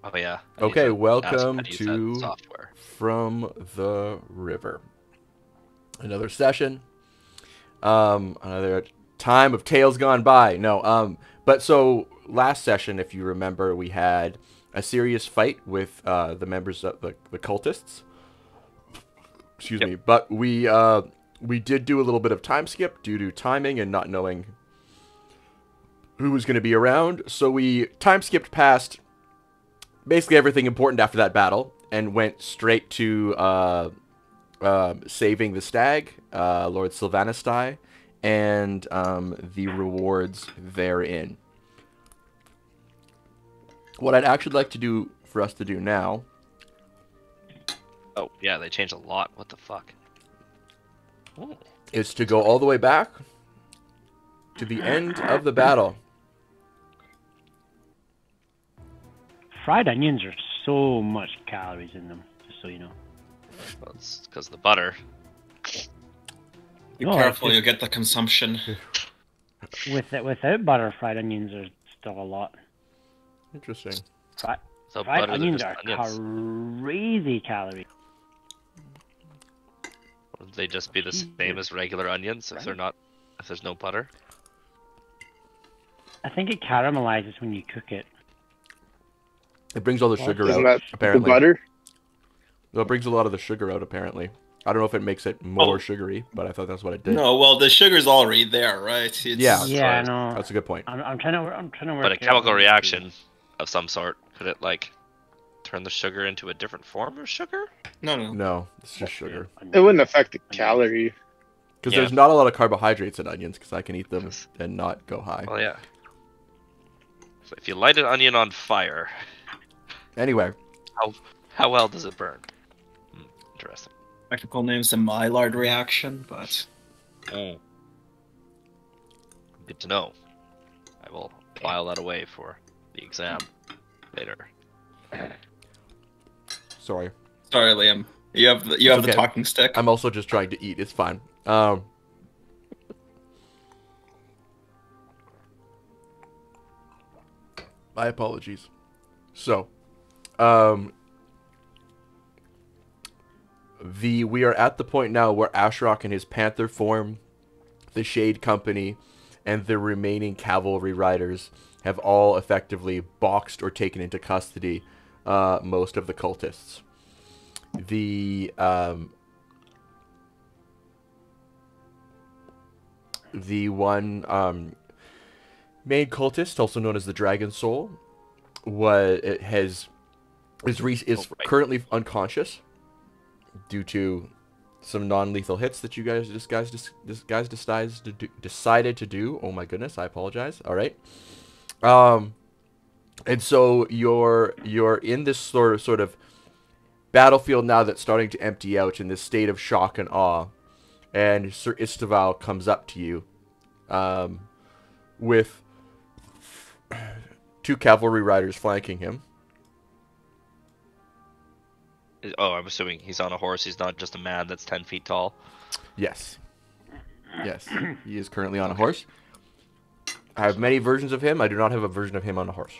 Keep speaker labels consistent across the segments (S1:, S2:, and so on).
S1: Oh yeah. I need
S2: Okay,
S1: to ask him how
S2: welcome
S1: to use that
S2: to
S1: software.
S2: From the River. Another session. Another time of tales gone by. No, but so last session, if you remember, we had a serious fight with the members of the cultists. Excuse
S1: Yep.
S2: me, but we did do a little bit of time skip due to timing and not knowing who was going to be around. So we time skipped past basically everything important after that battle and went straight to saving the stag, Lord Sylvanistai, and the rewards therein. What I'd actually like to do for us to do now
S1: Oh yeah, they changed a lot. What the fuck? Ooh.
S2: is to go all the way back to the end of the battle.
S3: Fried onions are so much calories in them, just so you know.
S1: Well, it's because of the butter.
S4: Be
S3: No,
S4: careful,
S3: it's
S4: you'll get the consumption.
S3: without butter, fried onions are still a lot.
S2: Interesting.
S1: So
S3: Fried
S1: butter, they're
S3: onions
S1: just
S3: are
S1: onions.
S3: crazy calories.
S1: Would they just be the same as regular onions if they're not, if there's no butter?
S3: I think it caramelizes when you cook it.
S2: It brings all the sugar
S5: Isn't
S2: out,
S5: that
S2: apparently.
S5: the butter?
S2: Well, it brings a lot of the sugar out, apparently. I don't know if it makes it more sugary, but I thought that's what it did.
S4: No, well, the sugar's already there, right? It's...
S2: Yeah.
S3: Yeah, no.
S2: That's a good point.
S3: I'm trying to work.
S1: But a
S3: out
S1: chemical
S3: how to
S1: reaction of some sort, could it like turn the sugar into a different form of sugar?
S4: No, no.
S2: No, it's
S3: do
S2: just sugar.
S5: It wouldn't affect the calorie.
S2: Because
S1: Yeah.
S2: there's not a lot of carbohydrates in onions, because I can eat them and not go high.
S1: Well, yeah. So if you light an onion on fire,
S2: Anyway,
S1: how well does it burn? Interesting.
S4: Technical name's the Maillard reaction, but...
S1: Good to know. I will file that away for the exam later.
S2: sorry.
S4: Sorry, Liam. You have the
S2: okay.
S4: talking stick.
S2: I'm also just trying to eat. It's fine. My apologies. So, we are at the point now where Ashrok and his panther form, the Shade Company, and the remaining cavalry riders have all effectively boxed or taken into custody most of the cultists. The one main cultist, also known as the Dragon Soul, is currently unconscious due to some non-lethal hits that you guys decided to do. Oh my goodness, I apologize. All right. And so you're in this sort of battlefield now that's starting to empty out in this state of shock and awe. And Sir Istaval comes up to you with two cavalry riders flanking him.
S1: Oh, I'm assuming he's on a horse. He's not just a man that's 10 feet tall.
S2: Yes. Yes, he is currently on a horse. I have many versions of him. I do not have a version of him on a horse.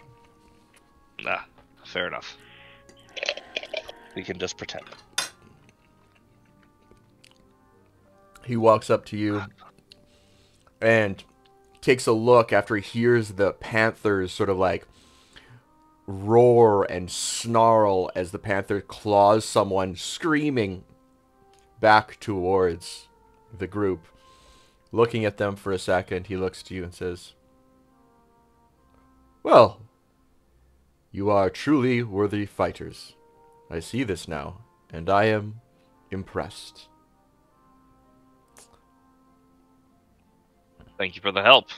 S1: Nah, fair enough. We can just pretend.
S2: He walks up to you and takes a look after he hears the panthers sort of like roar and snarl as the panther claws someone, screaming back towards the group. Looking at them for a second, he looks to you and says, "Well, you are truly worthy fighters. I see this now, and I am impressed."
S1: Thank you for the help.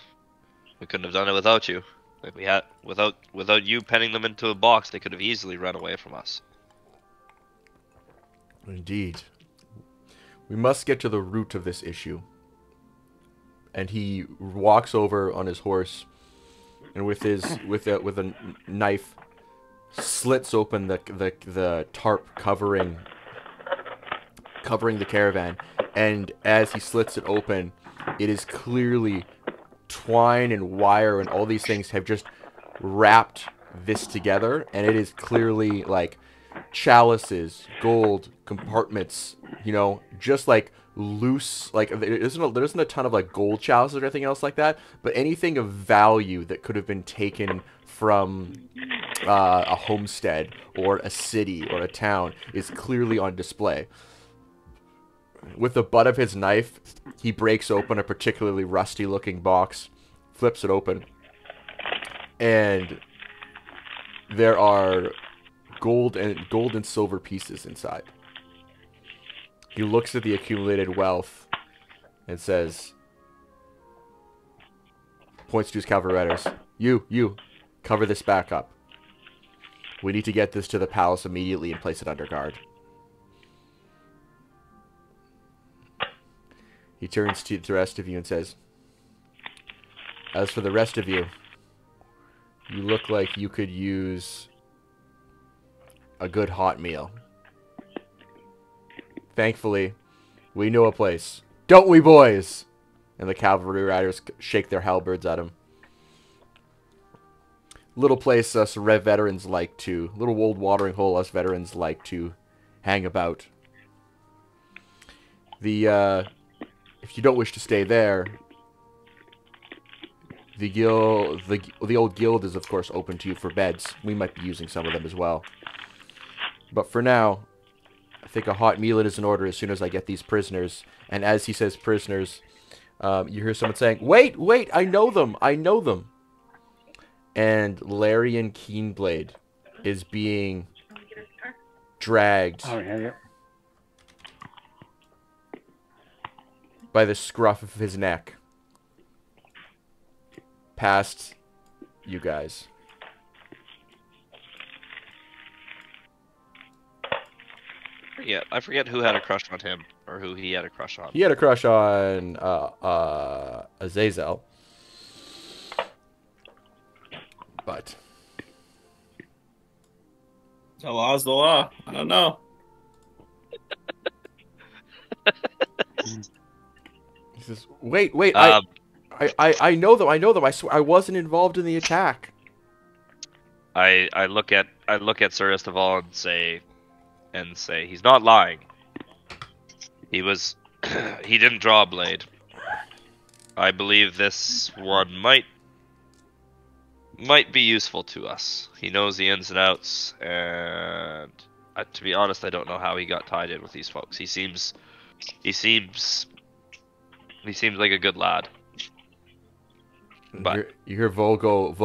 S1: We couldn't have done it without you. Like we had without you penning them into a box, they could have easily run away from us.
S2: Indeed. We must get to the root of this issue. And he walks over on his horse, and with a knife slits open the tarp covering the caravan. And as he slits it open, it is clearly twine and wire and all these things have just wrapped this together, and it is clearly like chalices, gold compartments, you know, just like loose, like there isn't a ton of like gold chalices or anything else like that, but anything of value that could have been taken from a homestead or a city or a town is clearly on display. With the butt of his knife, he breaks open a particularly rusty looking box, flips it open, and there are gold and silver pieces inside. He looks at the accumulated wealth and says, points to his cavalry riders, you, cover this back up. We need to get this to the palace immediately and place it under guard. He turns to the rest of you and says, as for the rest of you, you look like you could use a good hot meal. Thankfully, we know a place. Don't we, boys? And the cavalry riders shake their halberds at him. Little place us veterans like to, little old watering hole us veterans like to hang about. If you don't wish to stay there, the old guild is of course open to you for beds. We might be using some of them as well. But for now, I think a hot meal is in order as soon as I get these prisoners. And as he says prisoners, you hear someone saying, wait, I know them. And Larian Keenblade is being dragged by the scruff of his neck past you guys.
S1: I forget who had a crush on him, or who he had a crush on.
S2: He had a crush on Azazel. But
S4: The law's the law. I don't know.
S2: he says, wait, I know them. I swear I wasn't involved in the attack.
S1: I look at Sir Esteval and say he's not lying. He didn't draw a blade. I believe this one might be useful to us. He knows the ins and outs, and to be honest, I don't know how he got tied in with these folks. He seems like a good lad. But
S2: you hear Volgo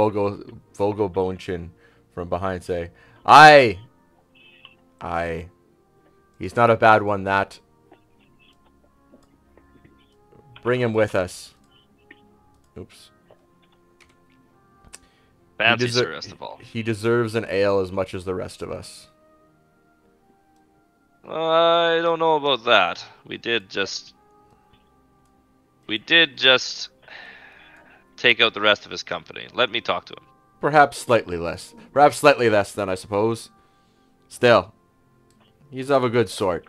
S2: Bonechin from behind say, Aye. He's not a bad one, that. Bring him with us. Oops.
S1: fancy Sir Esteval.
S2: He deserves an ale as much as the rest of us.
S1: I don't know about that. We did just take out the rest of his company. Let me talk to him.
S2: Perhaps slightly less. Perhaps slightly less than, I suppose. Still, he's of a good sort.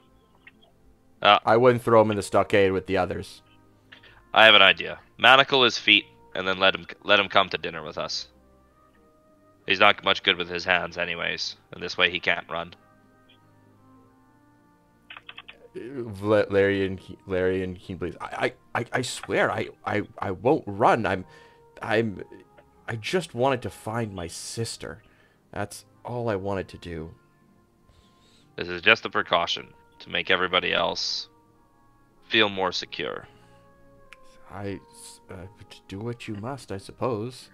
S2: I wouldn't throw him in the stockade with the others.
S1: I have an idea. Manacle his feet, and then let him come to dinner with us. He's not much good with his hands anyways, and this way he can't run.
S2: Larry and Keenblade. I swear I won't run. I just wanted to find my sister. That's all I wanted to do.
S1: This is just a precaution to make everybody else feel more secure.
S2: Do what you must, I suppose.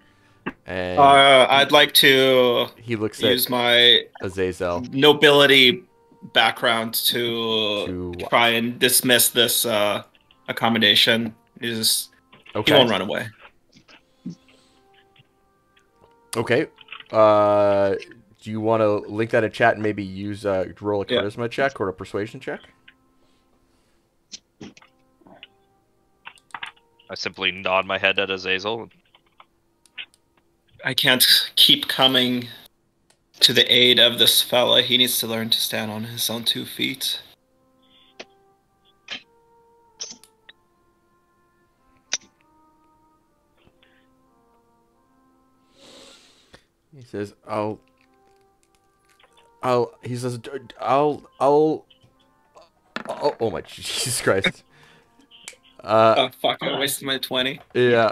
S2: And
S4: I'd like to
S2: use
S4: my
S2: Azazel
S4: nobility background to try and dismiss this accommodation. He won't run away.
S2: Okay. Do you want to link that in chat and maybe use roll a charisma check or a persuasion check?
S1: I simply nod my head at Azazel.
S4: I can't keep coming to the aid of this fella. He needs to learn to stand on his own 2 feet.
S2: He says, he says, oh my Jesus Christ.
S4: Oh fuck! I wasted my 20.
S2: Yeah.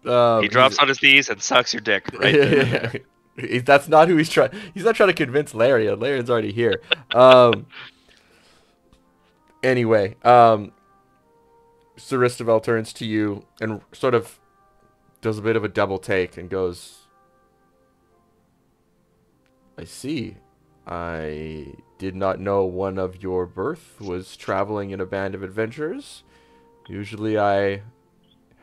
S1: He drops on his knees and sucks your dick right there.
S2: That's not who he's trying. He's not trying to convince Larian. Larian's already here. Anyway, Saristovel turns to you and sort of does a bit of a double take and goes, I see. I did not know one of your birth was traveling in a band of adventurers. Usually I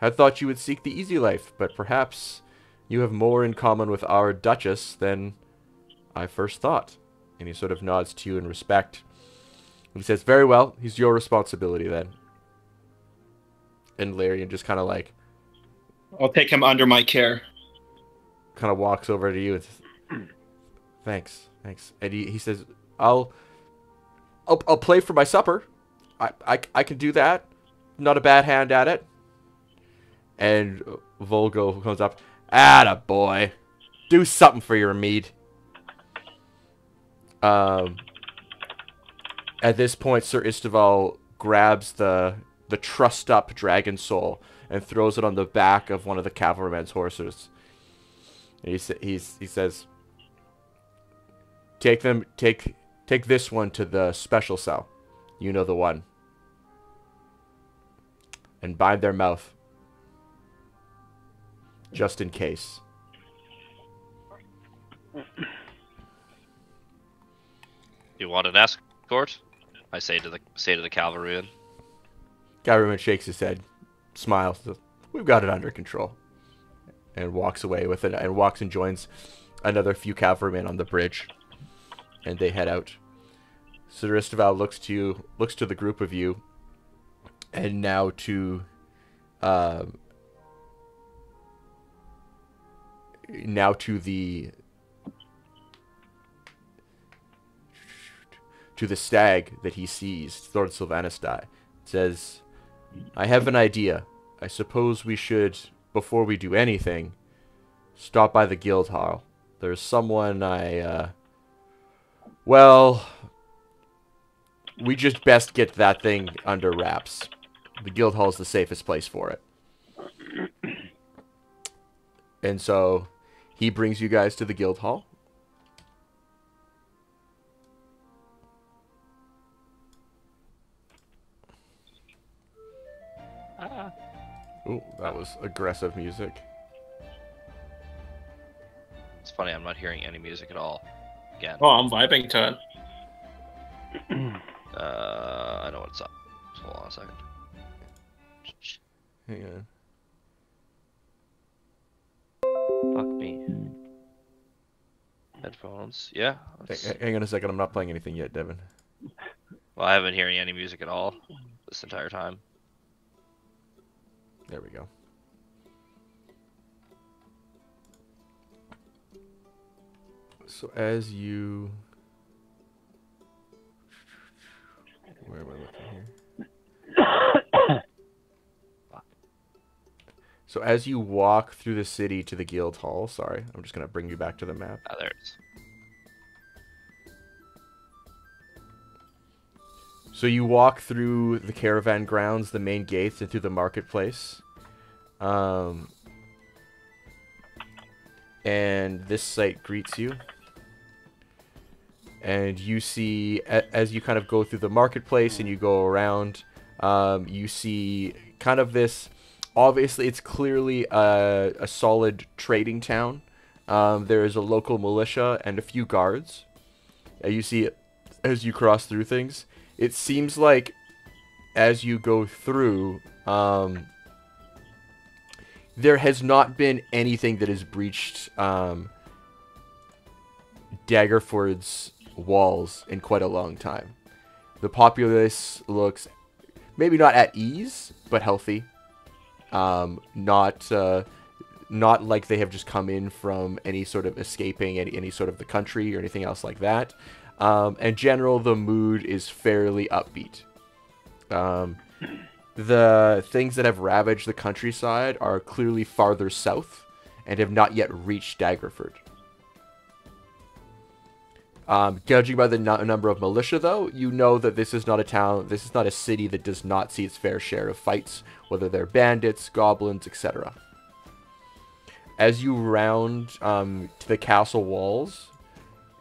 S2: had thought you would seek the easy life, but perhaps you have more in common with our Duchess than I first thought. And he sort of nods to you in respect. And he says, very well, he's your responsibility then. And Larian just kind of like...
S4: I'll take him under my care.
S2: kind of walks over to you and says, thanks. And he says, I'll play for my supper. I can do that. Not a bad hand at it. And Volgo comes up, atta boy, do something for your mead. At this point, Sir Isteval grabs the trussed up dragon soul and throws it on the back of one of the cavalryman's horses. And he says, take this one to the special cell. You know the one. And bind their mouth. Just in case.
S1: You want an escort? I say to the cavalryman.
S2: Cavalryman shakes his head, smiles, says, we've got it under control. And walks away with it, and walks and joins another few cavalrymen on the bridge. And they head out. Sir Isteval looks to the group of you, and now to the stag that he sees, Lord Sylvanas says, I have an idea. I suppose we should, before we do anything, stop by the guild hall. There's someone we just best get that thing under wraps. The guild hall is the safest place for it. And so he brings you guys to the guild hall. Oh, that was aggressive music.
S1: It's funny, I'm not hearing any music at all. Again.
S4: Oh, I'm vibing to it.
S1: I know what's up. So hold on a second.
S2: Hang on.
S1: Fuck me. Headphones. Yeah.
S2: Hang on a second. I'm not playing anything yet, Devin.
S1: Well, I haven't been hearing any music at all this entire time.
S2: There we go. So as you... Where am I looking here? So as you walk through the city to the guild hall, sorry, I'm just going to bring you back to the map.
S1: Ah, there it is.
S2: So you walk through the caravan grounds, the main gates, and through the marketplace. And this site greets you. And you see, as you kind of go through the marketplace and you go around, you see kind of this... Obviously, it's clearly a solid trading town. There is a local militia and a few guards. You see it as you cross through things. It seems like as you go through, there has not been anything that has breached Daggerford's walls in quite a long time. The populace looks maybe not at ease, but healthy. Not like they have just come in from any sort of escaping any sort of the country or anything else like that. In general, the mood is fairly upbeat. The things that have ravaged the countryside are clearly farther south and have not yet reached Daggerford. Judging by the number of militia, though, you know that this is not a town, this is not a city that does not see its fair share of fights, whether they're bandits, goblins, etc. As you round to the castle walls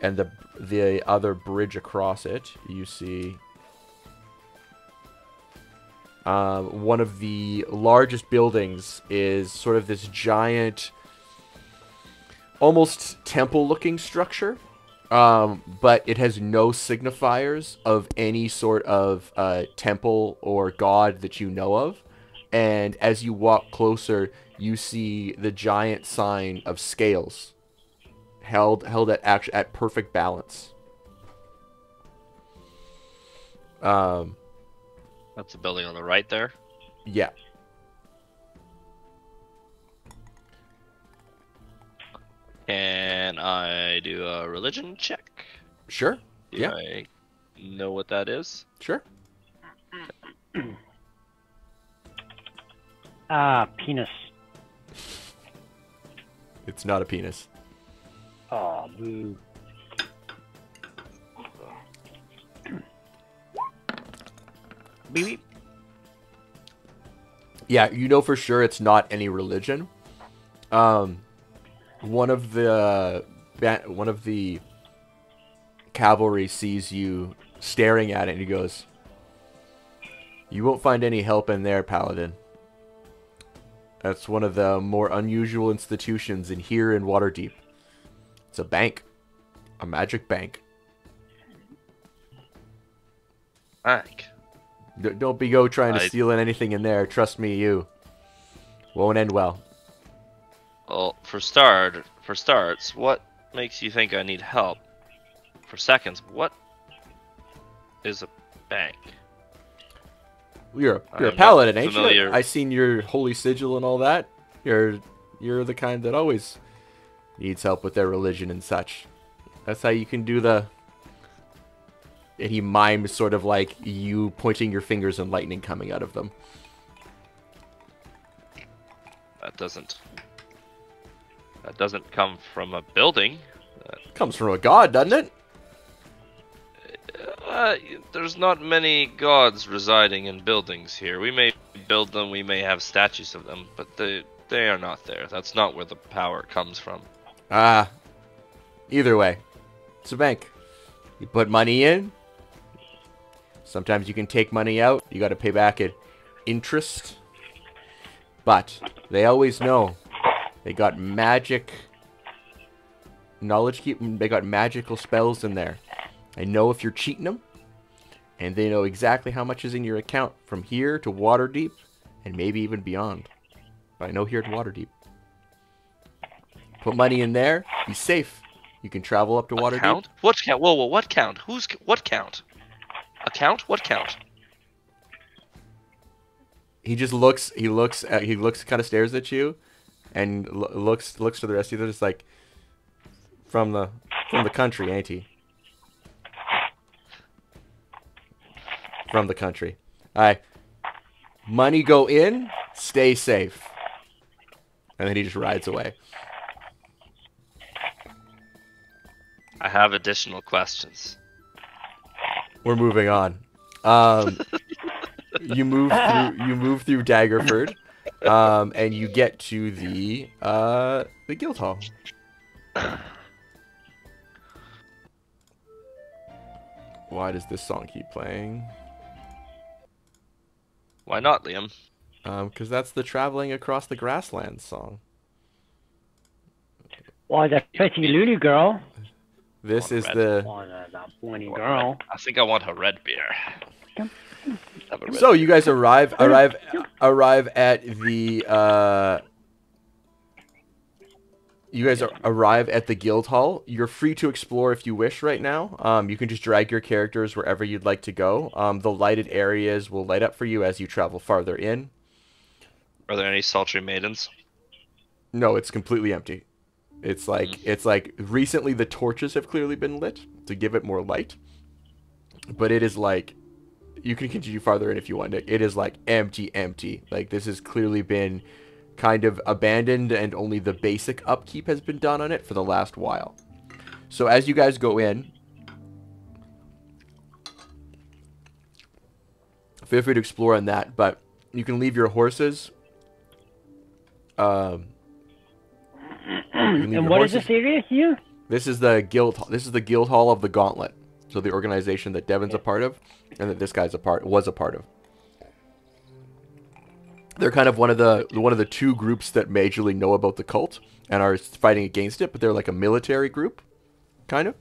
S2: and the other bridge across it, you see one of the largest buildings is sort of this giant, almost temple-looking structure. But it has no signifiers of any sort of temple or god that you know of. And as you walk closer, you see the giant sign of scales held at perfect balance.
S1: That's the building on the right there.
S2: Yeah.
S1: Can I do a religion check?
S2: Sure.
S1: Do
S2: Yeah.
S1: I know what that is?
S2: Sure.
S3: Penis.
S2: It's not a penis.
S3: Oh, boo.
S1: Beep.
S2: Yeah, you know for sure it's not any religion. One of the cavalry sees you staring at it and he goes, "You won't find any help in there, Paladin. That's one of the more unusual institutions here in Waterdeep. It's a bank. A magic bank.
S1: Bank.
S2: Don't be trying to steal anything in there. Trust me, you won't end well."
S1: Well, for starts, what makes you think I need help? For seconds, what is a bank?
S2: You're a
S1: I'm not
S2: paladin, ain't you?
S1: familiar.
S2: I seen your holy sigil and all that. You're the kind that always needs help with their religion and such. That's how you can do the... And he mimes sort of like you pointing your fingers and lightning coming out of them.
S1: That doesn't come from a building.
S2: Comes from a god, doesn't it?
S1: There's not many gods residing in buildings here. We may build them, we may have statues of them, but they are not there. That's not where the power comes from.
S2: Either way, it's a bank. You put money in. Sometimes you can take money out. You got to pay back at interest. But they always know. They got magic knowledge they got magical spells in there. They know if you're cheating them, and they know exactly how much is in your account from here to Waterdeep, and maybe even beyond. But I know here at Waterdeep. Put money in there, be safe. You can travel up to Waterdeep.
S1: Count? What count? Whoa, what count? What count? A count? What count?
S2: He just looks, he kind of stares at you, and looks to the rest of you. Just like, from the country, ain't he? From the country. Alright. Money go in, stay safe. And then he just rides away.
S1: I have additional questions.
S2: We're moving on. You move through Daggerford, and you get to the Guildhall. Why does this song keep playing?
S1: Why not, Liam?
S2: Because that's the Traveling Across the Grasslands song.
S3: Why, the pretty little girl.
S2: This is
S1: red.
S2: the...
S3: Why, that pointy girl.
S1: I think I want a red beer. Have a red
S2: So
S1: beer.
S2: you guys arrive at the arrive at the Guildhall. You're free to explore if you wish right now. You can just drag your characters wherever you'd like to go. The lighted areas will light up for you as you travel farther in.
S1: Are there any sultry maidens?
S2: No, it's completely empty. It's like recently the torches have clearly been lit to give it more light. But it is like, you can continue farther in if you want. It is like empty. Like this has clearly been kind of abandoned and only the basic upkeep has been done on it for the last while. So as you guys go in, feel free to explore on that. But you can leave your horses. You can leave
S3: And
S2: your
S3: what is
S2: horses.
S3: this area here?
S2: This is the guild. This is the guild hall of the Gauntlet. So the organization that Devin's a part of, and that this guy's was a part of. They're kind of one of the two groups that majorly know about the cult and are fighting against it, but they're like a military group, kind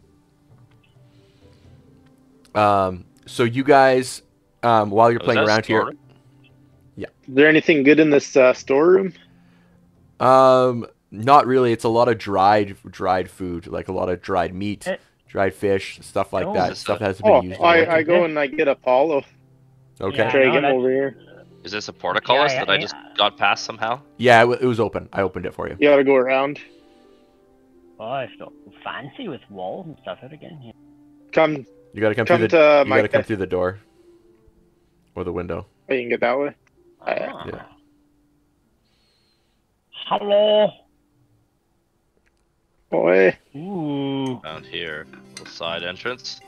S2: of. So you guys, while you're playing around here,
S5: Is there anything good in this storeroom?
S2: not really. It's a lot of dried food, like a lot of dried meat, dried fish, stuff like that. Stuff that has been used.
S5: I go and I get Apollo.
S2: Okay.
S3: Yeah,
S5: Drag
S3: no,
S5: him
S3: that's-
S5: over here.
S1: Is this a portcullis
S3: Yeah,
S1: that I just got past somehow?
S2: Yeah, it was open. I opened it for you.
S5: You gotta go around.
S3: Oh, it's not fancy with walls and stuff out again here.
S5: Come.
S2: You gotta come
S5: Come
S2: through
S5: to
S2: the. You
S5: my
S2: gotta come
S5: bed.
S2: through the door. Or the window.
S5: Oh, you can get that way.
S3: Ah.
S2: Yeah.
S3: Hello.
S5: Boy.
S3: Ooh.
S1: Around here, little side entrance.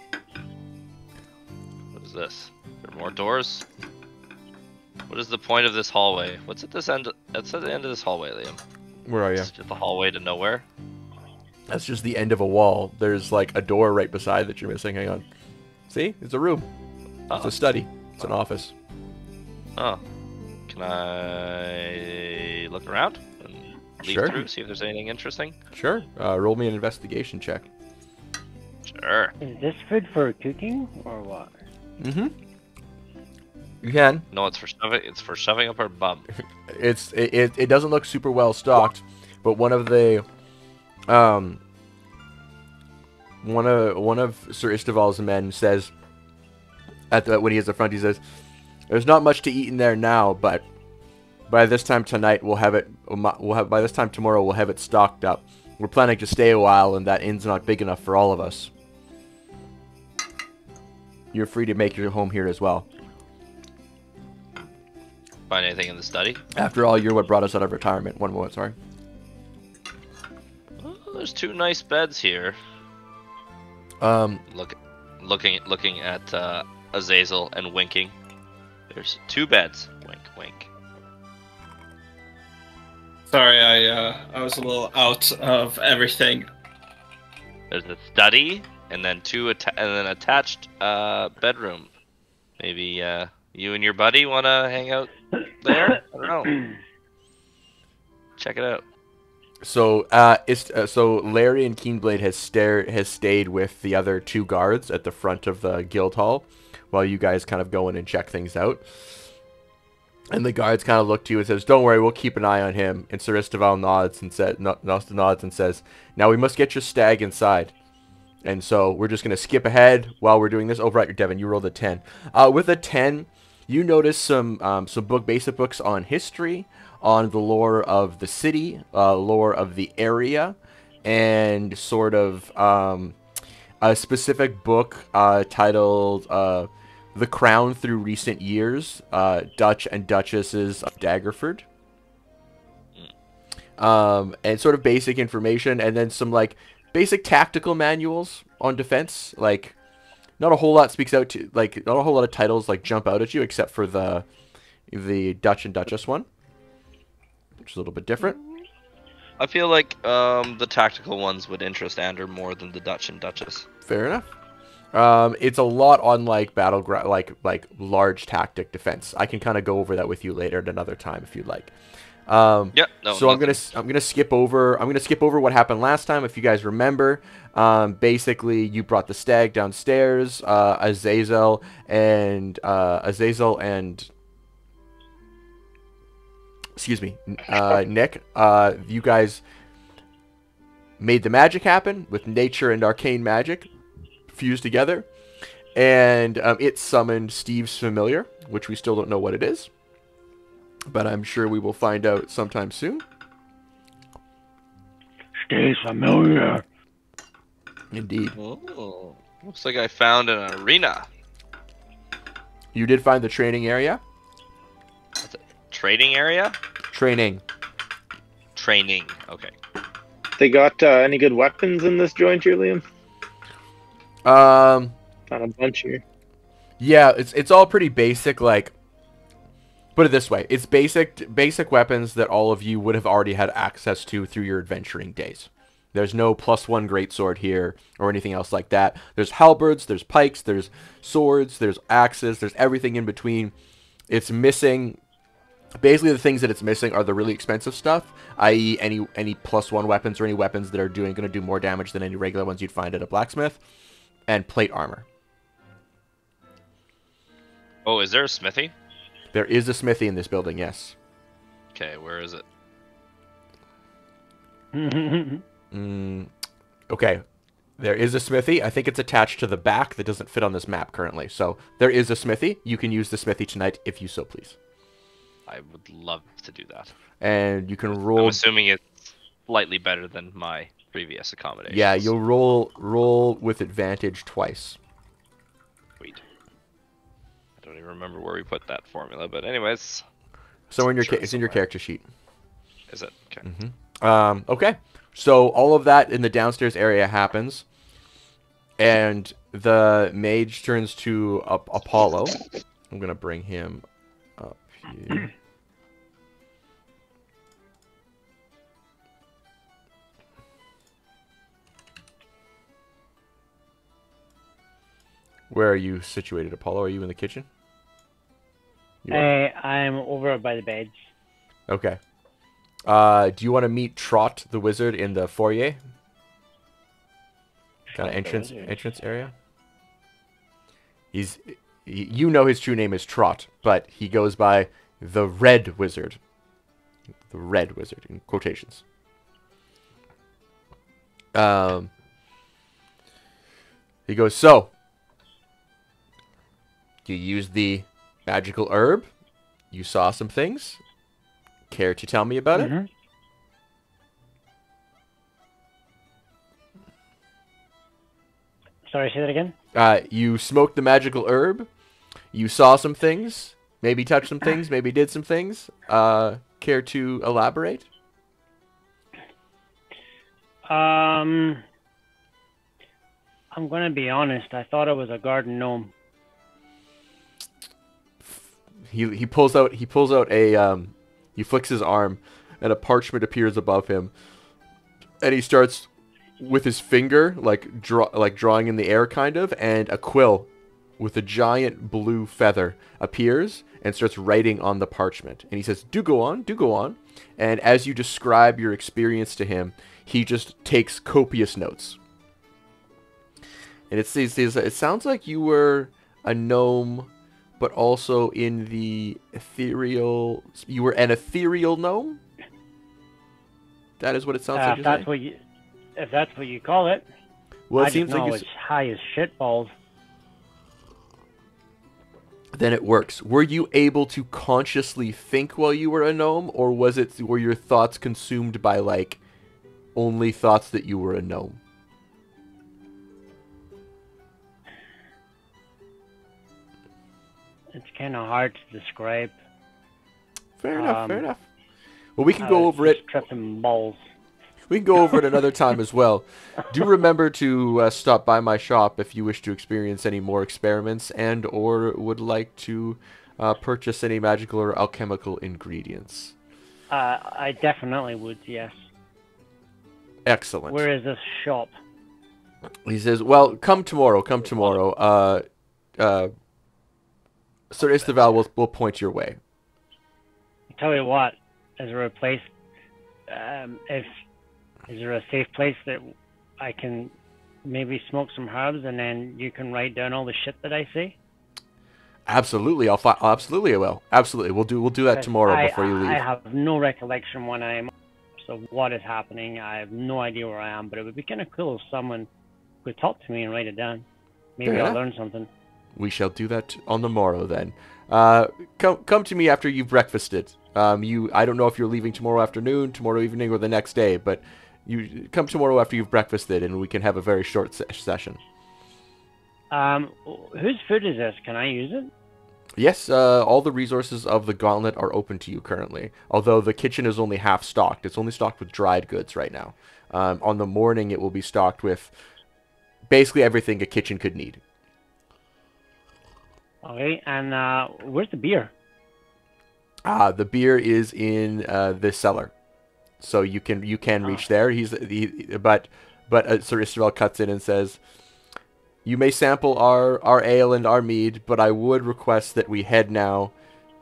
S1: What is this? There are more doors. What is the point of this hallway? What's at this end? That's at the end of this hallway, Liam.
S2: Where are you?
S1: It's just a hallway to nowhere.
S2: That's just the end of a wall. There's like a door right beside that you're missing. Hang on. See? It's a room. It's a study. It's an office.
S1: Oh. Can I look around and lead
S2: Sure.
S1: through, see if there's anything interesting?
S2: Sure. Roll me an investigation check.
S1: Sure.
S3: Is this food for cooking or what?
S2: Mm-hmm. You can.
S1: No, it's for shoving. It's for shoving up our bum.
S2: It doesn't look super well stocked, but one of Sir Istival's men says when he is at the front, he says, "There's not much to eat in there now, but by this time tonight we'll have it. By this time tomorrow we'll have it stocked up. We're planning to stay a while, and that inn's not big enough for all of us. You're free to make your home here as well.
S1: Find anything in the study?
S2: After all, you're what brought us out of retirement. One moment, sorry.
S1: Oh, there's two nice beds here. Looking at Azazel and winking. There's two beds. Wink, wink.
S4: Sorry, I was a little out of everything.
S1: There's a study and then an attached bedroom. Maybe you and your buddy want to hang out there? I don't know. Check it out.
S2: So, so Larry and Keenblade has stayed with the other two guards at the front of the guild hall, while you guys kind of go in and check things out. And the guards kind of look to you and says, "Don't worry, we'll keep an eye on him." And Sir Istival nods and says, "Now we must get your stag inside." And so we're just gonna skip ahead while we're doing this. Oh, right, Devin, you rolled a 10. With a 10, you notice some basic books on history, on the lore of the city, lore of the area, and sort of a specific book titled "The Crown Through Recent Years: Dutch and Duchesses of Daggerford," and sort of basic information, and then some like basic tactical manuals on defense. Like, not a whole lot speaks out to, like, not a whole lot of titles like jump out at you, except for the Dutch and Duchess one, which is a little bit different.
S1: I feel like the tactical ones would interest Andrew more than the Dutch and Duchess.
S2: Fair enough. It's a lot on like battleground, like large tactic defense. I can kind of go over that with you later at another time if you'd like.
S1: Yeah. No.
S2: So I'm gonna skip over what happened last time. If you guys remember, basically you brought the stag downstairs. Azazel and excuse me, Nick. You guys made the magic happen with nature and arcane magic fused together, and it summoned Steve's familiar, which we still don't know what it is, but I'm sure we will find out sometime soon.
S3: Stay familiar.
S2: Indeed.
S1: Oh, looks like I found an arena.
S2: You did find the training area.
S1: Trading area?
S2: Training.
S1: Okay.
S5: They got any good weapons in this joint here, Liam?
S2: Um,
S5: Not a bunch here.
S2: Yeah, it's all pretty basic. Like, put it this way, it's basic weapons that all of you would have already had access to through your adventuring days. There's no +1 greatsword here or anything else like that. There's halberds, there's pikes, there's swords, there's axes, there's everything in between. It's missing. Basically, the things that it's missing are the really expensive stuff, i.e., any +1 weapons or any weapons that are going to do more damage than any regular ones you'd find at a blacksmith, and plate armor.
S1: Oh, is there a smithy?
S2: There is a smithy in this building, yes.
S1: Okay, where is it?
S2: Okay, there is a smithy. I think it's attached to the back that doesn't fit on this map currently. So there is a smithy. You can use the smithy tonight if you so please.
S1: I would love to do that.
S2: And you can roll.
S1: I'm assuming it's slightly better than my previous accommodations.
S2: Yeah, you'll roll with advantage twice.
S1: Sweet. I don't even remember where we put that formula, but anyways.
S2: Somewhere in your it's in your character sheet.
S1: Is it? Okay.
S2: Okay. So all of that in the downstairs area happens, and the mage turns to Apollo. I'm gonna bring him up here. Where are you situated, Apollo? Are you in the kitchen?
S3: I'm over by the beds.
S2: Okay. Do you want to meet Trot the wizard in the foyer? Kind of entrance area. You know his true name is Trot, but he goes by the Red Wizard. The Red Wizard in quotations. He goes, so you used the magical herb. You saw some things. Care to tell me about it?
S3: Sorry, say that again?
S2: You smoked the magical herb. You saw some things. Maybe touched some things. Maybe did some things. Care to elaborate?
S3: I'm gonna be honest. I thought it was a garden gnome.
S2: He pulls out a he flicks his arm, and a parchment appears above him, and he starts with his finger drawing in the air kind of, and a quill with a giant blue feather appears and starts writing on the parchment. And he says, do go on. And as you describe your experience to him, he just takes copious notes. And it says, it sounds like you were a gnome, but also in the ethereal... You were an ethereal gnome? That is what it sounds like.
S3: If that's what you call it.
S2: Well, it
S3: I
S2: seems
S3: just know
S2: like
S3: it's high as shitballs.
S2: Then it works. Were you able to consciously think while you were a gnome, or were your thoughts consumed by, like, only thoughts that you were a gnome?
S3: It's kind of hard to describe.
S2: Fair enough. Well, we can go over it.
S3: Tripping balls.
S2: We can go over it another time as well. Do remember to stop by my shop if you wish to experience any more experiments and or would like to purchase any magical or alchemical ingredients.
S3: I definitely would, yes.
S2: Excellent.
S3: Where is this shop?
S2: He says, well, come tomorrow. Sir Istaval will point your way.
S3: Tell you what, is there a place, is there a safe place that I can maybe smoke some herbs and then you can write down all the shit that I say?
S2: Absolutely, absolutely I will. Absolutely, we'll do that tomorrow before you leave.
S3: I have no recollection when I'm of what is happening. I have no idea where I am, but it would be kind of cool if someone could talk to me and write it down. Maybe I'll learn something. We
S2: shall do that on the morrow then. Come to me after you've breakfasted. I don't know if you're leaving tomorrow afternoon, tomorrow evening, or the next day, but you come tomorrow after you've breakfasted, and we can have a very short session.
S3: Whose food is this? Can I use it?
S2: Yes, all the resources of the gauntlet are open to you currently, although the kitchen is only half stocked. It's only stocked with dried goods right now. On the morning, it will be stocked with basically everything a kitchen could need.
S3: Okay, and where's the beer?
S2: The beer is in the cellar, so you can reach there. But Sir Isabel cuts in and says, "You may sample our ale and our mead, but I would request that we head now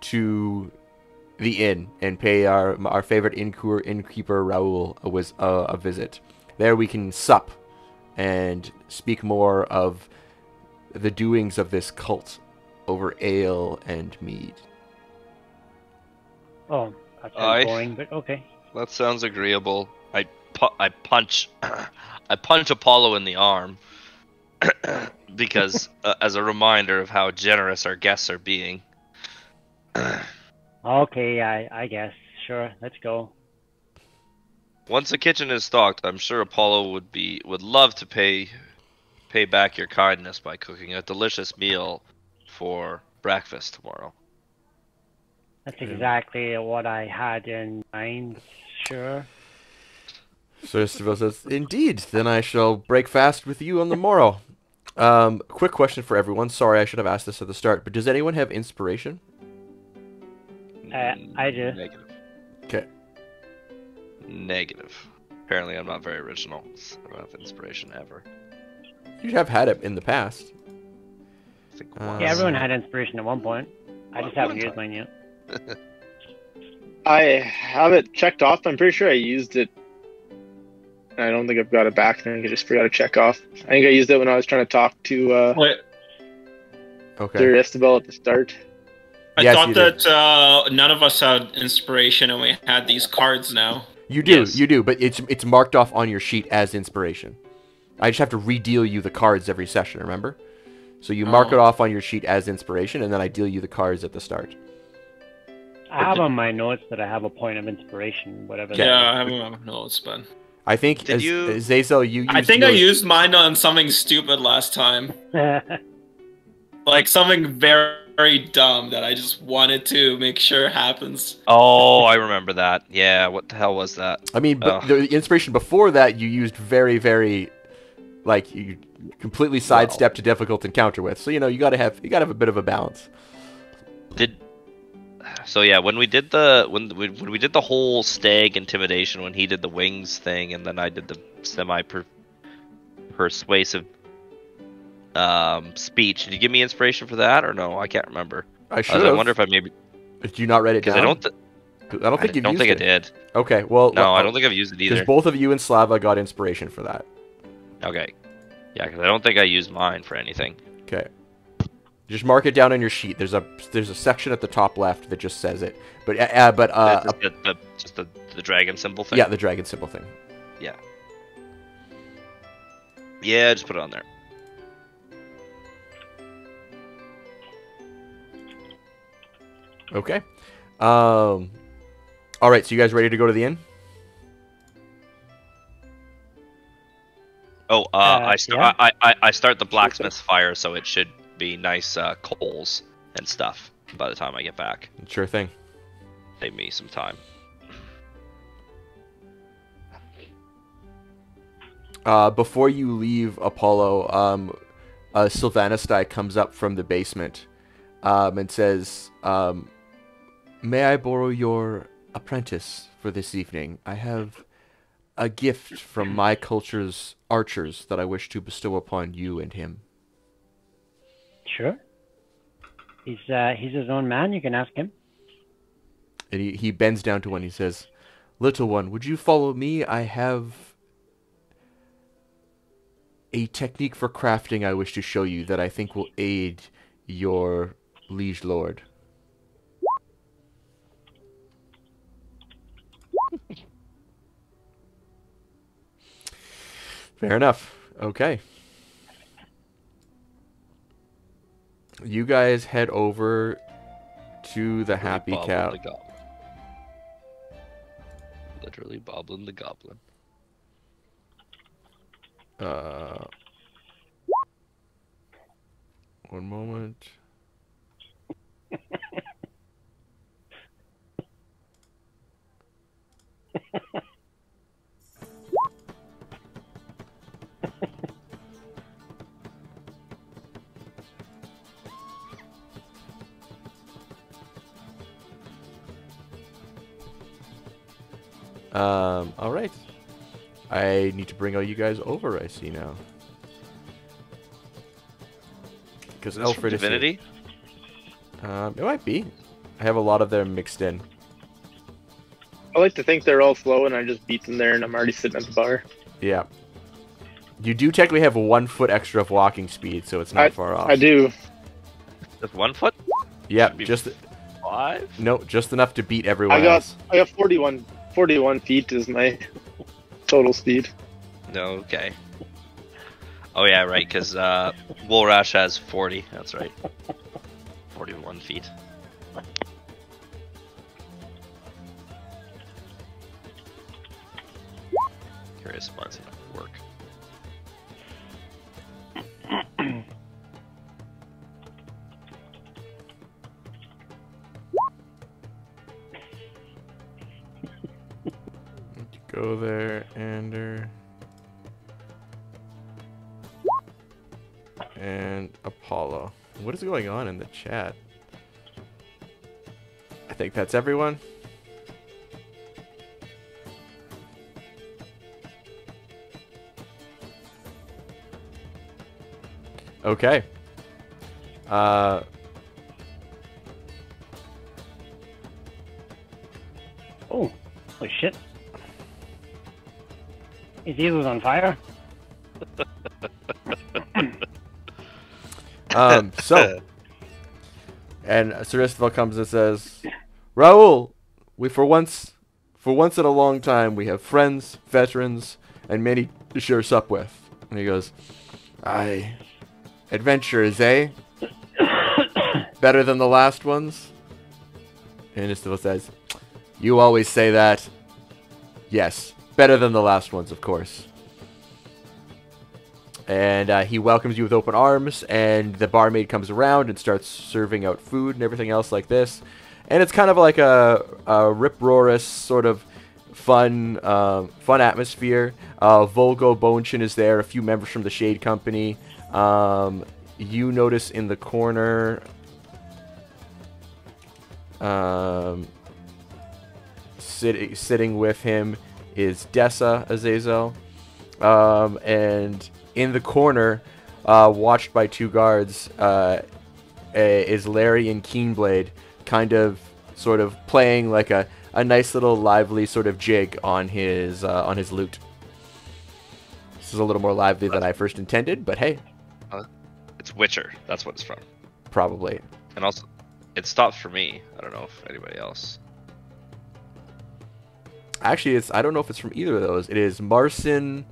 S2: to the inn and pay our favorite innkeeper Raoul a visit. There we can sup and speak more of the doings of this cult over ale and mead."
S3: Oh, that sounds boring, but okay.
S1: That sounds agreeable. I punch I punch Apollo in the arm because as a reminder of how generous our guests are being.
S3: Okay, I guess. Sure, let's go.
S1: Once the kitchen is stocked, I'm sure Apollo would love to pay back your kindness by cooking a delicious meal for breakfast tomorrow.
S3: That's exactly what I had in mind. Sure.
S2: So Isabel says, "Indeed, then I shall break fast with you on the morrow." Quick question for everyone. Sorry, I should have asked this at the start, but does anyone have inspiration?
S3: I do.
S1: Negative.
S2: Okay.
S1: Negative. Apparently, I'm not very original. I don't have inspiration ever.
S2: You have had it in the past.
S1: I think
S3: Yeah, everyone had inspiration at one point. I just haven't used mine yet.
S5: I have it checked off. I'm pretty sure I used it. I don't think I've got it back. I think I just forgot to check off. I think I used it when I was trying to talk to
S4: Wait,
S5: Sir Estebel at the start.
S4: I thought that none of us had inspiration and we had these cards now.
S2: You do, but it's marked off on your sheet as inspiration. I just have to re-deal you the cards every session, remember? So you mark it off on your sheet as inspiration, and then I deal you the cards at the start.
S3: I have on my notes that I have a point of inspiration, whatever.
S4: Yeah, I have my notes, but
S2: I think Zazel, you used
S4: I think I used mine on something stupid last time. Like something very, very dumb that I just wanted to make sure happens.
S1: Oh, I remember that. Yeah, what the hell was that?
S2: I mean, but the inspiration before that you used very, very, like, you completely sidestepped a difficult encounter with. So you gotta have a bit of a balance.
S1: So yeah, when we did the when we did the whole stag intimidation, when he did the wings thing, and then I did the persuasive speech. Did you give me inspiration for that or no? I can't remember.
S2: I should have.
S1: I wonder if I maybe.
S2: Did you not write it down?
S1: I don't
S2: think you've used it.
S1: I did.
S2: Okay, well.
S1: No, I don't think I've used it either.
S2: Because both of you and Slava got inspiration for that.
S1: Okay. Yeah, because I don't think I used mine for anything.
S2: Okay. Just mark it down on your sheet. There's a section at the top left that just says it. But
S1: just the dragon symbol thing.
S2: Yeah, the dragon symbol thing.
S1: Yeah. Yeah, just put it on there.
S2: Okay. All right. So you guys ready to go to the inn?
S1: Oh, I start the blacksmith's fire, so it should be nice coals and stuff by the time I get back.
S2: Sure thing.
S1: Save me some time.
S2: Before you leave, Apollo, Sylvanas comes up from the basement and says, "May I borrow your apprentice for this evening? I have a gift from my culture's archers that I wish to bestow upon you and him."
S3: Sure. He's his own man. You can ask him.
S2: And he bends down to one. He says, "Little one, would you follow me? I have a technique for crafting I wish to show you that I think will aid your liege lord." Fair enough. Okay. You guys head over to the Happy Cow.
S1: Literally Boblin the Goblin.
S2: One moment. All right. I need to bring all you guys over. I see now. Because Alfred is
S1: Divinity.
S2: it might be. I have a lot of them mixed in.
S5: I like to think they're all slow, and I just beat them there, and I'm already sitting at the bar.
S2: Yeah. You do technically have 1 foot extra of walking speed, so it's not far off.
S5: I do.
S1: Just 1 foot.
S2: Yeah,
S1: Should be
S2: just
S1: 5.
S2: no, just enough to beat everyone else.
S5: I got 41 feet is my total speed.
S1: No, okay. Oh yeah, right. Because Woolrash has 40. That's right. 41 feet. Curious if mine's enough to work.
S2: Go there, Ender. And Apollo. What is going on in the chat? I think that's everyone. Okay.
S3: Oh, holy shit. His eagle's on fire?
S2: So, and Sir Istival comes and says, Raoul, we for once in a long time, we have friends, veterans, and many to share sup with. And he goes, aye, adventures, eh? Better than the last ones? And Istival says, you always say that. Yes, better than the last ones, of course. And he welcomes you with open arms, and the barmaid comes around and starts serving out food and everything else like this. And it's kind of like a rip-roarous sort of fun atmosphere. Volgo Bonchin is there, a few members from the Shade Company. You notice in the corner, sitting with him is Dessa Azazel. And in the corner, watched by 2 guards, is Larry and Keenblade, kind of, sort of playing like a nice little lively sort of jig on his lute. This is a little more lively than I first intended, but hey.
S1: It's Witcher. That's what it's from.
S2: Probably.
S1: And also, it stopped for me. I don't know if anybody else.
S2: Actually, I don't know if it's from either of those. It is Marcin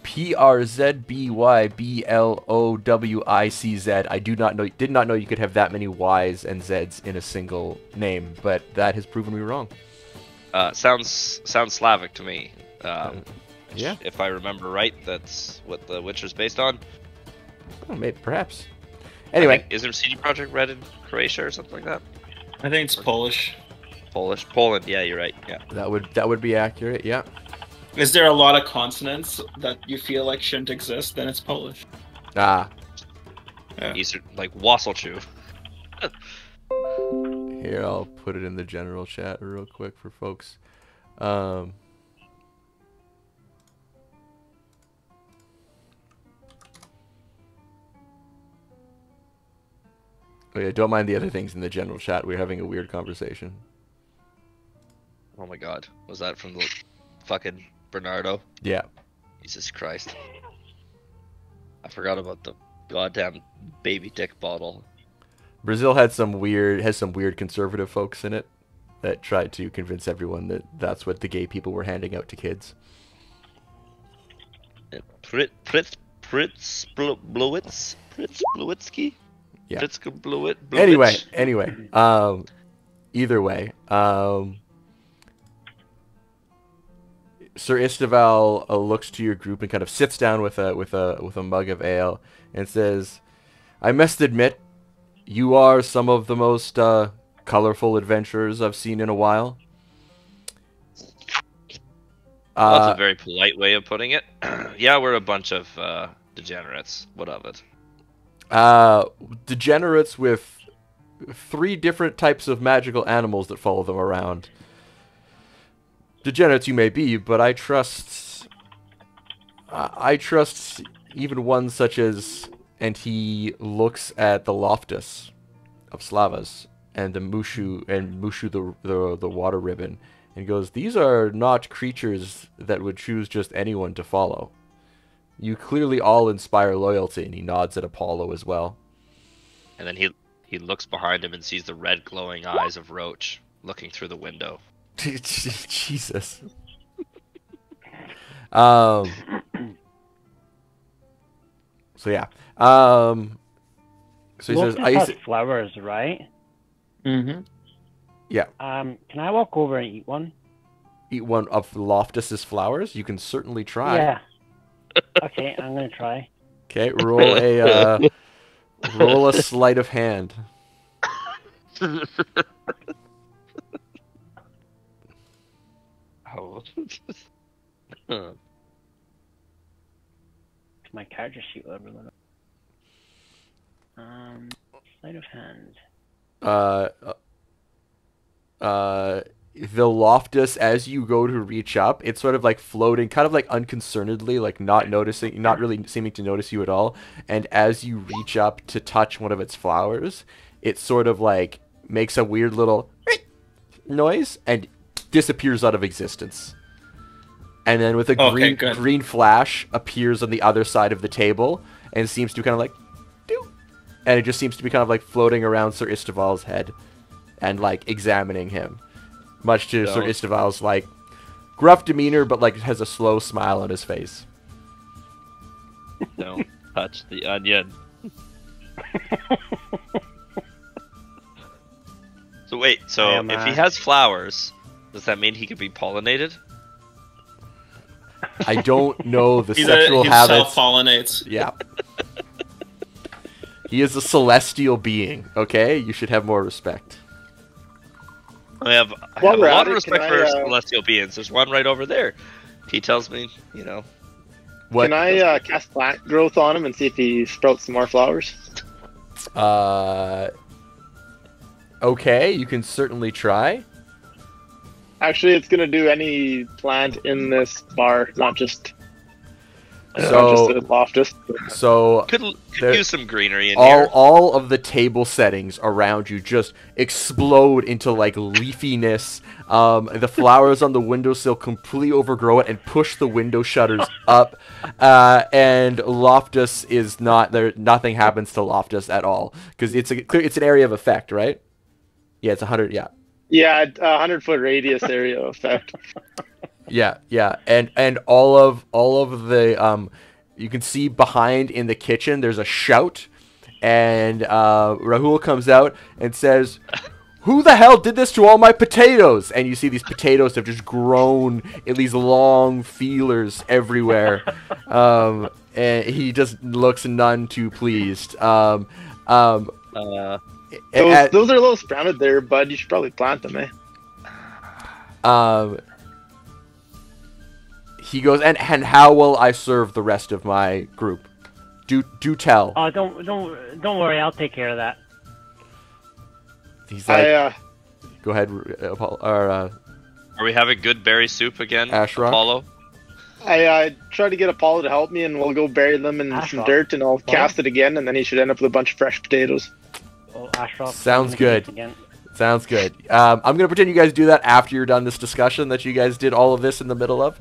S2: PRZBYBLOWICZ. I did not know you could have that many Y's and Z's in a single name, but that has proven me wrong.
S1: Sounds Slavic to me.
S2: Yeah.
S1: If I remember right, that's what The Witcher's based on.
S2: Oh, maybe, perhaps. Anyway,
S1: Is there CD Projekt Red in Croatia or something like that?
S4: I think it's Polish.
S1: Poland. Yeah, you're right. Yeah.
S2: that would be accurate. Yeah.
S4: Is there a lot of consonants that you feel like shouldn't exist? Then it's Polish.
S2: Ah.
S4: Yeah.
S1: Eastern, like Wasselchew.
S2: Here, I'll put it in the general chat real quick for folks. Oh yeah, don't mind the other things in the general chat. We're having a weird conversation.
S1: Oh my god. Was that from the fucking Bernardo?
S2: Yeah.
S1: Jesus Christ. I forgot about the goddamn baby dick bottle.
S2: Brazil has some weird conservative folks in it that tried to convince everyone that that's what the gay people were handing out to kids.
S1: Fritz Blowitsky?
S2: Yeah.
S1: Fritz Blowit.
S2: Anyway, either way, Sir Istival looks to your group and kind of sits down with a mug of ale and says, "I must admit, you are some of the most colorful adventurers I've seen in a while."
S1: Well, that's a very polite way of putting it. Yeah, we're a bunch of degenerates. What of it?
S2: Degenerates with 3 different types of magical animals that follow them around. Degenerates you may be, but I trust even one such as, and he looks at the Loftus of Slavas and the Mushu the water ribbon, and goes, "These are not creatures that would choose just anyone to follow. You clearly all inspire loyalty," and he nods at Apollo as well.
S1: And then he looks behind him and sees the red glowing eyes of Roach looking through the window.
S2: Jesus. So yeah. So he says,
S3: Locust has flowers, right?
S4: Mm-hmm.
S2: Yeah.
S3: Can I walk over and eat one?
S2: Eat one of Loftus's flowers? You can certainly try.
S3: Yeah. Okay, I'm gonna try.
S2: Okay, roll a sleight of hand.
S1: Oh.
S3: My character sheet will ever sleight of hand.
S2: The Loftus, as you go to reach up, it's sort of like floating, kind of like unconcernedly, like not really seeming to notice you at all. And as you reach up to touch one of its flowers, it sort of like makes a weird little noise and disappears out of existence. And then with a green flash appears on the other side of the table and seems to kind of like doo, and it just seems to be kind of like floating around Sir Istival's head and like examining him. Much to Sir Istival's like gruff demeanor, but like has a slow smile on his face.
S1: Don't touch the onion. So wait, if he has flowers, does that mean he could be pollinated?
S2: I don't know the sexual
S4: he
S2: habits.
S4: Self-pollinates.
S2: Yeah. He is a celestial being, okay? You should have more respect.
S1: I have a lot of respect for celestial beings. There's one right over there. He tells me, you know.
S5: What? Can I cast plant growth on him and see if he sprouts some more flowers?
S2: Okay, you can certainly try.
S5: Actually, it's gonna do any plant in this bar, not just
S2: the
S5: Loftus.
S1: So could use some greenery in here.
S2: All of the table settings around you just explode into like leafiness. The flowers on the windowsill completely overgrow it and push the window shutters up. And Loftus is not there. Nothing happens to Loftus at all because it's an area of effect, right? Yeah, it's 100. Yeah.
S5: Yeah, 100-foot radius area effect.
S2: Yeah, and all of the you can see behind in the kitchen there's a shout, and Rahul comes out and says, "Who the hell did this to all my potatoes?" And you see these potatoes have just grown in these long feelers everywhere, and he just looks none too pleased.
S5: Those are a little sprouted there, bud. You should probably plant them, eh?
S2: He goes, and how will I serve the rest of my group? Do tell.
S3: Oh, don't worry. I'll take care of that.
S2: He's like, go ahead,
S1: Are we having good berry soup again,
S2: Ashrock?
S1: Apollo?
S5: I tried to get Apollo to help me, and we'll go bury them in some dirt, and I'll cast it again, and then he should end up with a bunch of fresh potatoes.
S2: Sounds good. Sounds good. I'm going to pretend you guys do that after you're done this discussion that you guys did all of this in the middle of.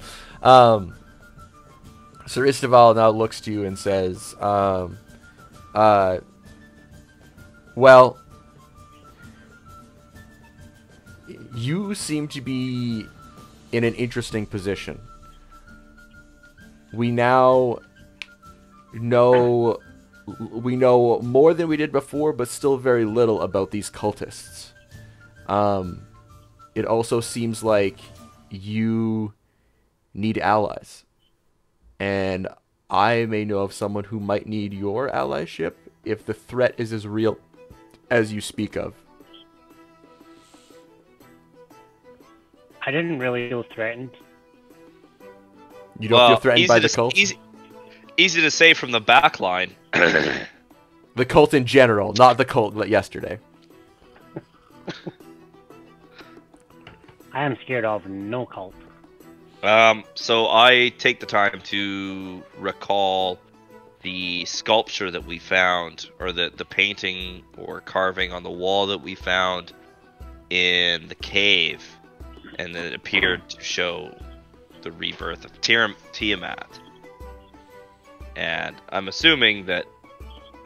S2: Sir Istival now looks to you and says, well, you seem to be in an interesting position. We now know more than we did before, but still very little about these cultists. It also seems like you need allies. And I may know of someone who might need your allyship if the threat is as real as you speak of.
S3: I didn't really feel threatened.
S2: You don't feel threatened by the cult?
S1: Easy to say from the back line.
S2: The cult in general, not the cult yesterday.
S3: I am scared of no cult.
S1: So I take the time to recall the sculpture that we found, or the painting or carving on the wall that we found in the cave, and then it appeared to show the rebirth of Tiamat. And I'm assuming that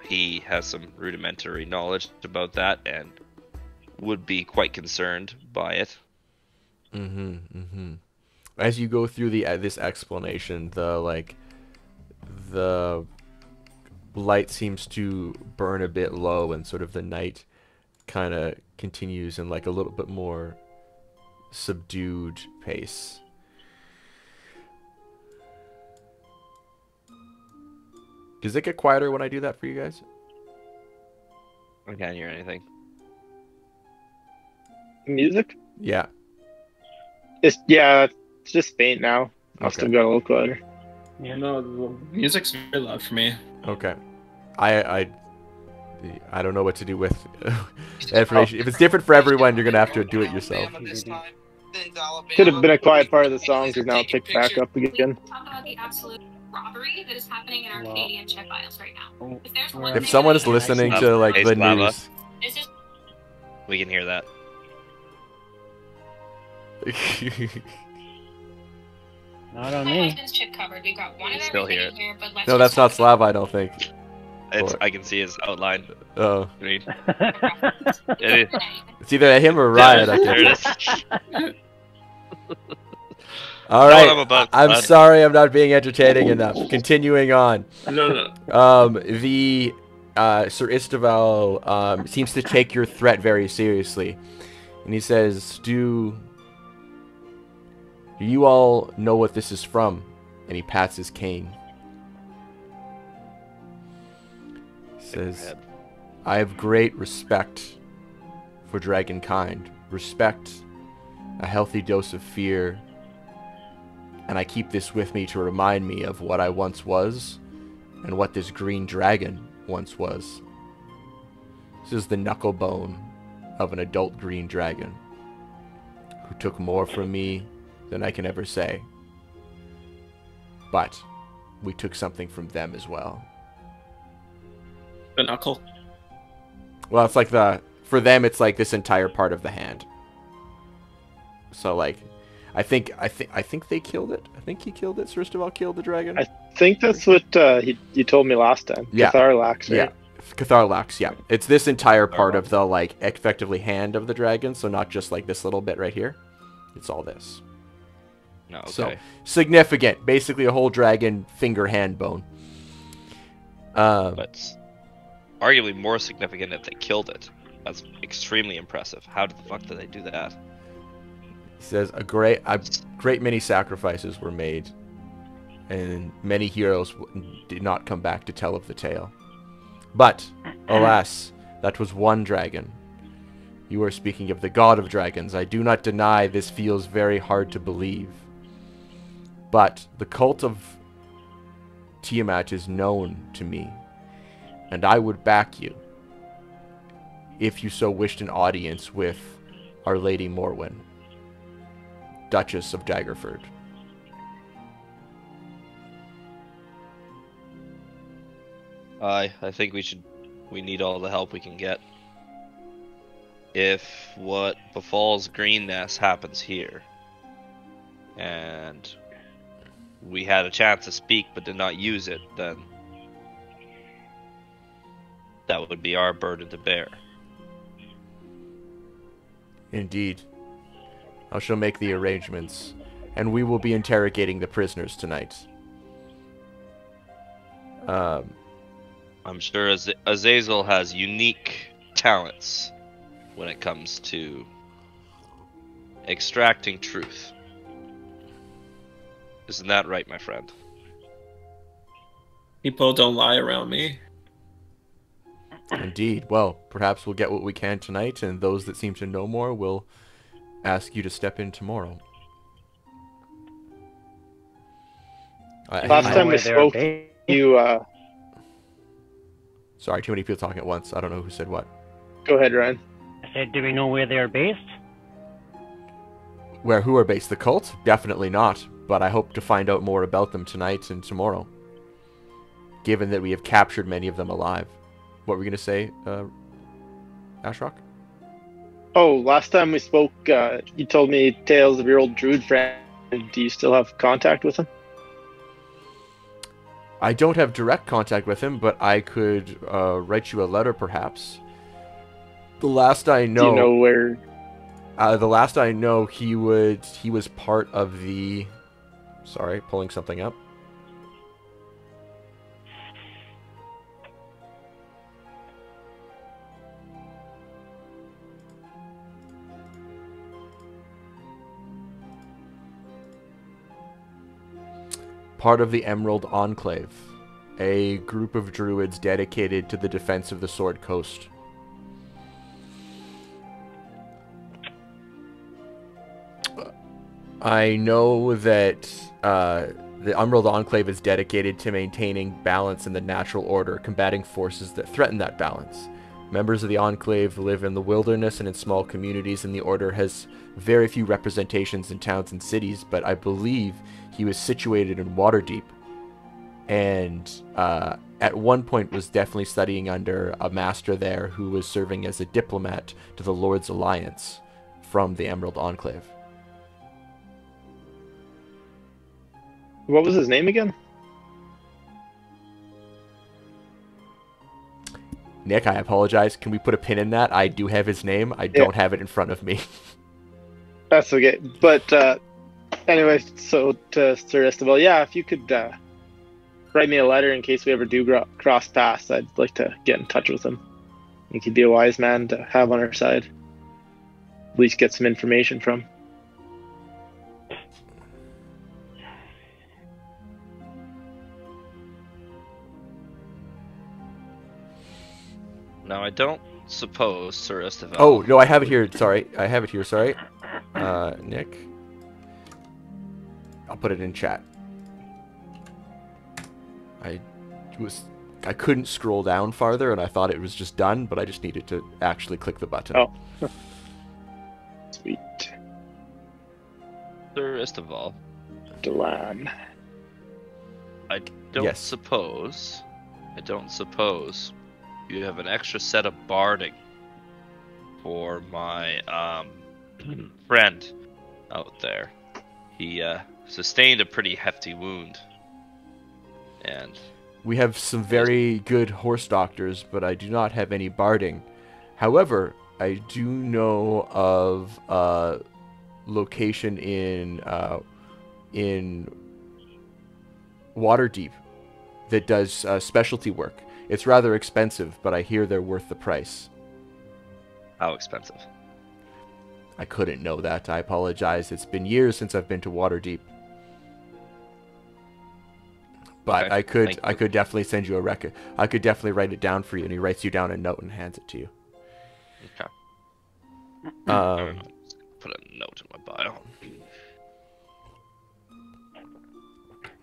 S1: he has some rudimentary knowledge about that and would be quite concerned by it.
S2: As you go through this explanation, the light seems to burn a bit low, and sort of the night kind of continues in like a little bit more subdued pace. Does it get quieter when I do that for you guys?
S1: I can't hear anything.
S5: Music?
S2: Yeah.
S5: It's just faint now. Must have got a little quieter.
S4: Yeah, no, the music's very loud for me.
S2: Okay. I don't know what to do with information. If it's different for everyone, you're gonna have to do it yourself.
S5: Could have been a quiet part of the song, because now it picked back up again.
S6: Talk about the absolute robbery that is happening in our Canadian check files right now. If there's one
S2: If
S6: thing
S2: someone
S6: that
S2: is listening to like the news,
S6: this is
S1: We can hear that.
S3: Not on
S6: my
S3: me.
S6: husband's chip covered. We've got one of
S1: Still
S6: everything
S1: hear
S6: in here, but let's
S2: no, that's not Slava, I don't think.
S1: I can see his outline.
S2: Oh,
S1: I mean, it is.
S2: it's either him or Riot. I
S1: There it
S2: can't.
S1: is.
S2: All
S1: Know what
S2: right.
S1: I'm about,
S2: I'm
S1: bud.
S2: sorry, I'm not being entertaining enough. Continuing on.
S4: No.
S2: The Sir Isteval seems to take your threat very seriously, and he says, "Do you all know what this is from?" And he pats his cane. He says, "I have great respect for dragonkind. Respect, a healthy dose of fear, and I keep this with me to remind me of what I once was and what this green dragon once was. This is the knuckle bone of an adult green dragon who took more from me than I can ever say. But we took something from them as well."
S4: The knuckle.
S2: Well, it's like for them it's like this entire part of the hand. So like I think they killed it. I think he killed it. Sir Isteval killed the dragon.
S5: I think that's what you told me last time.
S2: Yeah.
S5: Catharlax, right?
S2: Yeah. Catharlax, yeah. It's this entire part of the, like, effectively hand of the dragon, so not just, like, this little bit right here. It's all this.
S1: No, okay.
S2: So, significant. Basically a whole dragon finger hand bone.
S1: But arguably more significant if they killed it. That's extremely impressive. How the fuck did they do that?
S2: He says, a great many sacrifices were made, and many heroes did not come back to tell of the tale. But, alas, that was one dragon. You are speaking of the god of dragons. I do not deny this feels very hard to believe. But the cult of Tiamat is known to me, and I would back you if you so wished an audience with Our Lady Morwen, Duchess of Daggerford.
S1: I think we need all the help we can get. If what befalls Greenness happens here, and we had a chance to speak but did not use it, then that would be our burden to bear.
S2: Indeed. I shall make the arrangements, and we will be interrogating the prisoners tonight.
S1: I'm sure Azazel has unique talents when it comes to extracting truth. Isn't that right, my friend?
S4: People don't lie around me.
S2: Indeed. Well, perhaps we'll get what we can tonight, and those that seem to know more will ask you to step in tomorrow.
S5: Last time we spoke, you...
S2: Sorry, too many people talking at once. I don't know who said what.
S5: Go ahead, Ryan.
S3: I said, do we know where they're based?
S2: Who are based? The cult? Definitely not. but I hope to find out more about them tonight and tomorrow, given that we have captured many of them alive. What were we going to say, Ashrock?
S5: Oh, last time we spoke, you told me tales of your old druid friend. Do you still have contact with him?
S2: I don't have direct contact with him, but I could write you a letter, perhaps. The last I know,
S5: Do you know where?
S2: the last I know, he was part of the. Sorry, pulling something up. Part of the Emerald Enclave, a group of druids dedicated to the defense of the Sword Coast. I know that the Emerald Enclave is dedicated to maintaining balance in the natural order, combating forces that threaten that balance. Members of the Enclave live in the wilderness and in small communities, and the Order has very few representations in towns and cities, but I believe he was situated in Waterdeep, and at one point was definitely studying under a master there who was serving as a diplomat to the Lord's Alliance from the Emerald Enclave.
S5: What was his name again?
S2: Nick, I apologize. Can we put a pin in that? I do have his name. I don't have it in front of me.
S5: That's okay. But anyway, so to Sir Estebel, yeah, if you could write me a letter in case we ever do cross paths, I'd like to get in touch with him. He could be a wise man to have on our side. At least get some information from.
S1: Now, I don't suppose Sir Estevelle...
S2: Oh, no, I have it here. Sorry. I have it here. Sorry. Nick. I'll put it in chat. I couldn't scroll down farther, and I thought it was just done, but I just needed to actually click the button.
S5: Oh. Sweet.
S1: Sir Estevelle.
S5: Delan.
S1: I don't suppose you have an extra set of barding for my friend out there. He sustained a pretty hefty wound, and
S2: we have some very good horse doctors, but I do not have any barding. However, I do know of a location in Waterdeep that does specialty work. It's rather expensive, but I hear they're worth the price.
S1: How expensive?
S2: I couldn't know that. I apologize. It's been years since I've been to Waterdeep. But okay. I could definitely send you a record. I could definitely write it down for you, and he writes you down a note and hands it to you.
S1: Okay. Put a note in my bio.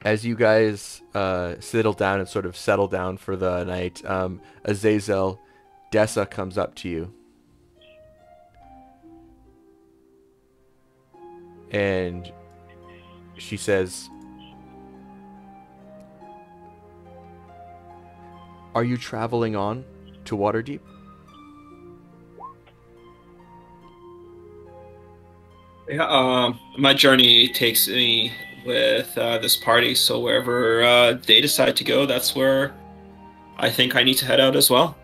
S2: As you guys settle down and sort of settle down for the night, Azazel, Dessa comes up to you. And she says, "Are you traveling on to Waterdeep?"
S4: Yeah, my journey takes me with this party, so wherever they decide to go, that's where I think I need to head out as well.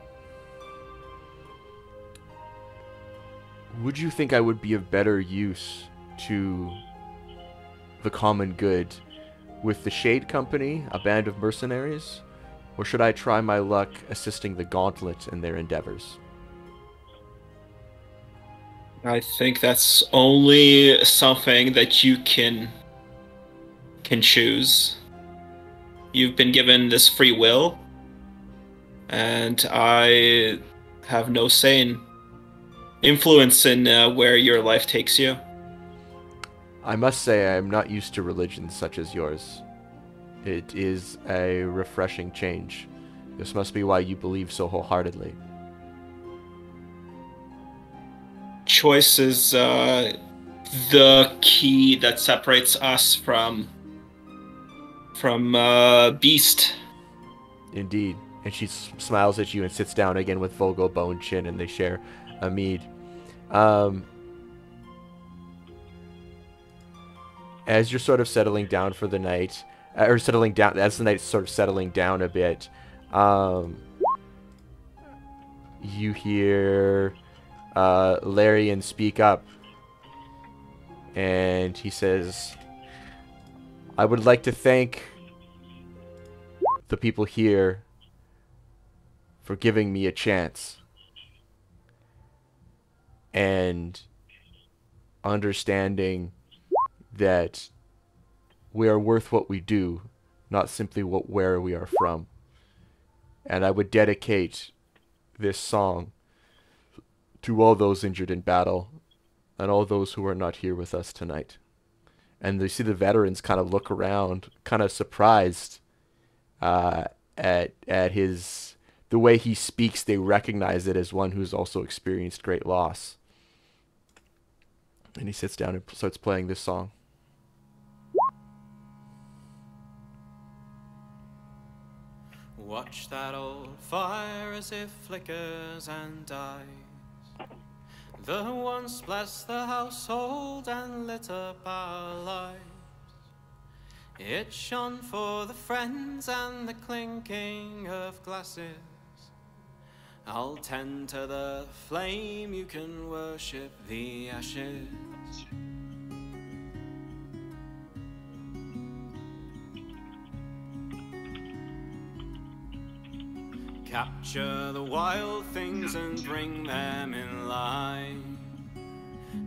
S2: Would you think I would be of better use to the common good with the Shade Company, a band of mercenaries? Or should I try my luck assisting the Gauntlet in their endeavors?
S4: I think that's only something that you can choose. You've been given this free will, and I have no say in influence in where your life takes you.
S2: I must say I am not used to religions such as yours. It is a refreshing change. This must be why you believe so wholeheartedly.
S4: Choice is the key that separates us from Beast.
S2: Indeed. And she smiles at you and sits down again with Volgo, Bone Chin, and they share a mead. As you're sort of settling down for the night, or settling down, as the night's sort of settling down a bit, you hear Larian speak up. And he says, I would like to thank the people here for giving me a chance and understanding that we are worth what we do, not simply where we are from. And I would dedicate this song to all those injured in battle and all those who are not here with us tonight. And you see the veterans kind of look around, kind of surprised at the way he speaks. They recognize it as one who's also experienced great loss. And he sits down and starts playing this song.
S7: Watch that old fire as it flickers and dies. The once blessed the household and lit up our lives. It shone for the friends and the clinking of glasses. I'll tend to the flame, you can worship the ashes. Capture the wild things and bring them in line.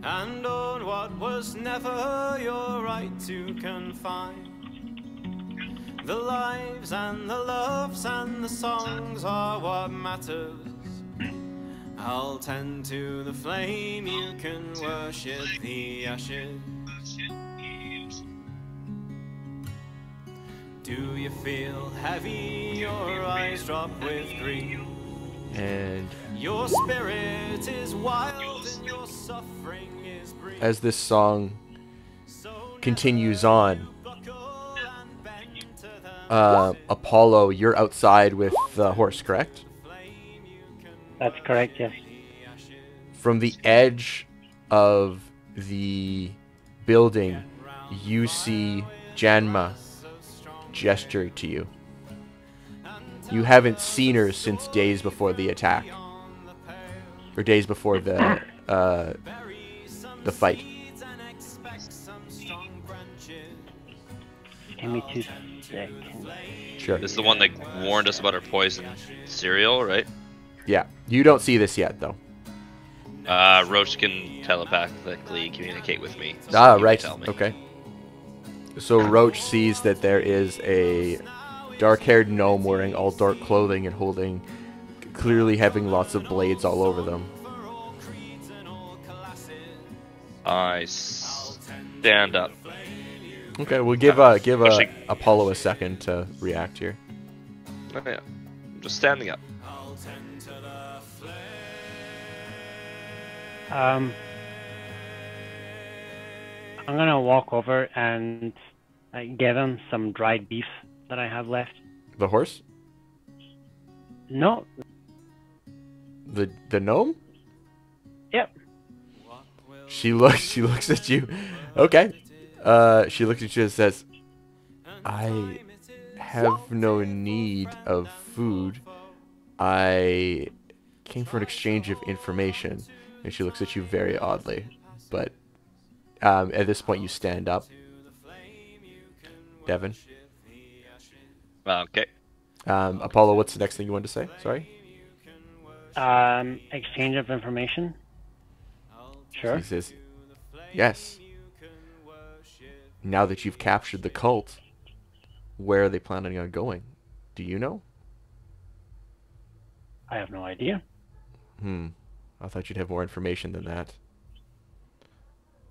S7: And own what was never your right to confine. The lives and the loves and the songs are what matters. I'll tend to the flame, you can worship the ashes. Do you feel heavy, your eyes drop with grief?
S2: And
S7: your spirit is wild and your suffering is brief.
S2: As this song continues on, Apollo, you're outside with the horse, correct?
S3: That's correct, yes.
S2: From the edge of the building, you see Janma gesture to you. You haven't seen her since days before the attack, or days before the fight.
S3: Give me 2 seconds.
S2: Sure.
S1: This is the one that warned us about our poison cereal, right?
S2: Yeah. You don't see this yet, though.
S1: Roach can telepathically communicate with me. So
S2: Ah,
S1: he can
S2: right.
S1: tell me.
S2: Okay. So Roach sees that there is a dark-haired gnome wearing all dark clothing and clearly having lots of blades all over them.
S1: I stand up.
S2: Okay, we'll give Apollo a second to react here.
S1: Okay, I'm just standing up.
S3: I'm gonna walk over and give him some dried beef that I have left.
S2: The horse?
S3: No.
S2: The gnome?
S3: Yep.
S2: She looks at you. Okay. She looks at you and says, I have no need of food. I came for an exchange of information. And she looks at you very oddly. But at this point, you stand up. Devin?
S1: Okay.
S2: Apollo, what's the next thing you wanted to say? Sorry?
S3: Exchange of information. Sure.
S2: He says, yes. Now that you've captured the cult, where are they planning on going? Do you know?
S3: I have no idea.
S2: I thought you'd have more information than that.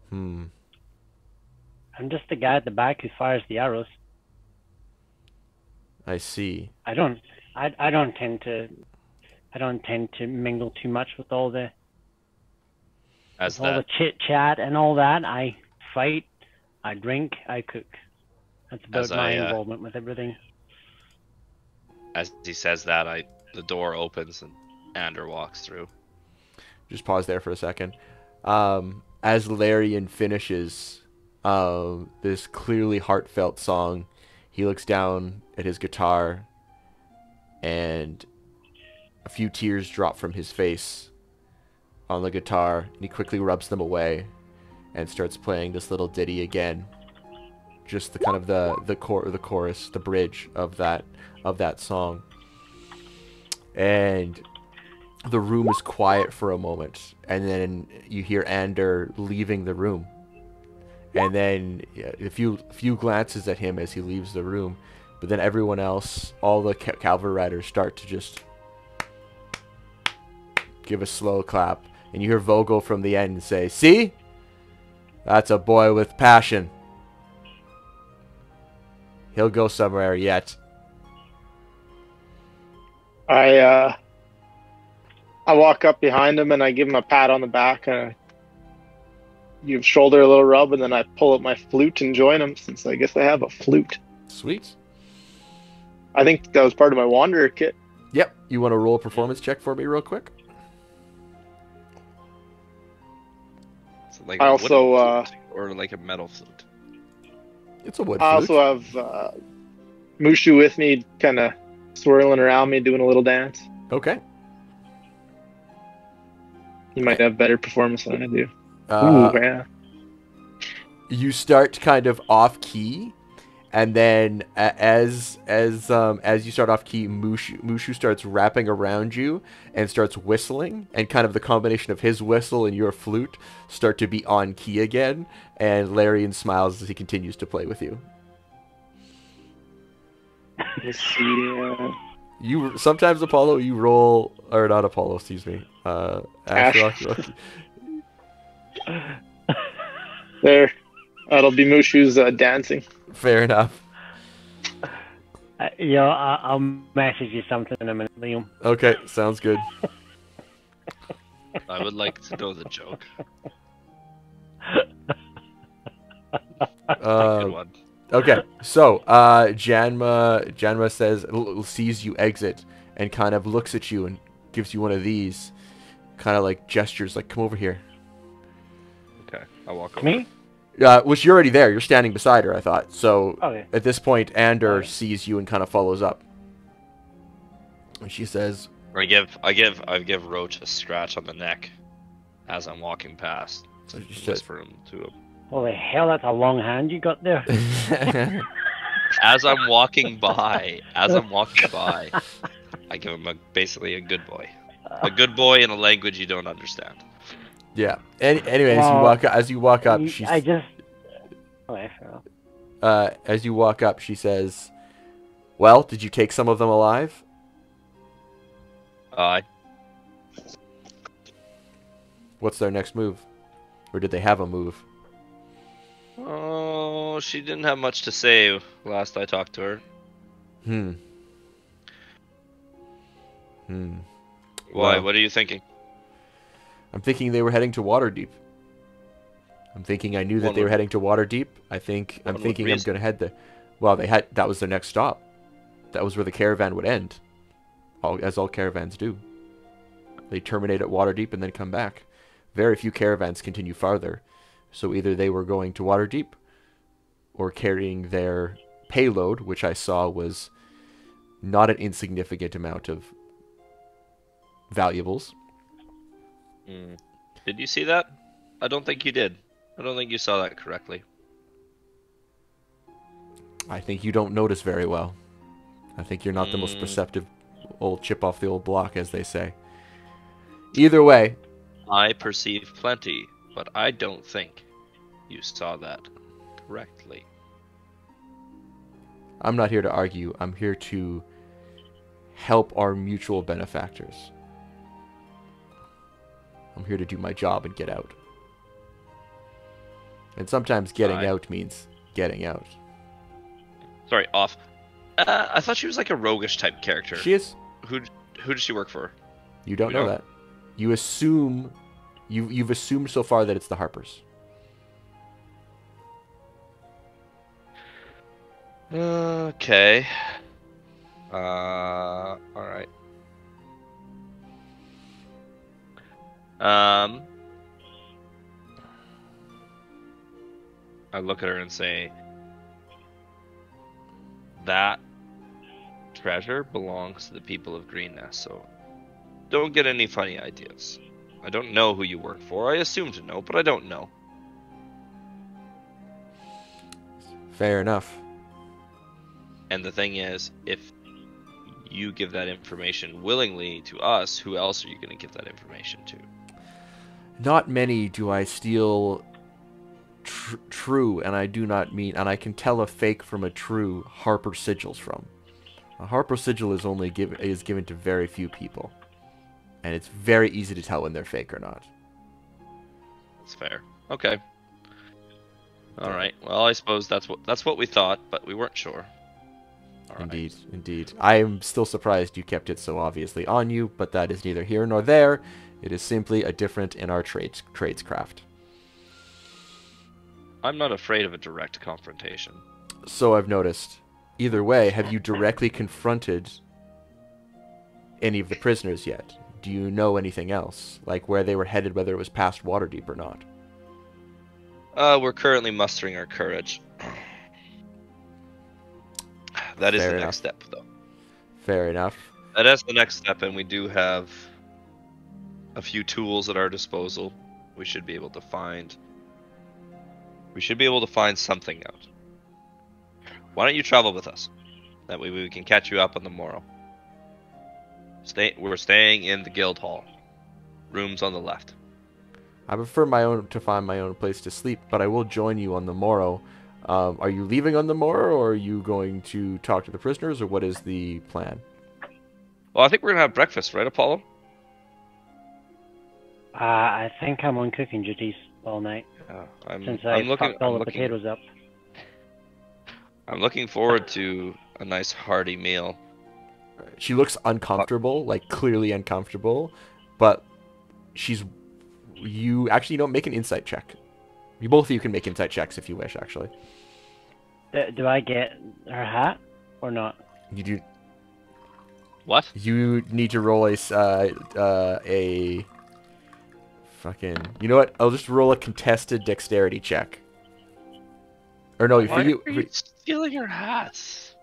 S3: I'm just the guy at the back who fires the arrows.
S2: I see.
S3: I don't tend to mingle too much with all the
S1: As
S3: With all the
S1: that,
S3: chit chat and all that, I fight, I drink, I cook. That's about
S1: As
S3: my
S1: I,
S3: involvement with everything.
S1: as he says that, the door opens and Ander walks through.
S2: Just pause there for a second. As Larian finishes this clearly heartfelt song, he looks down at his guitar, and a few tears drop from his face on the guitar, and he quickly rubs them away and starts playing this little ditty again. Just the kind of the chorus, the bridge of that song. And the room is quiet for a moment, and then you hear Ander leaving the room. And then a few glances at him as he leaves the room, but then everyone else, all the cavalry riders, start to just give a slow clap, and you hear Vogel from the end say, "See? That's a boy with passion. He'll go somewhere yet."
S5: I walk up behind him and I give him a pat on the back and give shoulder a little rub, and then I pull up my flute and join him, since I guess I have a flute.
S2: Sweet.
S5: I think that was part of my Wanderer kit.
S2: Yep. You want to roll a performance check for me real quick?
S1: So like
S5: I
S1: a
S5: also,
S1: wooden flute or like a metal flute.
S2: It's a wood
S5: I
S2: flute.
S5: also have Mushu with me, kind of swirling around me, doing a little dance.
S2: Okay.
S5: He might have better performance than I do.
S2: Uh,
S5: Ooh, yeah.
S2: You start kind of off key, and then as you start off key, Mushu starts wrapping around you and starts whistling, and kind of the combination of his whistle and your flute start to be on key again, and Larian smiles as he continues to play with you.
S5: Let's see.
S2: You sometimes, Apollo, you roll, or not Apollo, excuse me, Ash.
S5: There. That'll be Mushu's dancing.
S2: Fair enough.
S3: I'll message you something in a minute, Liam.
S2: Okay, sounds good.
S1: I would like to know the joke. Good one.
S2: Okay, so Janma sees you exit and kind of looks at you and gives you one of these kind of like gestures, like, "Come over here."
S1: Okay, I'll walk over.
S3: Me?
S2: Which you're already there. You're standing beside her, I thought. So
S3: Okay.
S2: at this point, Ander
S3: Okay.
S2: sees you and kind of follows up. And she says,
S1: I give Roach a scratch on the neck as I'm walking past.
S2: So
S1: To
S2: she says-
S1: whisper him to him.
S3: Holy hell, that's a long hand you got there.
S1: As I'm walking by, I give him basically a good boy. A good boy in a language you don't understand.
S2: "Yeah." Anyway, as you walk up, she as you walk up, she says, "Well, did you take some of them alive?" What's their next move? Or did they have a move?
S1: Oh, she didn't have much to say last I talked to her.
S2: Hmm.
S1: Why?
S2: Well,
S1: What are you thinking?
S2: I'm thinking they were heading to Waterdeep. I'm thinking I knew that they were heading to Waterdeep. I'm thinking I'm going to head there. Well, that was their next stop. That was where the caravan would end. As all caravans do. They terminate at Waterdeep and then come back. Very few caravans continue farther. So either they were going to Waterdeep or carrying their payload, which I saw was not an insignificant amount of valuables.
S1: Did you see that? I don't think you did. I don't think you saw that correctly.
S2: I think you don't notice very well. I think you're not the most perceptive old chip off the old block, as they say. Either way.
S1: I perceive plenty, but I don't think you saw that correctly.
S2: I'm not here to argue. I'm here to help our mutual benefactors. I'm here to do my job and get out. And sometimes getting out means getting out.
S1: Sorry, off. I thought she was like a roguish type character.
S2: She is.
S1: Who does she work for?
S2: You don't know that. You assume You've assumed so far that it's the Harpers.
S1: Okay. All right. I look at her and say, that treasure belongs to the people of Greenness, so don't get any funny ideas. I don't know who you work for. I assume to know, but I don't know.
S2: Fair enough.
S1: And the thing is, if you give that information willingly to us, who else are you going to give that information to?
S2: Not many do I steal true, and I do not mean, and I can tell a fake from a true Harper sigils from. A Harper sigil is only given to very few people, and it's very easy to tell when they're fake or not.
S1: That's fair. Okay. All right. Well, I suppose that's what we thought, but we weren't sure. All right.
S2: Indeed, indeed. I am still surprised you kept it so obviously on you, but that is neither here nor there. It is simply a difference in our tradescraft.
S1: I'm not afraid of a direct confrontation.
S2: So I've noticed. Either way, have you directly confronted any of the prisoners yet? Do you know anything else? Like where they were headed, whether it was past Waterdeep or not?
S1: We're currently mustering our courage. That is the next step, though.
S2: Fair enough.
S1: That is the next step, and we do have a few tools at our disposal. We should be able to find something out. Why don't you travel with us? That way we can catch you up on the morrow. We're staying in the guild hall. Rooms on the left.
S2: I prefer to find my own place to sleep, but I will join you on the morrow. Are you leaving on the morrow, or are you going to talk to the prisoners, or what is the plan?
S1: Well, I think we're gonna have breakfast, right, Apollo?
S3: I think I'm on cooking duties all night. Since I fucked all the potatoes up.
S2: I'm
S3: looking
S2: forward to a nice hearty meal. She looks uncomfortable, like clearly uncomfortable, but you actually don't make an insight check. Both of you can make insight checks if you wish, actually.
S3: Do I get her hat or not?
S2: You do.
S1: What?
S2: You need to roll a fucking. You know what? I'll just roll a contested dexterity check. Or no,
S1: Why are you stealing her hats?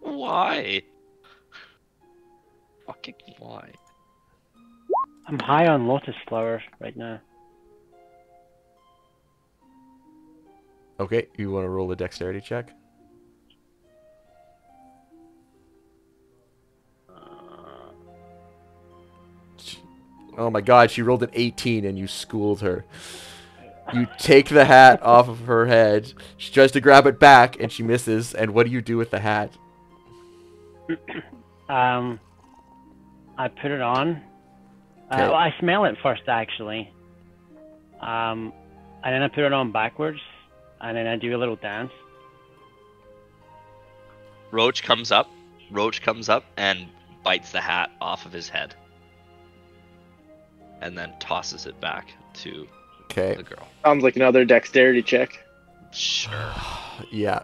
S1: Why? Fucking why?
S3: I'm high on lotus flower right now.
S2: Okay, you want to roll a dexterity check? Oh my god, she rolled an 18 and you schooled her. You take the hat off of her head. She tries to grab it back and she misses. And what do you do with the hat?
S3: I put it on.
S2: Okay.
S3: Well, I smell it first, actually. And then I put it on backwards. And then I do a little dance.
S1: Roach comes up and bites the hat off of his head. And then tosses it back to the girl.
S5: Sounds like another dexterity check.
S1: Sure.
S2: Yeah.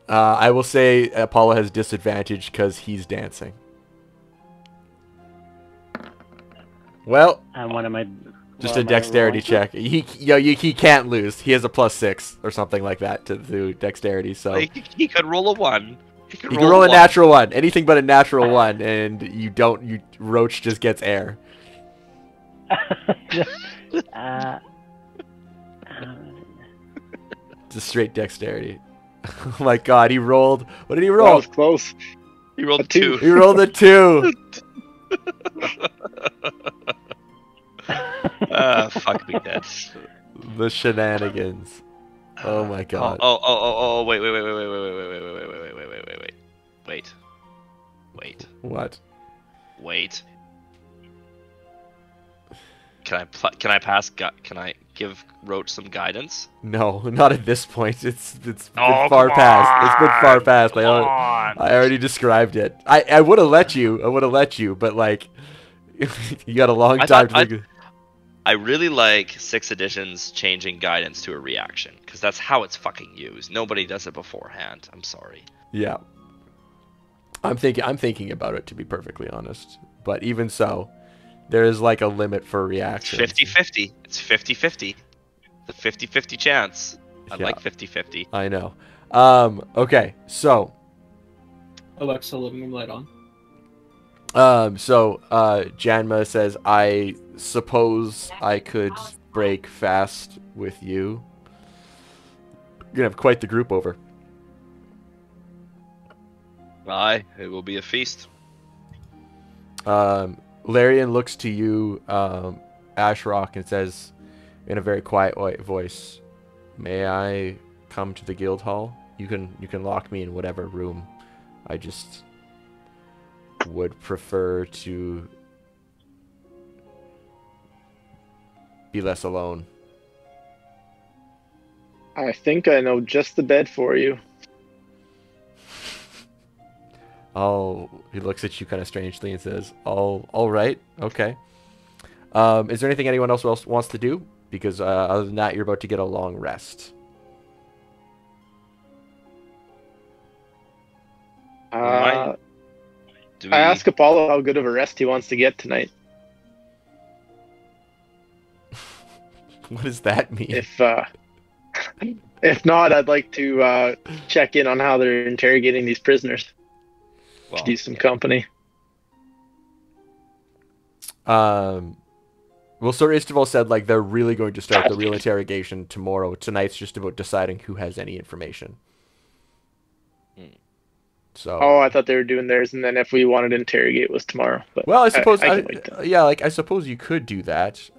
S2: I will say Apollo has disadvantage because he's dancing. Well,
S3: and one of my
S2: just a dexterity check. He can't lose. He has a +6 or something like that to dexterity. So
S1: he could roll a 1.
S2: He can roll a natural 1. Anything but a natural 1, and Roach just gets air. Just straight dexterity. Oh my god, he rolled. What did he roll?
S5: That was close.
S1: He rolled a 2.
S2: He rolled a 2.
S1: Fuck me dead.
S2: The shenanigans. Oh my god.
S1: Oh, wait.
S2: What?
S1: Wait. Can I pass give Roach some guidance?
S2: No, not at this point. It's been
S1: Oh,
S2: far
S1: come
S2: past. It's been far
S1: on!
S2: past.
S1: Come on!
S2: I already described it. I would have let you. I would have let you, but like, you got a long time to think.
S1: I really like 6th edition's changing guidance to a reaction, because that's how it's fucking used. Nobody does it beforehand. I'm sorry.
S2: Yeah. I'm thinking about it, to be perfectly honest. But even so, there is like a limit for reactions.
S1: It's 50-50. It's 50-50. The 50-50 chance. I
S2: Yeah.
S1: like 50-50.
S2: I know. Okay, so
S4: Alexa, living room light on.
S2: Janma says, I suppose I could break fast with you. You're gonna have quite the group over.
S1: Aye, it will be a feast.
S2: Larian looks to you, Ashrock, and says in a very quiet voice, "May I come to the guild hall? You can lock me in whatever room. I just would prefer to be less alone."
S5: I think I know just the bed for you.
S2: Oh, he looks at you kind of strangely and says, all right, okay. Is there anything anyone else wants to do? Because other than that, you're about to get a long rest.
S5: I ask Apollo how good of a rest he wants to get tonight.
S2: What does that mean?
S5: If not, I'd like to check in on how they're interrogating these prisoners.
S1: Well,
S5: Do some company.
S2: Well, Sir Istival said like they're really going to start the real interrogation tomorrow. Tonight's just about deciding who has any information. So.
S5: Oh, I thought they were doing theirs, and then if we wanted to interrogate, it was tomorrow. But
S2: well, I suppose
S5: I can wait then.
S2: yeah, like I suppose you could do that.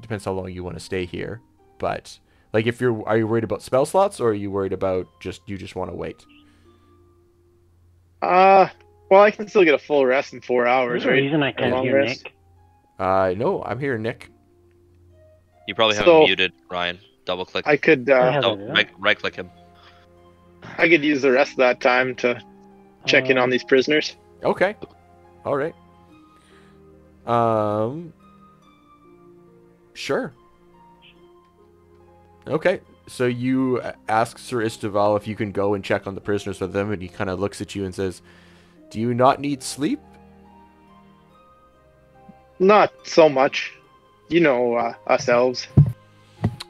S2: Depends how long you want to stay here. But like, are you worried about spell slots, or are you worried about you just want to wait?
S5: Well, I can still get a full rest in 4 hours,
S3: There's a
S5: right?
S3: reason I can't hear Nick.
S2: No, I'm here, Nick.
S1: You probably have him muted, Ryan. Double click.
S5: I could
S1: right click him.
S5: I could use the rest of that time to check in on these prisoners.
S2: Okay. All right. Sure. Okay. So you ask Sir Istival if you can go and check on the prisoners with them, and he kind of looks at you and says, "Do you not need sleep?"
S5: Not so much. You know, us elves.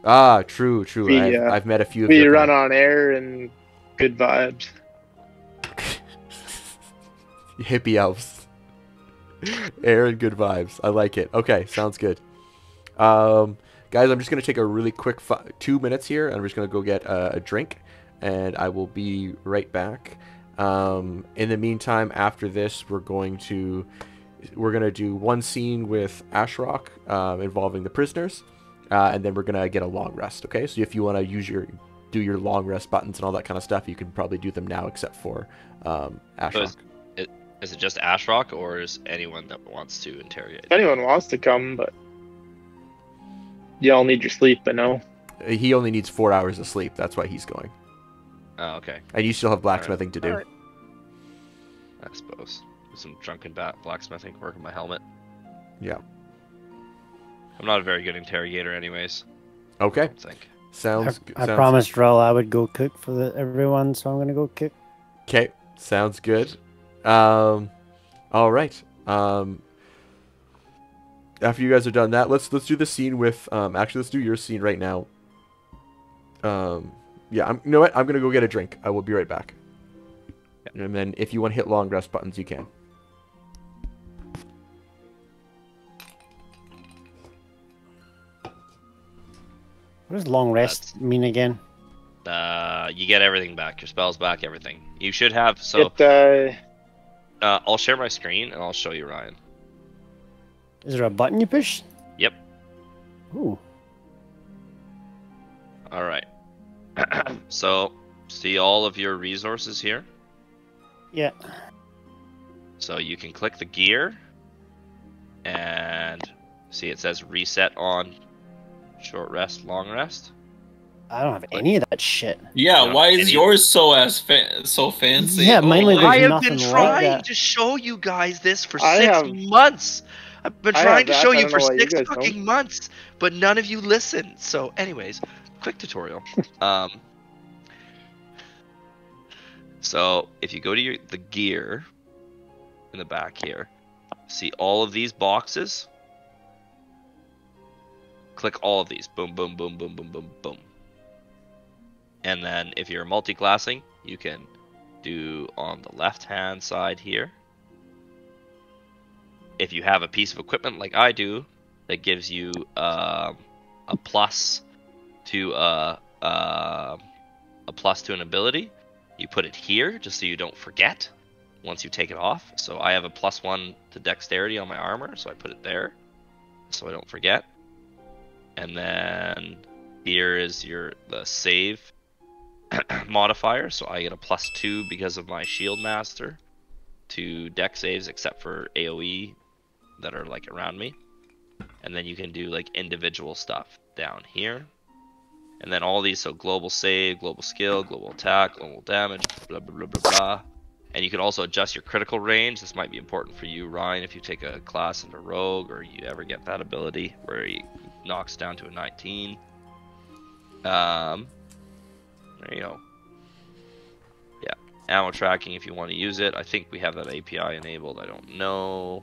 S2: Ah, true. I've met a few of
S5: you. We
S2: your
S5: run on air and good vibes.
S2: Hippie elves. Air and good vibes. I like it. Okay, sounds good. Guys, I'm just going to take a really quick 2 minutes here. I'm just going to go get a drink, and I will be right back. In the meantime, after this, we're going to do one scene with Ashrock involving the prisoners, and then we're going to get a long rest, okay? So if you want to do your long rest buttons and all that kind of stuff, you can probably do them now except for Ashrock.
S1: So is it just Ashrock, or is anyone that wants to interrogate?
S5: If anyone wants to come, but y'all need your sleep, I know.
S2: He only needs 4 hours of sleep. That's why he's going.
S1: Oh, okay.
S2: And you still have blacksmithing to do.
S5: Right.
S1: I suppose. Some drunken blacksmithing work on my helmet.
S2: Yeah.
S1: I'm not a very good interrogator anyways.
S2: Okay.
S1: I think.
S2: Sounds good.
S3: I promised Rel I would go cook for everyone, so I'm going to go cook.
S2: Okay. Sounds good. All right. After you guys are done that, let's do the scene with actually let's do your scene right now. Yeah, you know what? I'm gonna go get a drink. I will be right back. Yeah. And then if you want to hit long rest buttons, you can.
S3: What does long rest mean again?
S1: You get everything back. Your spells back, everything. You should have I'll share my screen and I'll show you, Ryan.
S3: Is there a button you push?
S1: Yep.
S3: Ooh.
S1: All right. So, see all of your resources here?
S3: Yeah.
S1: So you can click the gear and see it says reset on Short rest, long rest.
S3: I don't have any of that shit.
S4: Yeah,
S1: No,
S4: why is
S1: any-
S4: yours so fancy?
S3: Yeah, mine
S4: Holy-
S3: There's
S1: I have
S3: nothing
S1: been
S3: like
S1: trying
S3: that.
S1: to show you guys this for
S5: I
S1: 6
S5: have-
S1: months. I've been
S5: I
S1: trying
S5: have
S1: to
S5: that.
S1: show
S5: I
S1: you
S5: don't
S1: for
S5: know why you
S1: 6
S5: guys
S1: fucking months, but none of you listen. So, anyways, quick tutorial. So if you go to the gear in the back here, see all of these boxes. Click all of these. Boom, boom, boom, boom, boom, boom, boom. And then if you're multi-classing, you can do on the left-hand side here. If you have a piece of equipment like I do, that gives you a plus to an ability, you put it here just so you don't forget once you take it off. So I have a +1 to dexterity on my armor, so I put it there so I don't forget. And then here is the save modifier, so I get a +2 because of my shield master to dex saves, except for AoE that are like around me. And then you can do like individual stuff down here. And then all these, so global save, global skill, global attack, global damage, blah blah blah blah blah. And you can also adjust your critical range. This might be important for you, Ryan, if you take a class into Rogue or you ever get that ability where he knocks down to a 19. There you go. Yeah, ammo tracking if you want to use it. I think we have that API enabled. I don't know.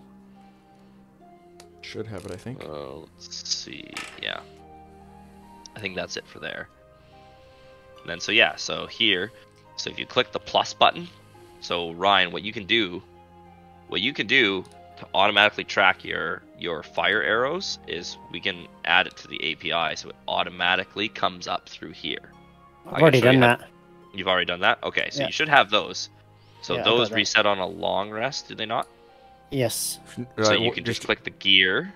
S2: Should have it, I think.
S1: Let's see. Yeah, I think that's it for there. And then so yeah, so here, so if you click the plus button, so Ryan, what you can do to automatically track your fire arrows is we can add it to the API, so it automatically comes up through here.
S3: I've already done that.
S1: You've already done that? Okay, so
S3: Yeah.
S1: you should have those. So
S3: Yeah, I
S1: those
S3: got that.
S1: reset on a long rest, do they not?
S3: Yes.
S1: So you can just click the gear.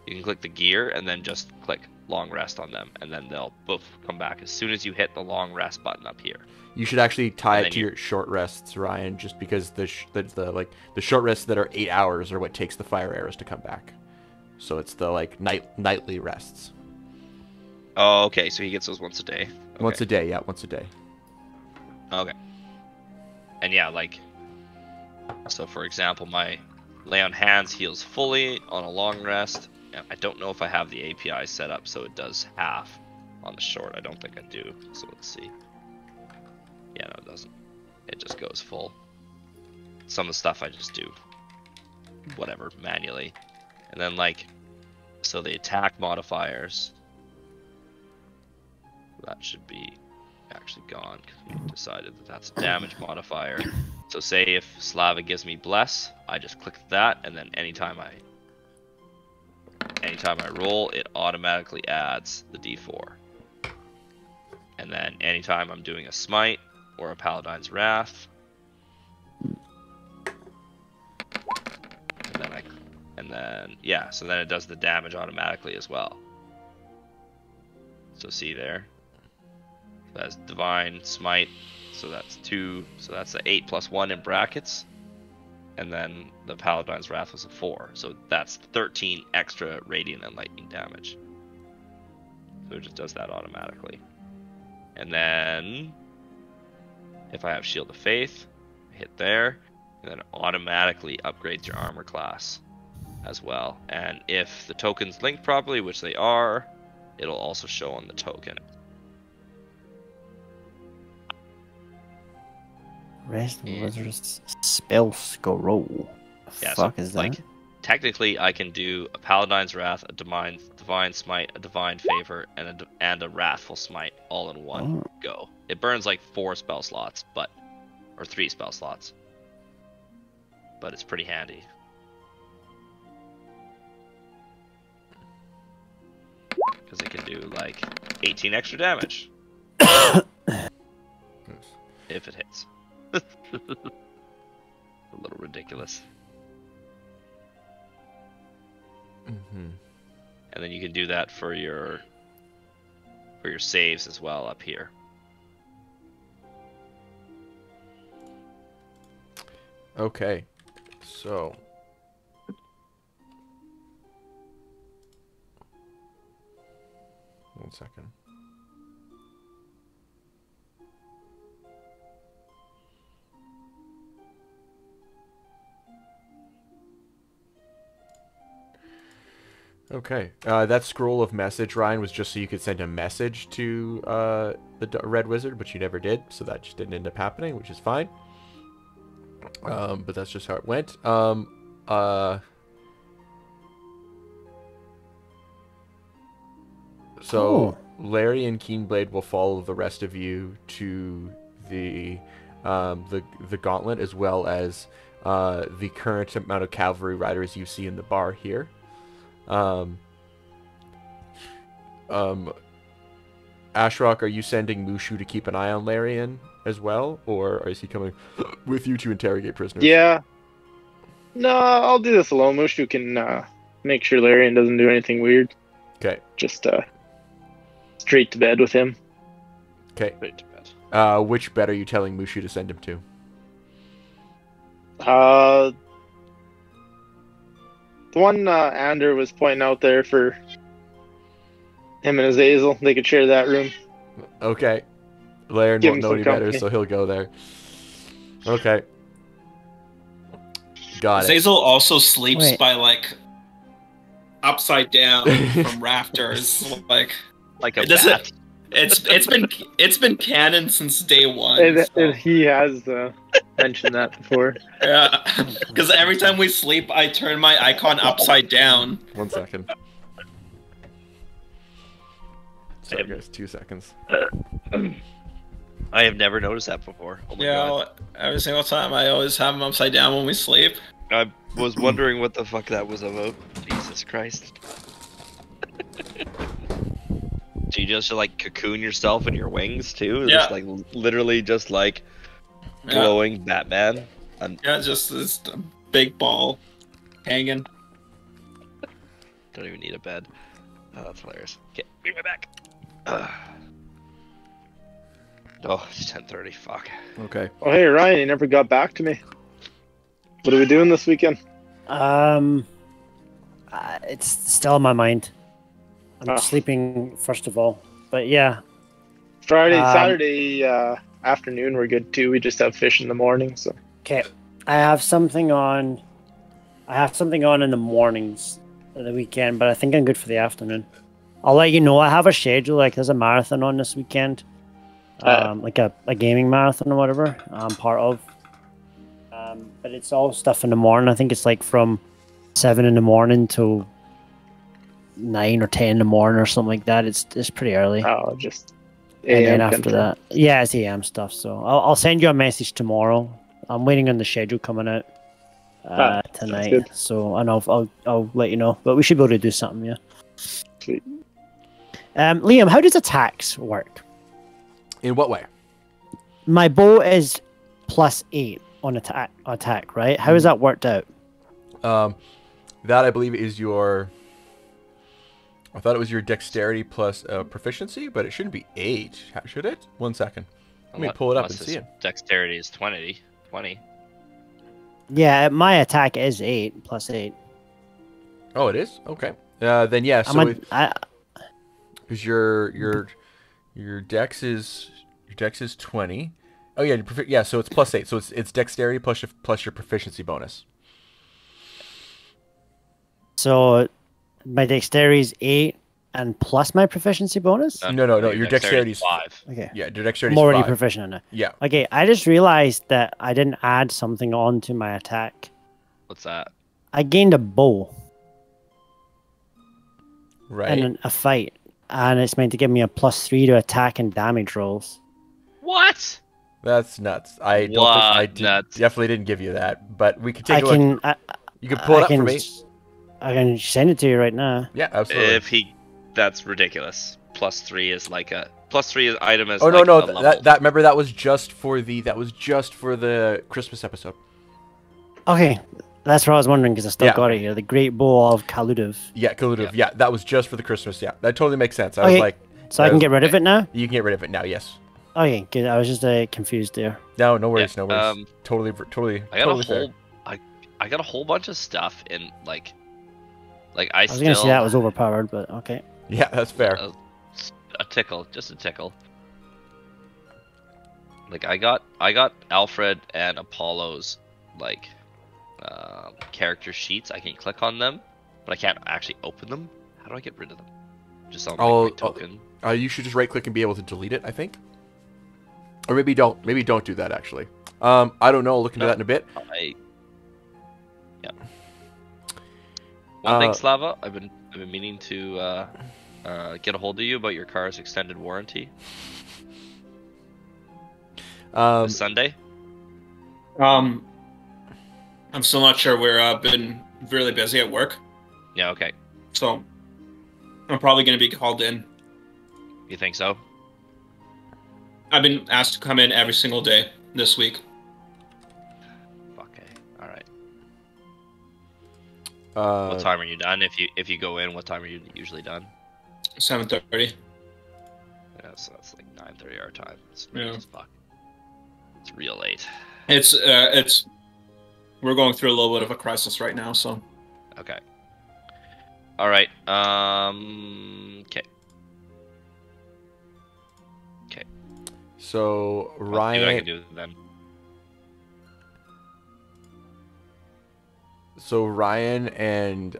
S1: You can click the gear and then just click long rest on them, and then they'll both come back as soon as you hit the long rest button up here.
S2: You should actually tie
S1: And
S2: it
S1: then
S2: to your short rests, Ryan, just because the short rests that are 8 hours are what takes the fire arrows to come back. So it's the like nightly rests.
S1: Oh, okay. So he gets those once a day. Okay.
S2: Once a day, yeah, once a day.
S1: Okay. And yeah, like, so for example, my lay on hands heals fully on a long rest. And I don't know if I have the API set up so it does half on the short. I don't think I do. So let's see. Yeah, no, it doesn't. It just goes full. Some of the stuff I just do whatever manually. And then like, so the attack modifiers, that should be actually gone because we decided that that's a damage modifier. So say if Slava gives me bless, I just click that, and then anytime I roll, it automatically adds the d4. And then anytime I'm doing a smite or a Paladine's Wrath, so then it does the damage automatically as well. So see there, that's Divine Smite, so that's 2, so that's the 8 plus 1 in brackets, and then the Paladine's Wrath was a 4, so that's 13 extra radiant and lightning damage. So it just does that automatically. And then if I have Shield of Faith, hit there, and then it automatically upgrades your armor class as well. And if the token's linked properly, which they are, it'll also show on the token.
S3: Rest Wizard's spell scroll.
S1: Yeah,
S3: Fuck
S1: so,
S3: is that?
S1: like, technically I can do a Paladine's Wrath, a Divine Smite, a Divine Favor, and a Wrathful Smite all in one go. It burns like 4 spell slots, or 3 spell slots. But it's pretty handy. Because it can do like 18 extra damage. If it hits. A little ridiculous.
S2: Mm-hmm.
S1: And then you can do that for your saves as well up here.
S2: Okay, so 1 second. Okay, that scroll of message, Ryan, was just so you could send a message to the Red Wizard, but you never did, so that just didn't end up happening, which is fine. But that's just how it went. So Larry and Keenblade will follow the rest of you to the gauntlet, as well as the current amount of cavalry riders you see in the bar here. Ashrock, are you sending Mushu to keep an eye on Larian as well, or is he coming with you to interrogate prisoners?
S5: Yeah. No, I'll do this alone. Mushu can make sure Larian doesn't do anything weird.
S2: Okay.
S5: Just straight to bed with him.
S2: Okay.
S1: Straight to bed.
S2: Which bed are you telling Mushu to send him to?
S5: The one Ander was pointing out there for him and Azazel. They could share that room.
S2: Okay. Larian
S5: Give
S2: won't
S5: him
S2: know
S5: some
S2: any better,
S5: company.
S2: so he'll go there. Okay. Got it.
S4: Zazel also sleeps
S3: Wait.
S4: by like upside down from rafters. Like
S1: A
S4: it doesn't.
S1: bat.
S4: It's been canon since day one.
S5: And he has mentioned that before.
S4: Yeah, because every time we sleep, I turn my icon upside down.
S2: 1 second. Sorry, guys. 2 seconds.
S1: I have never noticed that before. Oh my god.
S4: Every single time I always have them upside down when we sleep.
S1: I was wondering what the fuck that was about. Jesus Christ. Do you just like cocoon yourself in your wings too?
S4: Yeah.
S1: Just like literally just like glowing Batman.
S4: Yeah, just this big ball hanging.
S1: Don't even need a bed. Oh, that's hilarious. Okay, be right back. Oh, it's 10:30. Fuck.
S2: Okay.
S5: Oh, hey, Ryan, you never got back to me. What are we doing this weekend?
S3: It's still in my mind. I'm
S5: Ah.
S3: sleeping first of all, but yeah.
S5: Friday, Saturday afternoon, we're good too. We just have fish in the morning, so.
S3: Okay, I have something on. I have something on in the mornings of the weekend, but I think I'm good for the afternoon. I'll let you know. I have a schedule. Like there's a marathon on this weekend, like a gaming marathon or whatever. I'm part of. But it's all stuff in the morning. I think it's like from 7 in the morning to 9 or 10 in the morning or something like that. It's pretty early.
S5: Oh, just.
S3: And then
S5: AM
S3: after
S5: Central.
S3: that, yeah, it's AM stuff. So I'll send you a message tomorrow. I'm waiting on the schedule coming out
S5: Sounds
S3: tonight.
S5: good.
S3: So and I'll let you know. But we should be able to do something, yeah.
S5: Sweet.
S3: Liam, how does attacks work?
S2: In what way?
S3: My bow is +8 on attack, right? How is that worked out?
S2: That I believe is your. I thought it was your dexterity plus proficiency, but it shouldn't be 8, should it? 1 second. Let me pull it up and
S1: Unless
S2: see
S1: his
S2: it.
S1: Dexterity is 20.
S3: Yeah, my attack is 8 +8.
S2: Oh, it is? Okay. Then yeah, so because your dex is 20. Oh yeah, yeah. So it's +8. So it's dexterity plus your proficiency bonus.
S3: So my dexterity is 8 and plus my proficiency bonus?
S2: No. Your dexterity is
S1: 5.
S3: Okay.
S2: Yeah, your
S3: I'm
S2: dexterity is
S3: already
S2: 5.
S3: proficient in it.
S2: Yeah.
S3: Okay, I just realized that I didn't add something on to my attack.
S1: What's that?
S3: I gained a bow
S2: Right.
S3: in a fight, and it's meant to give me a +3 to attack and damage rolls.
S1: What?
S2: That's nuts. I don't think I definitely didn't give you that, but we could take a look. You can pull it up for me.
S3: I can send it to you right now.
S2: Yeah, absolutely.
S1: If that's ridiculous. +3 is like a +3 item is.
S2: Oh
S1: like
S2: no,
S1: a level.
S2: that remember that was just for the Christmas episode.
S3: Okay, that's what I was wondering because I still
S2: Yeah.
S3: got it here. The Great Bow of Kaludiv.
S2: Yeah, Kaludiv. Yeah, that was just for the Christmas. Yeah, that totally makes sense. I
S3: Okay,
S2: was like,
S3: so I can get rid of it now.
S2: you can get rid of it now. Yes.
S3: Okay, good. I was just confused there.
S2: No, no worries,
S1: Yeah,
S2: no worries. Totally
S1: I got
S2: totally
S1: a
S2: fair.
S1: whole. I got a whole bunch of stuff in like I
S3: I was gonna say that was overpowered, but okay.
S2: Yeah, that's fair.
S1: tickle, just a tickle. Like I got Alfred and Apollo's like character sheets. I can click on them, but I can't actually open them. How do I get rid of them? Just on like, my token.
S2: You should just right click and be able to delete it, I think. Or maybe don't. Maybe don't do that actually. I don't know. I'll look into that in a bit.
S1: Yeah. One thing, Slava, I've been meaning to get a hold of you about your car's extended warranty. This Sunday.
S4: I'm still not sure. We've been really busy at work.
S1: Yeah. Okay.
S4: So I'm probably going to be called in.
S1: You think so?
S4: I've been asked to come in every single day this week.
S1: Okay. All right.
S2: What
S1: What time are you done? If you go in, what time are you usually done?
S4: 7:30.
S1: Yeah, so that's like 9:30 our time. It's
S4: Yeah.
S1: late as fuck. It's real late.
S4: It's we're going through a little bit of a crisis right now, so.
S1: Okay. All right. Okay. Okay.
S2: So
S1: I'll see what I
S2: Ryan.
S1: can do then.
S2: So Ryan and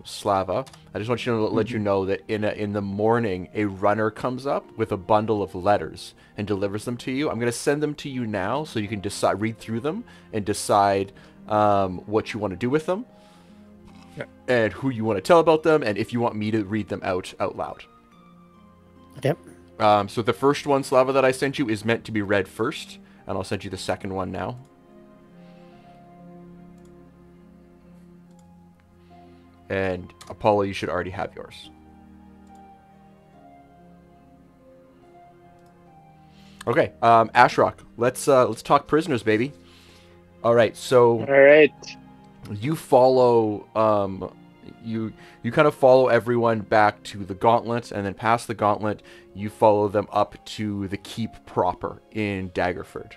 S2: Slava, I just want you to let you know that in the morning, a runner comes up with a bundle of letters and delivers them to you. I'm going to send them to you now, so you can read through them and decide what you want to do with them, and who you want to tell about them, and if you want me to read them out loud.
S3: Okay.
S2: So the first one, Slava, that I sent you is meant to be read first, and I'll send you the second one now. And Apollo, you should already have yours. Okay, Ashrock, let's talk prisoners, baby. All right, so
S5: All right.
S2: you follow you kind of follow everyone back to the gauntlet, and then past the gauntlet, you follow them up to the keep proper in Daggerford.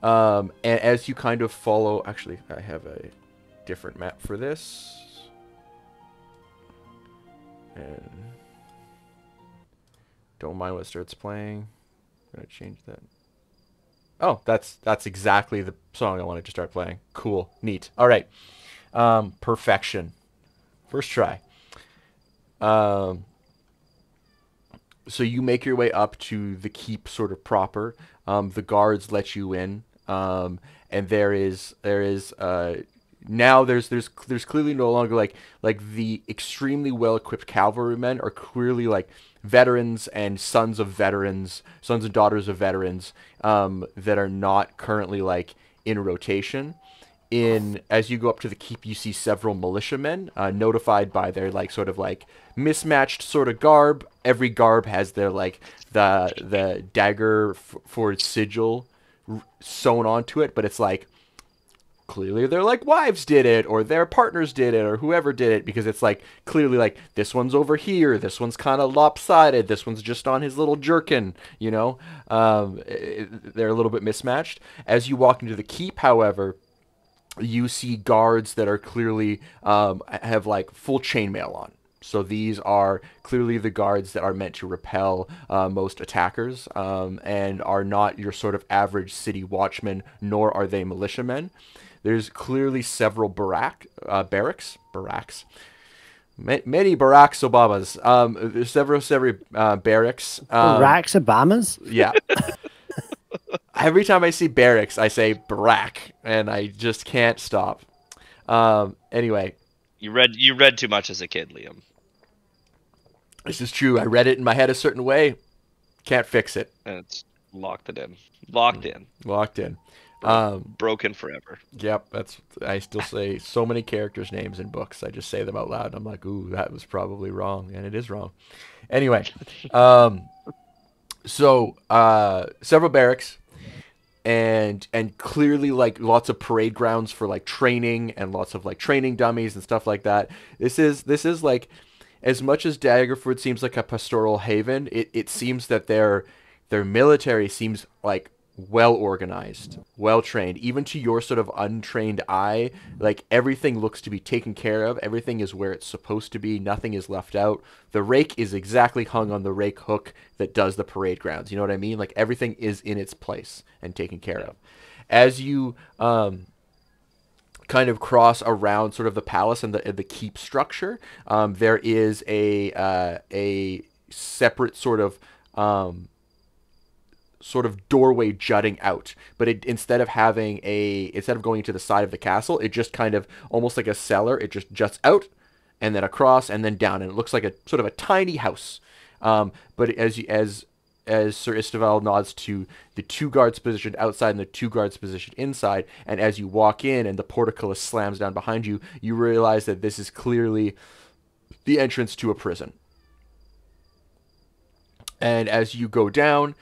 S2: And as you kind of follow, actually, I have a different map for this. And don't mind what starts playing. I'm gonna change that. Oh, that's exactly the song I wanted to start playing. Cool, neat. All right, perfection. First try. So you make your way up to the keep sort of proper. The guards let you in, and there's clearly no longer like the extremely well equipped cavalrymen are clearly like veterans and sons and daughters of veterans that are not currently like in rotation. As you go up to the keep, you see several militiamen notified by their like sort of like mismatched sort of garb. Every garb has their like the Daggerford sigil sewn onto it, but it's like clearly their like wives did it, or their partners did it, or whoever did it, because it's like clearly like this one's over here, this one's kind of lopsided, this one's just on his little jerkin, you know. They're a little bit mismatched. As you walk into the keep, however, you see guards that are clearly have like full chainmail on. So these are clearly the guards that are meant to repel most attackers, and are not your sort of average city watchmen, nor are they militiamen. There's clearly several barracks. Many barracks Obamas. There's several barracks.
S3: Barracks Obamas?
S2: Yeah. Every time I see barracks, I say barack, and I just can't stop. Anyway.
S1: You read too much as a kid, Liam.
S2: This is true. I read it in my head a certain way. Can't fix it.
S1: And it's locked in. Locked in. Broken forever.
S2: Yep, I still say so many characters' names in books. I just say them out loud. I'm like, ooh, that was probably wrong, and it is wrong. Anyway, so several barracks, and clearly like lots of parade grounds for like training, and lots of like training dummies and stuff like that. This is like, as much as Daggerford seems like a pastoral haven, it seems that their military seems like well organized, well trained. Even to your sort of untrained eye, like everything looks to be taken care of. Everything is where it's supposed to be. Nothing is left out. The rake is exactly hung on the rake hook that does the parade grounds. You know what I mean? Like everything is in its place and taken care of. As you kind of cross around sort of the palace and the keep structure, there is a separate sort of doorway jutting out, but instead of going to the side of the castle, it just kind of almost like a cellar. It just juts out and then across and then down, and it looks like a sort of a tiny house. But as Sir Isteval nods to the 2 guards positioned outside and the 2 guards positioned inside, and as you walk in and the portcullis slams down behind you, you realize that this is clearly the entrance to a prison. And as you go down,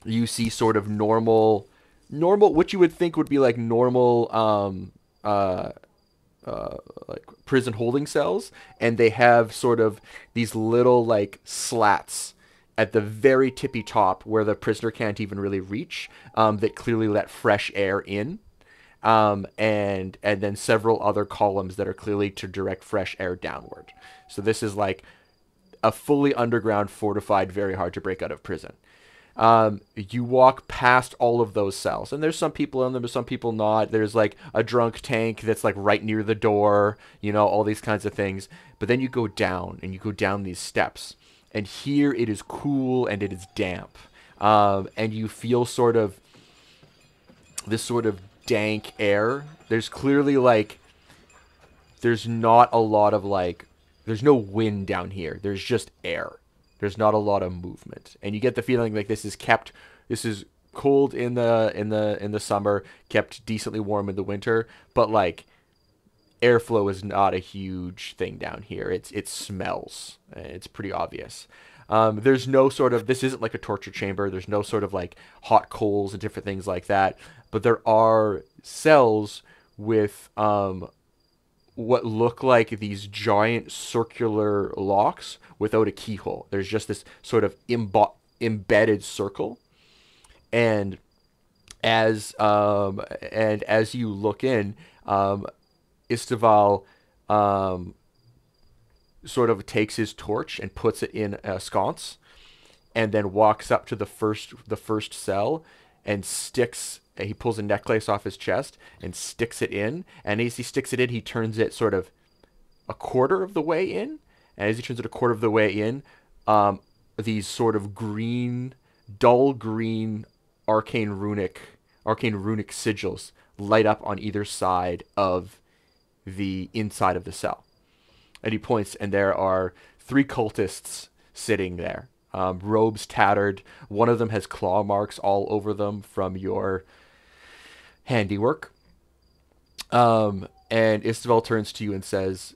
S2: you see sort of normal, what you would think would be like normal, like prison holding cells, and they have sort of these little like slats at the very tippy top where the prisoner can't even really reach, that clearly let fresh air in, and then several other columns that are clearly to direct fresh air downward. So this is like a fully underground, fortified, very hard to break out of prison. You walk past all of those cells, and there's some people in them, there's some people not. There's like a drunk tank that's like right near the door, you know, all these kinds of things. But then you go down, and you go down these steps, and here it is cool and it is damp, and you feel sort of this sort of dank air. There's clearly like, there's not a lot of like, there's no wind down here. There's just air. There's not a lot of movement, and you get the feeling like this is cold in the summer, kept decently warm in the winter, but like airflow is not a huge thing down here. It smells. It's pretty obvious. There's no sort of, this isn't like a torture chamber. There's no sort of like hot coals and different things like that, but there are cells with what look like these giant circular locks without a keyhole. There's just this sort of embedded circle, and as you look in, Isteval sort of takes his torch and puts it in a sconce, and then walks up to the first cell and he pulls a necklace off his chest and sticks it in. And as he sticks it in, he turns it sort of a quarter of the way in. And as he turns it a quarter of the way in, these sort of green, dull green, arcane runic sigils light up on either side of the inside of the cell. And he points, and there are 3 cultists sitting there. Robes tattered. One of them has claw marks all over them from your handiwork. And Isteval turns to you and says,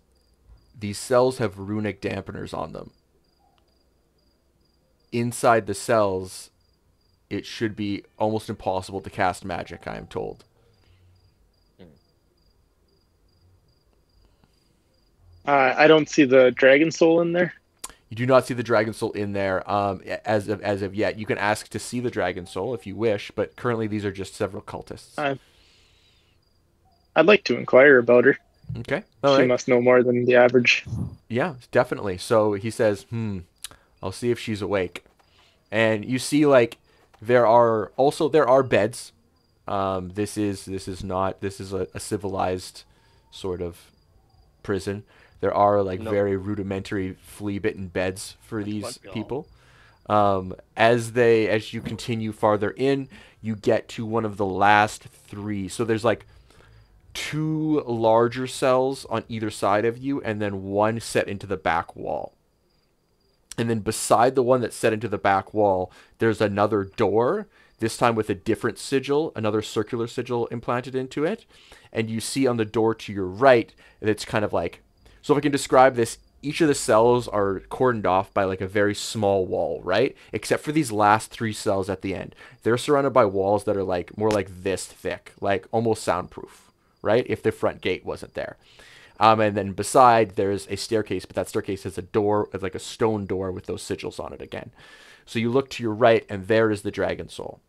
S2: "These cells have runic dampeners on them. Inside the cells, it should be almost impossible to cast magic, I am told."
S5: I don't see the dragon soul in there.
S2: You do not see the dragon soul in there as of yet. You can ask to see the dragon soul if you wish, but currently these are just several cultists.
S5: I'd like to inquire about her.
S2: Okay.
S5: She must know more than the average.
S2: Yeah, definitely. So he says, I'll see if she's awake. And you see, like, there are beds. This is a civilized sort of prison. There are like very rudimentary flea-bitten beds for these people. As you continue farther in, you get to one of the last 3. So there's like 2 larger cells on either side of you, and then one set into the back wall. And then beside the one that's set into the back wall, there's another door, this time with a different sigil, another circular sigil implanted into it. And you see on the door to your right, it's kind of like, so if I can describe this, each of the cells are cordoned off by like a very small wall, right? Except for these last 3 cells at the end. They're surrounded by walls that are like more like this thick, like almost soundproof, right? If the front gate wasn't there. And then beside, there's a staircase, but that staircase has a door, like a stone door with those sigils on it again. So you look to your right, and there is the dragon soul.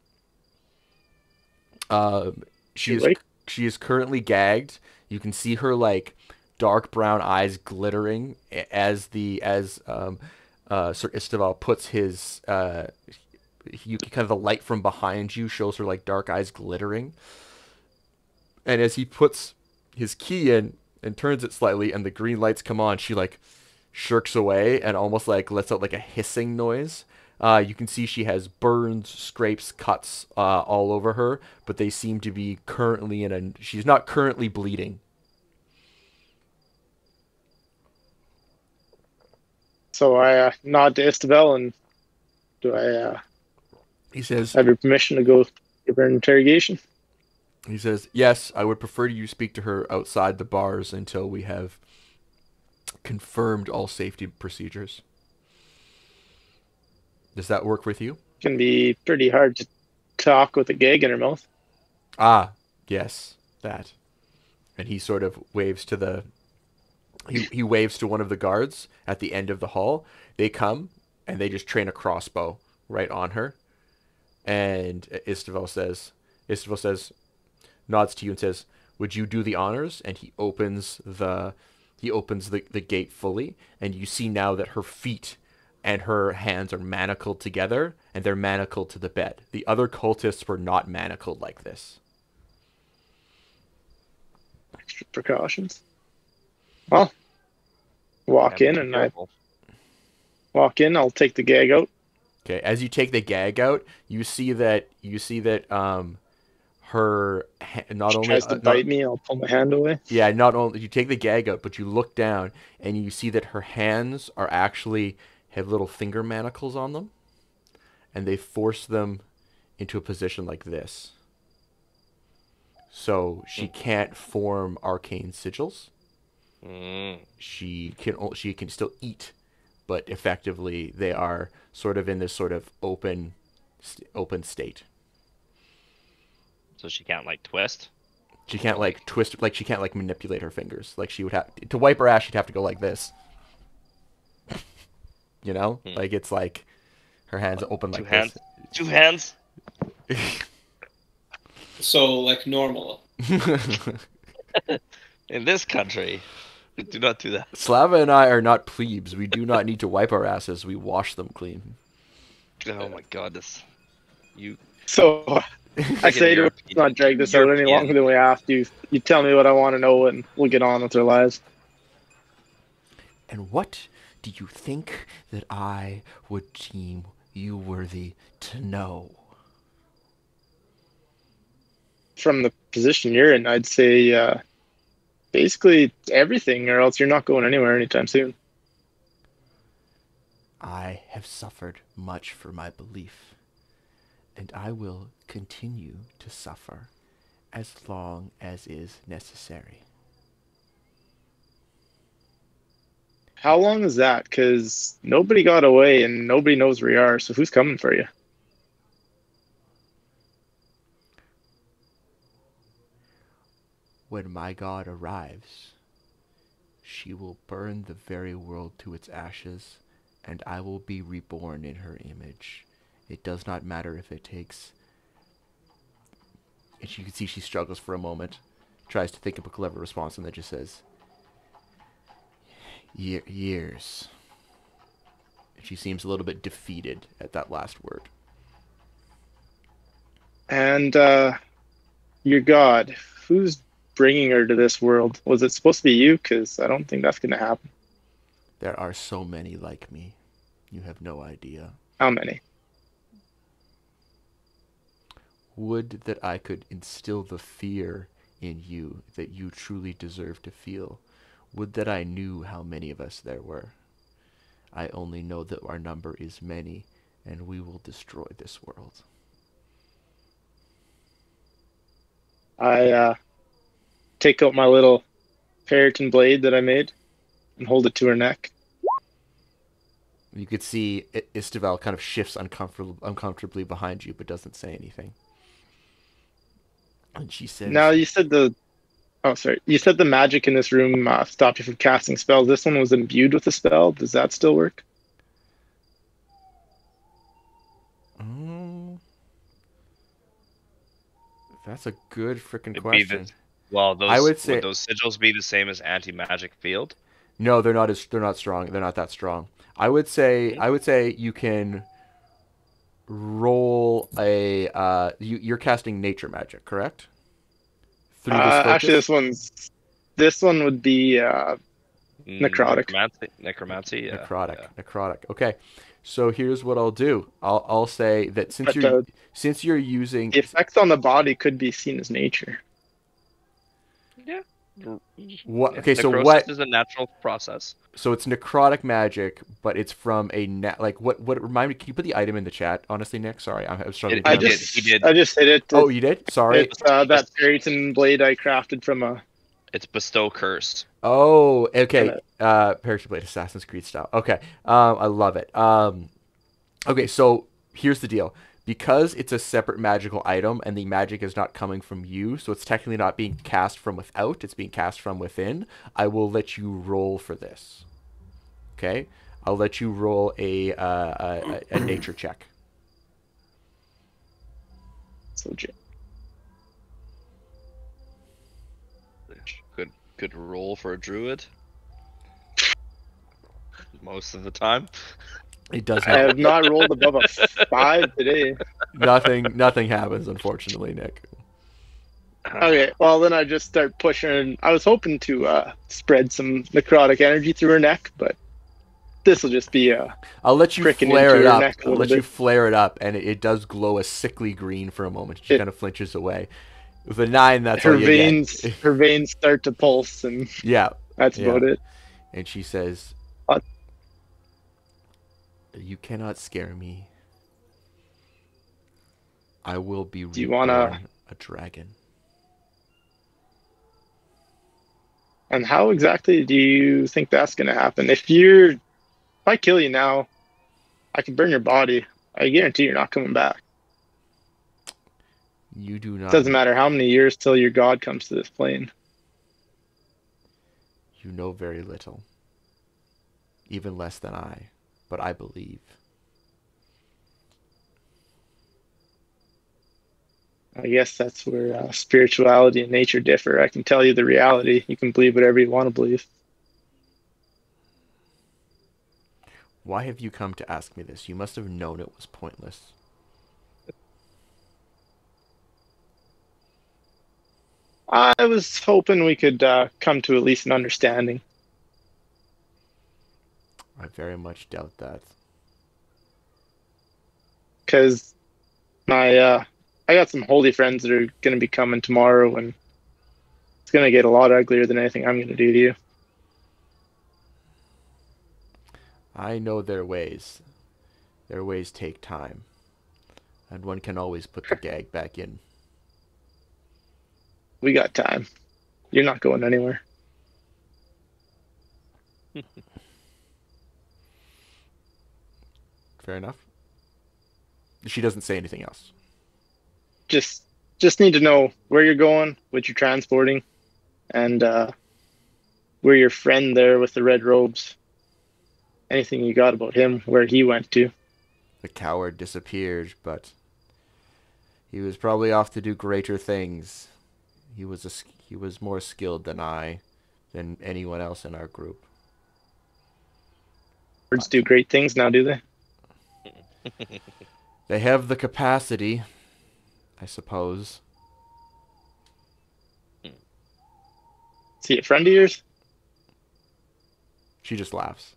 S2: She is
S5: Wait.
S2: she is currently gagged. You can see her like dark brown eyes glittering as Sir Isteval puts his you kind of the light from behind you shows her like dark eyes glittering, and as he puts his key in and turns it slightly, and the green lights come on, she like shirks away and almost like lets out like a hissing noise. You can see she has burns, scrapes, cuts all over her, but they seem to be currently in a. She's not currently bleeding.
S5: So I nod to Istabel and do I
S2: He says.
S5: have your permission to go give her an interrogation?
S2: He says, "Yes, I would prefer you speak to her outside the bars until we have confirmed all safety procedures. Does that work with you?"
S5: Can be pretty hard to talk with a gag in her mouth.
S2: Ah, yes, that. And he sort of waves to the. He waves to one of the guards at the end of the hall. They come and they just train a crossbow right on her. And Isteval says, nods to you and says, "Would you do the honors?" And he opens the gate fully, and you see now that her feet and her hands are manacled together, and they're manacled to the bed. The other cultists were not manacled like this.
S5: Extra precautions. Well, walk in and I walk in. I'll take the gag out.
S2: Okay, as you take the gag out, you see that her not
S5: She
S2: only
S5: tries to bite me. I'll pull my hand away.
S2: yeah, not only you take the gag out, but you look down and you see that her hands are actually have little finger manacles on them, and they force them into a position like this. So she can't form arcane sigils. She can still eat, but effectively they are sort of in this sort of open state.
S1: So she can't like twist.
S2: She can't like twist, like she can't like manipulate her fingers. Like she would have to wipe her ass. She'd have to go like this. You know, like it's like her hands open like this.
S1: Two hands.
S4: So, like normal.
S1: In this country, we do not do that.
S2: Slava and I are not plebes. We do not need to wipe our asses. We wash them clean.
S1: Oh my god, you.
S5: So I say to her, let's not drag this out any longer than we have to. You tell me what I want to know, and we'll get on with our lives.
S2: And what do you think that I would deem you worthy to know?
S5: From the position you're in, I'd say basically everything, or else you're not going anywhere anytime soon.
S2: I have suffered much for my belief, and I will continue to suffer as long as is necessary.
S5: How long is that? Because nobody got away and nobody knows where you are, so who's coming for you?
S2: When my god arrives, she will burn the very world to its ashes, and I will be reborn in her image. It does not matter if it takes... And you can see she struggles for a moment, tries to think of a clever response, and then just says, years. And she seems a little bit defeated at that last word.
S5: And your god, who's bringing her to this world? Was it supposed to be you? Because I don't think that's going to happen.
S2: There are so many like me. You have no idea.
S5: How many?
S2: Would that I could instill the fear in you that you truly deserve to feel. Would that I knew how many of us there were. I only know that our number is many, and we will destroy this world.
S5: I take out my little ferritin blade that I made and hold it to her neck.
S2: You could see Isteval kind of shifts uncomfortably behind you, but doesn't say anything. And she says...
S5: Now, you said the... Oh, sorry. You said the magic in this room stopped you from casting spells. This one was imbued with a spell. Does that still work?
S2: That's a good freaking
S1: It'd be
S2: question.
S1: Well,
S2: I would say
S1: would those sigils be the same as anti-magic field?
S2: no. They're not strong. They're not that strong. I would say you can roll a. You're casting nature magic, correct? Through this
S5: Actually,
S2: focus.
S5: this one would be necrotic.
S1: Necromancy, yeah.
S2: Necrotic.
S1: Yeah.
S2: Necrotic. Okay. So here's what I'll do. I'll say that
S5: But
S2: since you're using
S5: the effects on the body could be seen as nature.
S1: Yeah.
S2: what okay, so
S1: Necrosis
S2: what
S1: is a natural process.
S2: so it's necrotic magic, but it's from a like what remind me, can you put the item in the chat, honestly, Nick? Sorry, I was struggling to
S5: I
S2: remember.
S5: just
S1: he did.
S5: I just hit it.
S2: Oh, you did? Sorry.
S5: It's that Periton blade I crafted from a.
S1: It's bestow curse.
S2: Oh, okay.
S5: Kinda-
S2: Parachute Blade, Assassin's Creed style. Okay. I love it. Okay, so here's the deal. Because it's a separate magical item and the magic is not coming from you, so it's technically not being cast from without, it's being cast from within, I will let you roll for this. Okay? I'll let you roll a nature check.
S5: So
S1: Good roll for a druid. Most of the time.
S2: It does
S5: I
S2: not.
S5: have not rolled above a 5 today.
S2: Nothing happens, unfortunately, Nick.
S5: Okay, well then I just start pushing. I was hoping to spread some necrotic energy through her neck, but this will just be
S2: I'll let you
S5: pricking
S2: flare
S5: into
S2: it
S5: her
S2: up.
S5: neck a
S2: I'll
S5: little
S2: let you
S5: bit.
S2: flare it up, and it does glow a sickly green for a moment. She kind of flinches away. With a 9, that's all
S5: her
S2: you
S5: veins.
S2: get.
S5: Her veins start to pulse, and
S2: Yeah,
S5: that's about it.
S2: and she says,
S5: What?
S2: "You cannot scare me. I will be
S5: Do you wanna-
S2: reborn a dragon."
S5: And how exactly do you think that's gonna happen? If I kill you now, I can burn your body. I guarantee you're not coming back.
S2: You do not.
S5: Doesn't matter how many years till your god comes to this plane.
S2: You know very little, even less than I, but I believe.
S5: I guess that's where spirituality and nature differ. I can tell you the reality. You can believe whatever you want to believe.
S2: Why have you come to ask me this? You must have known it was pointless.
S5: I was hoping we could come to at least an understanding.
S2: I very much doubt that.
S5: Because I got some holy friends that are going to be coming tomorrow, and it's going to get a lot uglier than anything I'm going to do to you.
S2: I know their ways. Their ways take time. And one can always put the gag back in.
S5: We got time. You're not going anywhere.
S2: Fair enough. She doesn't say anything else.
S5: Just need to know where you're going, what you're transporting, and where your friend there with the red robes. Anything you got about him, where he went to.
S2: The coward disappeared, but he was probably off to do greater things. He was more skilled than anyone else in our group.
S5: Birds do great things now, do they?
S2: They have the capacity, I suppose.
S5: Is he a friend of yours?
S2: She just laughs.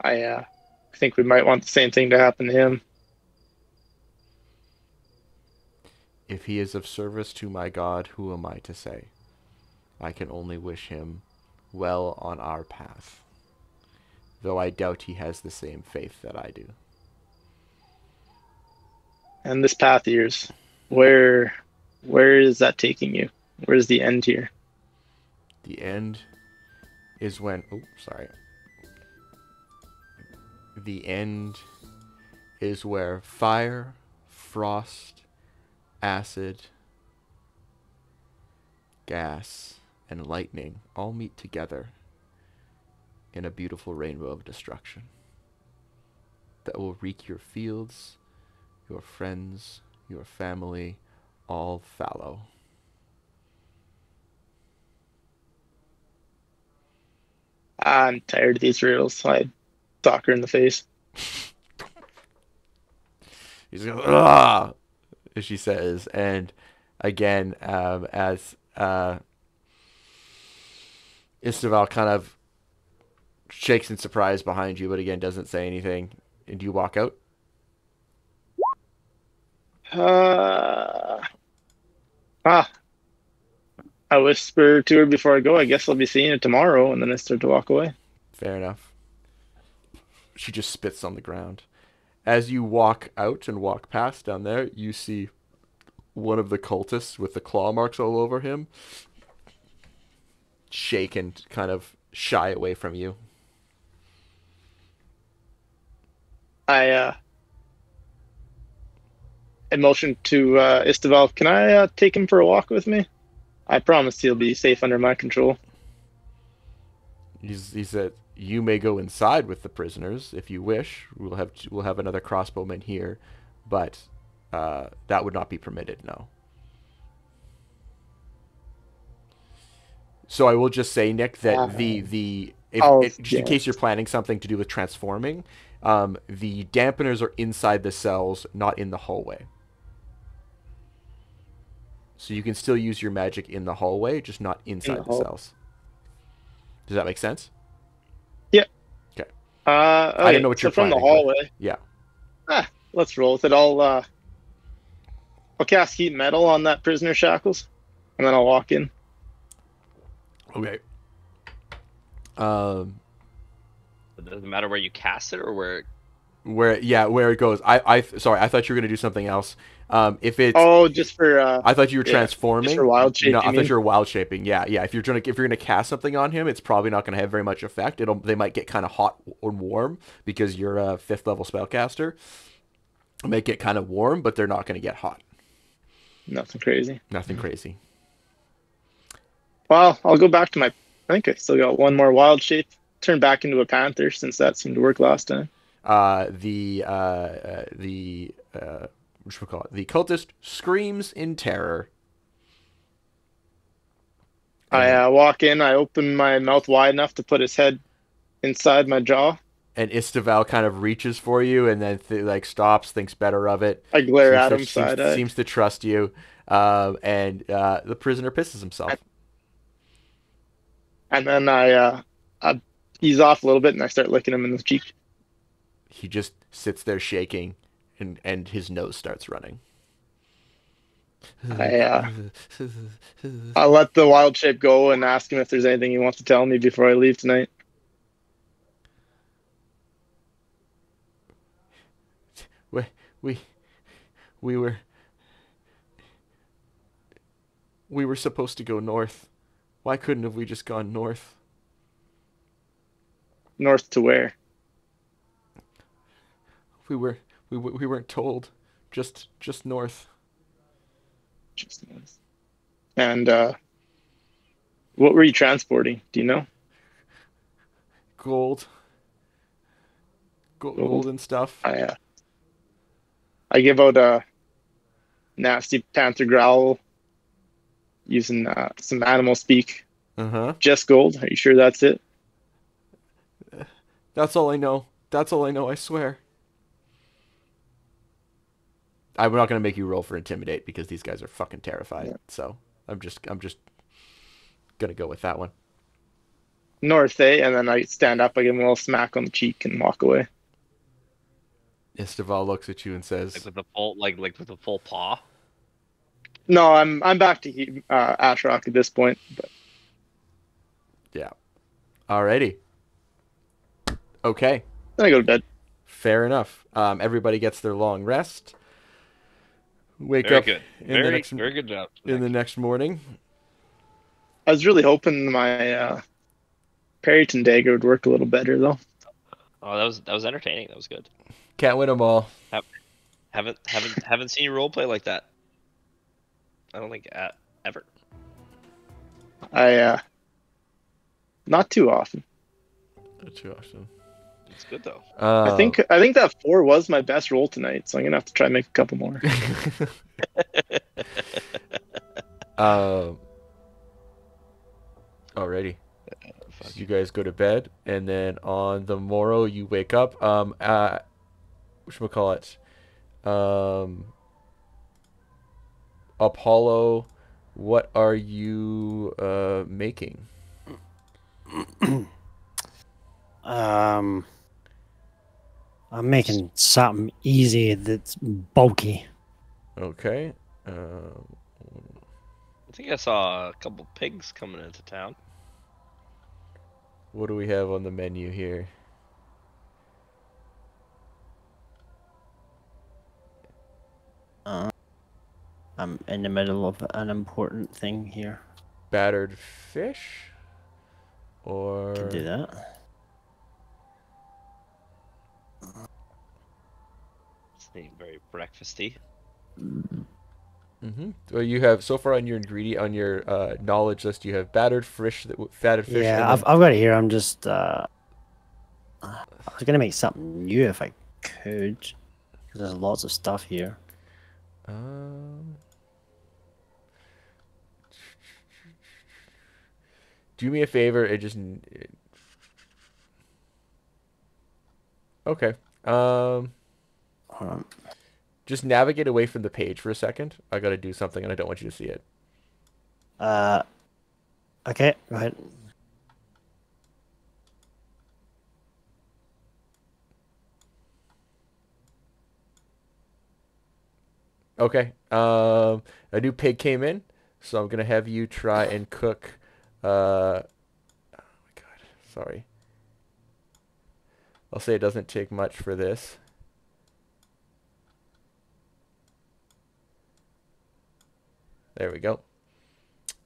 S5: I think we might want the same thing to happen to him.
S2: If he is of service to my God, who am I to say? I can only wish him well on our path, though I doubt he has the same faith that I do.
S5: And this path of yours, where is that taking you? Where's the end here?
S2: The end is when... Oh, sorry. The end is where fire, frost, acid, gas, and lightning all meet together in a beautiful rainbow of destruction that will wreak your fields, your friends, your family all fallow.
S5: I'm tired of these riddles. I sock her in the face.
S2: He's going, ah, as she says, and again, as Istaval kind of shakes in surprise behind you, but again doesn't say anything. And do you walk out?
S5: Ah, I whisper to her before I go, I guess I'll be seeing it tomorrow, and then I start to walk away.
S2: Fair enough. She just spits on the ground. As you walk out and walk past down there, you see one of the cultists with the claw marks all over him shake and kind of shy away from you.
S5: I motion to Istaval, can I take him for a walk with me? I promise he'll be safe under my control.
S2: He said, "You may go inside with the prisoners if you wish. We'll have another crossbowman here, but that would not be permitted. No." So I will just say, Nick, that just in case you're planning something to do with transforming, the dampeners are inside the cells, not in the hallway. So you can still use your magic in the hallway, just not inside the cells. Does that make sense?
S5: Yeah.
S2: Okay.
S5: I
S2: didn't know what you're
S5: from
S2: planning,
S5: the hallway.
S2: Yeah.
S5: Let's roll with it. I'll cast heat metal on that prisoner shackles, and then I'll walk in.
S2: Okay.
S1: It doesn't matter where you cast it or where.
S2: Where it goes. Sorry, I thought you were gonna do something else. If it's
S5: just for
S2: I thought you were transforming.
S5: Just for wild shape.
S2: No, I thought you were wild shaping. Yeah. If you're gonna cast something on him, it's probably not gonna have very much effect. They might get kind of hot or warm because you're a 5th level spellcaster. It might get kind of warm, but they're not gonna get hot.
S5: Nothing crazy.
S2: Nothing crazy.
S5: Well, I'll go back to my. I think I still got one more wild shape. Turn back into a panther since that seemed to work last time.
S2: The cultist screams in terror.
S5: I walk in. I open my mouth wide enough to put his head inside my jaw.
S2: And Istaval kind of reaches for you, and then stops, thinks better of it.
S5: I glare at him side-eye.
S2: Seems to trust you, and the prisoner pisses himself.
S5: And then I ease off a little bit, and I start licking him in the cheek.
S2: He just sits there shaking, and his nose starts running.
S5: I let the wild shape go and ask him if there's anything he wants to tell me before I leave tonight.
S2: We were supposed to go north. Why couldn't have we just gone north?
S5: North to where?
S2: We weren't told. Just north.
S5: Just north. And what were you transporting? Do you know?
S2: Gold and stuff.
S5: I give out a nasty panther growl using some animal speak. Just gold. Are you sure that's it?
S2: That's all I know. I swear. I'm not gonna make you roll for intimidate because these guys are fucking terrified. Yeah. So I'm just gonna go with that one.
S5: North, eh? And then I stand up, I give him a little smack on the cheek and walk away.
S2: Istaval looks at you and says,
S1: with the full paw.
S5: No, I'm back to Ashrock at this point. But...
S2: Yeah. Alrighty. Okay.
S5: Then I go to bed.
S2: Fair enough. Everybody gets their long rest. Wake up.
S1: Very good job.
S2: In the next morning.
S5: I was really hoping my Perryton dagger would work a little better, though.
S1: Oh, that was entertaining. That was good.
S2: Can't win them all.
S1: Haven't seen you roleplay like that. I don't think ever.
S5: Not too often.
S2: Not too often.
S1: It's good though.
S5: I think that 4 was my best roll tonight, so I'm gonna have to try and make a couple more.
S2: Alrighty. So you guys go to bed, and then on the morrow you wake up. Whatchamacallit? Apollo, what are you making?
S3: I'm making something easy that's bulky.
S2: Okay.
S1: I think I saw a couple pigs coming into town.
S2: What do we have on the menu here?
S3: I'm in the middle of an important thing here.
S2: Battered fish? Or...
S3: Can do that.
S1: Seem very breakfasty.
S2: Well, you have so far on your knowledge list, you have battered fish.
S3: Yeah,
S2: and
S3: I've got it here. I'm just I was gonna make something new if I could, because there's lots of stuff here.
S2: Do me a favor. Okay.
S3: Hold on.
S2: Just navigate away from the page for a second. I gotta do something, and I don't want you to see it.
S3: Okay, go ahead.
S2: Okay. A new pig came in, so I'm gonna have you try and cook. Oh my God, sorry. I'll say it doesn't take much for this. There we go.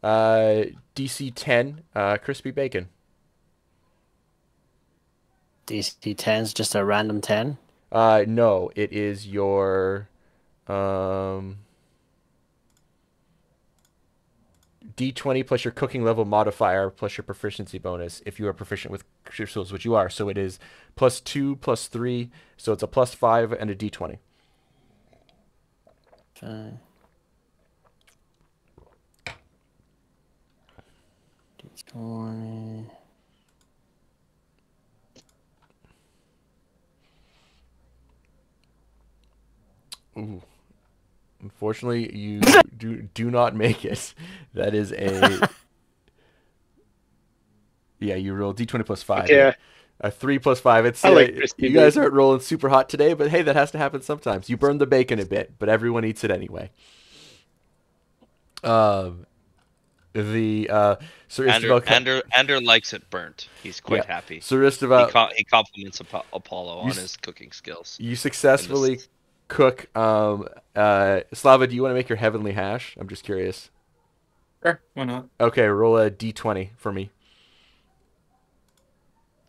S2: DC 10, crispy bacon.
S3: DC 10's just a random 10.
S2: No, it is your D20 plus your cooking level modifier plus your proficiency bonus if you are proficient with crystals, which you are. So it is +2 +3, so it's a +5 and a D20.
S3: Fine. D20.
S2: Ooh. Unfortunately, you do not make it. That is a... Yeah, you roll D20 +5.
S5: Yeah.
S2: A 3 +5. It's
S5: I like crispy
S2: you guys
S5: bacon.
S2: aren't rolling super hot today, but hey, that has to happen sometimes. You burn the bacon a bit, but everyone eats it anyway. Sir Istval...
S1: Ander likes it burnt. He's quite happy.
S2: Sir Istval...
S1: He compliments Apollo on his cooking skills.
S2: You successfully cook... Slava, do you want to make your heavenly hash? I'm just curious.
S4: Sure, why not?
S2: Okay, roll a D20 for me.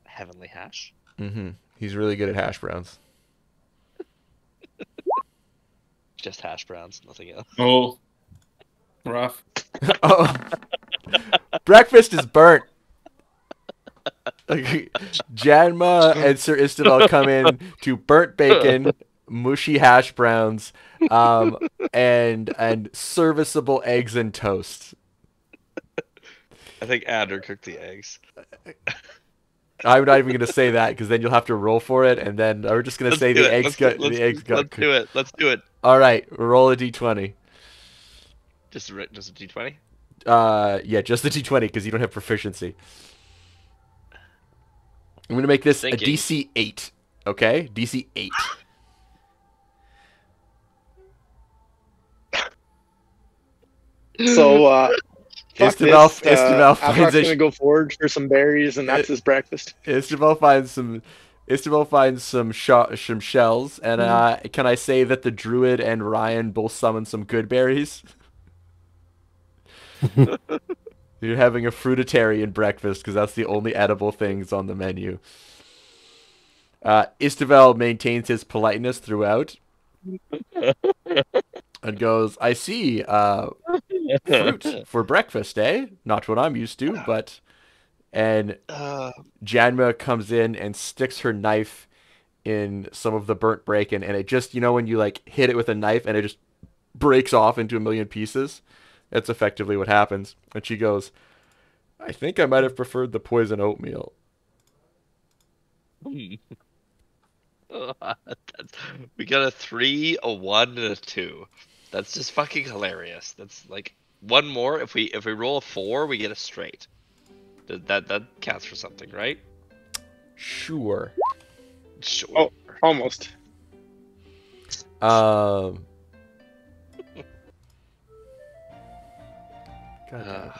S1: Heavenly hash?
S2: Mm-hmm. He's really good at hash browns.
S1: Just hash browns, nothing else.
S4: Oh, rough.
S2: Oh. Breakfast is burnt. Janma and Sir Istval come in to burnt bacon, mushy hash browns, and serviceable eggs and toast.
S1: I think Ander cooked the eggs.
S2: I'm not even going to say that because then you'll have to roll for it, and then we're just going to say the eggs got cooked.
S1: Let's do it. Let's do it.
S2: All right, roll a d20.
S1: Just a d20.
S2: Yeah, just the d20 because you don't have proficiency. I'm going to make this a DC 8. Okay, DC 8.
S5: So,
S2: Istval finds
S5: Avrock's gonna go forage for some berries, and that's his breakfast.
S2: Istval finds some shells, and can I say that the druid and Ryan both summon some good berries? You're having a fruitarian breakfast because that's the only edible things on the menu. Istval maintains his politeness throughout and goes, I see, fruit for breakfast, eh? Not what I'm used to, but And Janma comes in and sticks her knife in some of the burnt bracken, and it just, when you like hit it with a knife and it just breaks off into a million pieces. That's effectively what happens. And she goes, I think I might have preferred the poison oatmeal.
S1: We got a 3, a 1, and a 2. That's just fucking hilarious. That's like one more. If we roll a 4, we get a straight. That counts for something, right?
S2: Sure.
S1: Sure.
S5: Oh, almost.
S2: God damn.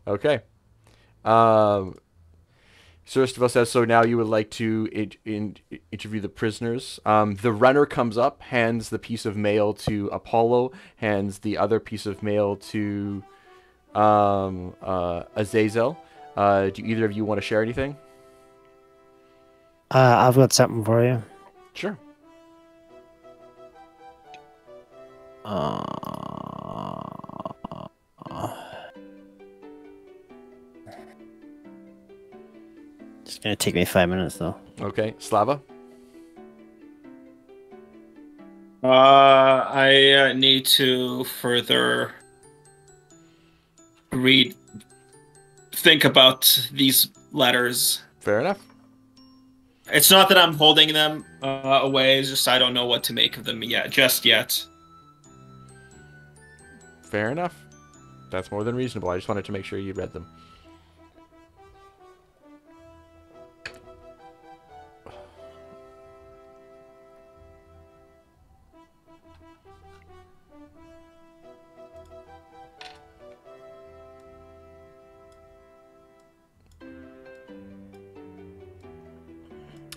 S2: Okay. Suristavel says, so now you would like to interview the prisoners. The runner comes up, hands the piece of mail to Apollo, hands the other piece of mail to Azazel. Do either of you want to share anything?
S3: I've got something for you.
S2: Sure.
S3: It's gonna take me 5 minutes though.
S2: Okay. Slava?
S4: I need to further think about these letters.
S2: Fair enough.
S4: It's not that I'm holding them away, it's just I don't know what to make of them just yet.
S2: Fair enough. That's more than reasonable. I just wanted to make sure you read them.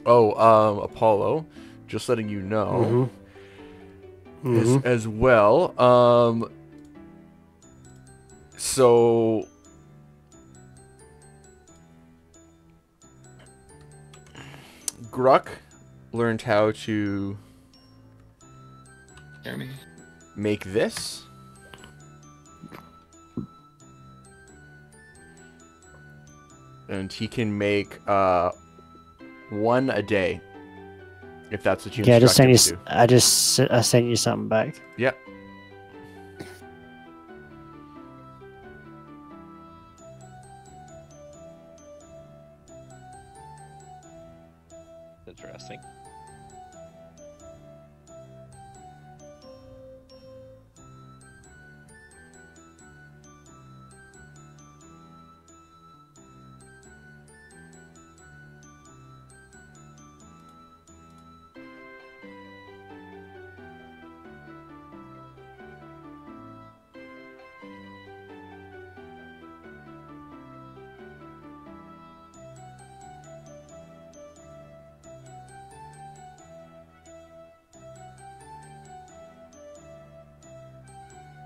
S2: Oh, Apollo, just letting you know, as well. So Gruck learned how to make this. And he can make one a day, if that's what you
S3: Yeah, I sent you something back.
S2: Yep.
S1: Interesting.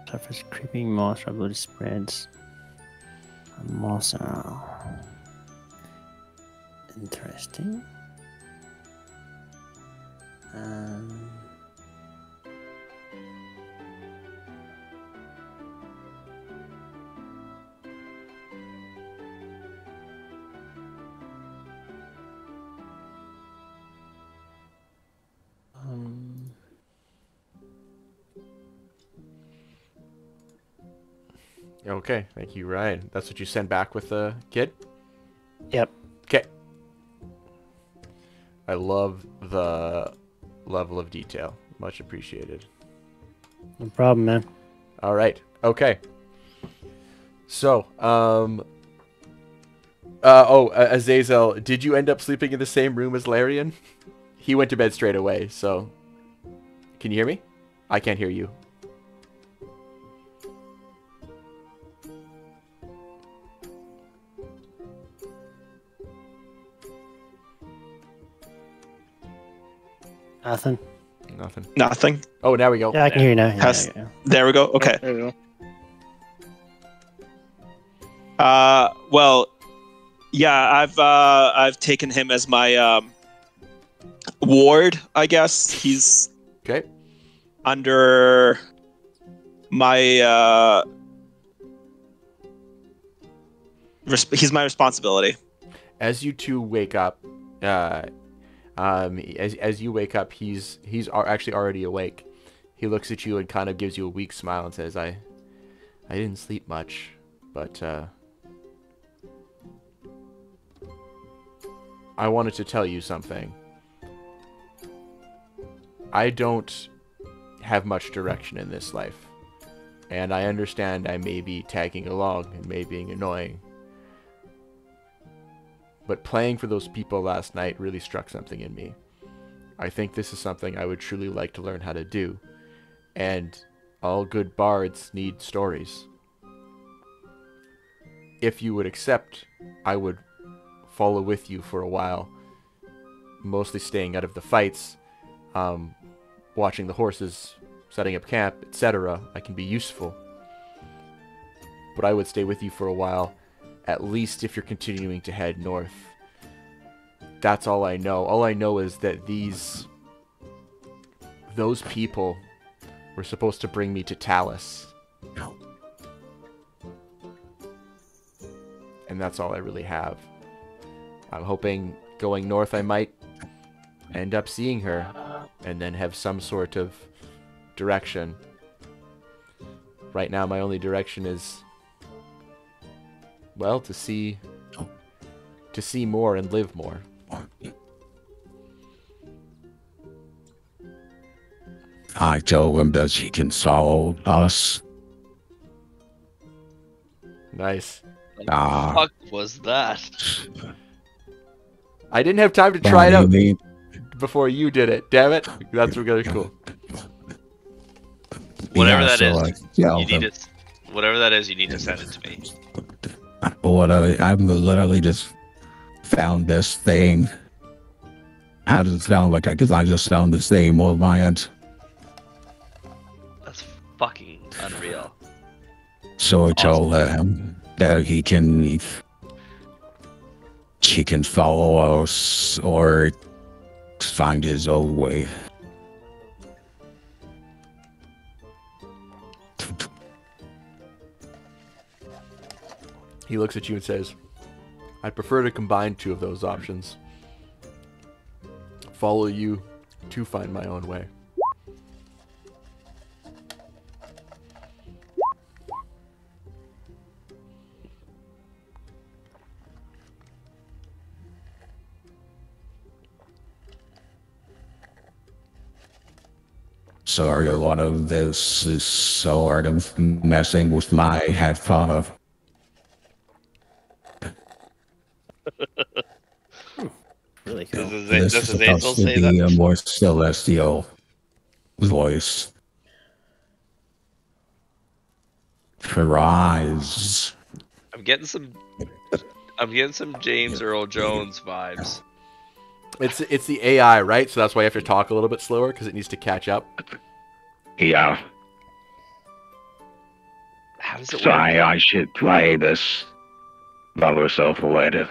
S3: Suffers creeping moss rapidly spreads. Moss. Interesting.
S2: Okay, thank you, Ryan. That's what you sent back with the kid?
S3: Yep.
S2: Okay. I love the level of detail. Much appreciated.
S3: No problem, man.
S2: All right. Okay. So, Azazel, did you end up sleeping in the same room as Larian? He went to bed straight away, so... Can you hear me? I can't hear you.
S3: Nothing.
S8: Nothing.
S2: Oh, now we go.
S3: Yeah, I can hear you now.
S8: There we go. Okay.
S5: There we go.
S8: Well, yeah, I've taken him as my ward, I guess. He's
S2: okay.
S8: Under my he's my responsibility.
S2: As you two wake up, as you wake up, he's actually already awake. He looks at you and kind of gives you a weak smile and says, I didn't sleep much, but I wanted to tell you something. I don't have much direction in this life, and I understand I may be tagging along and may being annoying, but playing for those people last night really struck something in me. I think this is something I would truly like to learn how to do, and all good bards need stories. If you would accept, I would follow with you for a while, mostly staying out of the fights, watching the horses, setting up camp, etc. I can be useful. But I would stay with you for a while, at least if you're continuing to head north. That's all I know. All I know is that those people were supposed to bring me to Talus. And that's all I really have. I'm hoping going north I might end up seeing her and then have some sort of direction. Right now my only direction is, well, to see more and live more.
S9: I told him that he can solve us.
S2: Nice.
S1: What the fuck was that?
S2: I didn't have time to try it out before you did it. Damn it. That's really cool.
S1: Whatever
S9: Yeah,
S1: that
S9: so,
S1: is,
S9: like,
S1: you need to. Whatever that is, you need to send it to me.
S9: What I've literally just found this thing. How does it sound like? Because I just found this thing on my end.
S1: That's fucking unreal.
S9: So I told him that he can follow us or find his own way.
S2: He looks at you and says, I'd prefer to combine two of those options. Follow you to find my own way.
S9: Sorry, a lot of this is sort of messing with my head thought.
S3: Really cool.
S9: This is supposed to be a more celestial voice. For eyes.
S1: I'm getting some James Earl Jones vibes.
S2: It's the AI, right? So that's why you have to talk a little bit slower, because it needs to catch up.
S9: Yeah.
S1: How does it
S9: So
S1: work?
S9: I should play this by myself later.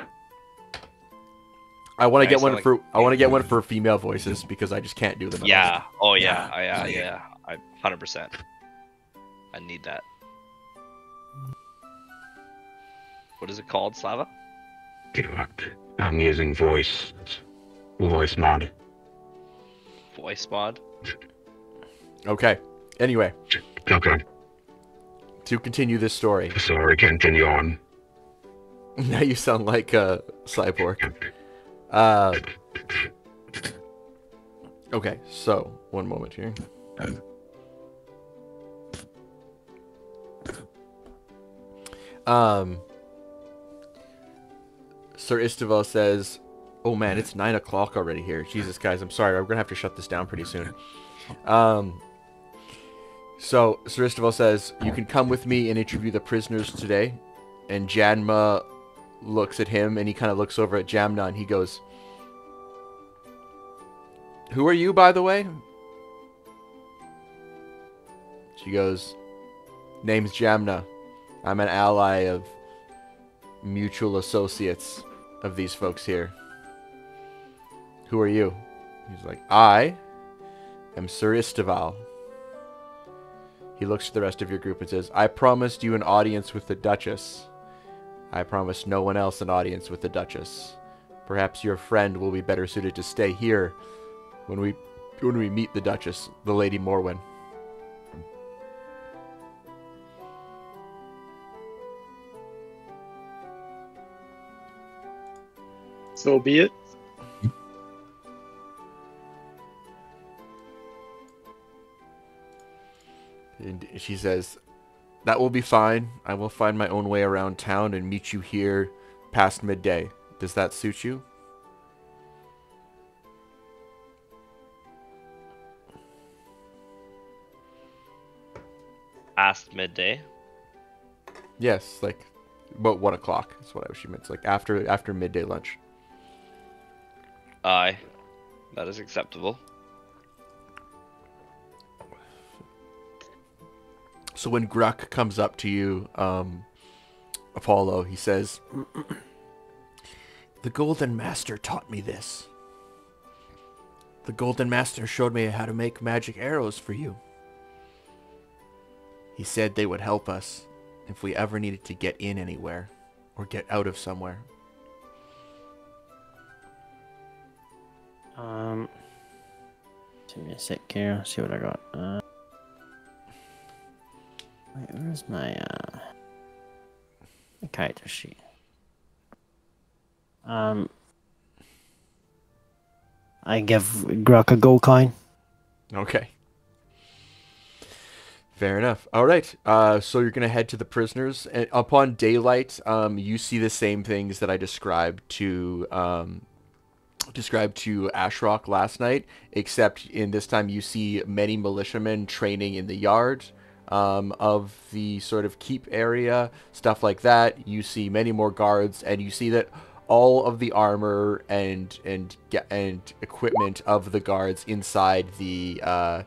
S2: I want to
S1: Nice,
S2: get one
S1: I like-
S2: for I want to get one for female voices because I just can't do them. at all.
S1: Yeah. Oh yeah. Yeah. I 100%. I need that. What is it called, Slava?
S9: I'm using voice mod.
S1: Voice mod.
S2: Okay. Anyway,
S9: Okay,
S2: to continue this story.
S9: sorry, continue on.
S2: Now you sound like a cyborg. Okay, so one moment here. Sir Istival says, "Oh man, it's 9 o'clock already here. Jesus, guys, I'm sorry. I'm gonna have to shut this down pretty soon." So Sir Istival says, "You can come with me and interview the prisoners today." And Janma looks at him, and he kind of looks over at Jamna, and he goes, "Who are you, by the way?" She goes, "Name's Jamna. I'm an ally of mutual associates of these folks here." "Who are you?" He's like, "I am Sir Istival." He looks to the rest of your group and says, "I promised you an audience with the Duchess. I promise no one else an audience with the Duchess. Perhaps your friend will be better suited to stay here when we meet the Duchess, the Lady Morwen.
S5: So be it.
S2: And she says, that will be fine. I will find my own way around town and meet you here past midday. Does that suit you?
S1: Past midday?
S2: Yes, like about 1 o'clock is what she meant. Like after midday lunch.
S1: Aye. That is acceptable.
S2: So when Gruck comes up to you, Apollo, he says, the Golden Master taught me this. The Golden Master showed me how to make magic arrows for you. He said they would help us if we ever needed to get in anywhere or get out of somewhere.
S3: Give me a sec here. See what I got. Wait, where's my character sheet? I give Gruck a gold coin.
S2: Okay. Fair enough. All right. So you're gonna head to the prisoners, and upon daylight, you see the same things that I described to Ashrock last night, except in this time you see many militiamen training in the yard of the sort of keep area, stuff like that. You see many more guards, and you see that all of the armor and equipment of the guards inside the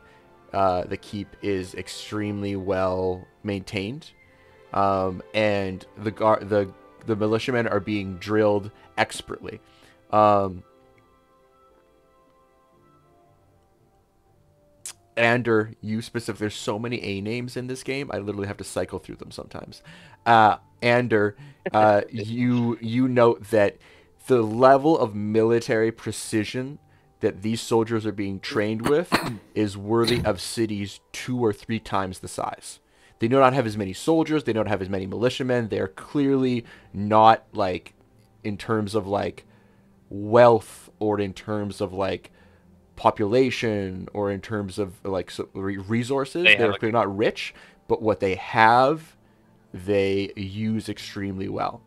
S2: keep is extremely well maintained, and the militiamen are being drilled expertly. Ander, you specifically, there's so many A names in this game, I literally have to cycle through them sometimes. Ander, you note that the level of military precision that these soldiers are being trained with is worthy of cities 2 or 3 times the size. They do not have as many soldiers, they don't have as many militiamen, they're clearly not, like, in terms of, like, wealth, or in terms of, like, population, or in terms of, like, resources. They're clearly not rich, but what they have, they use extremely well.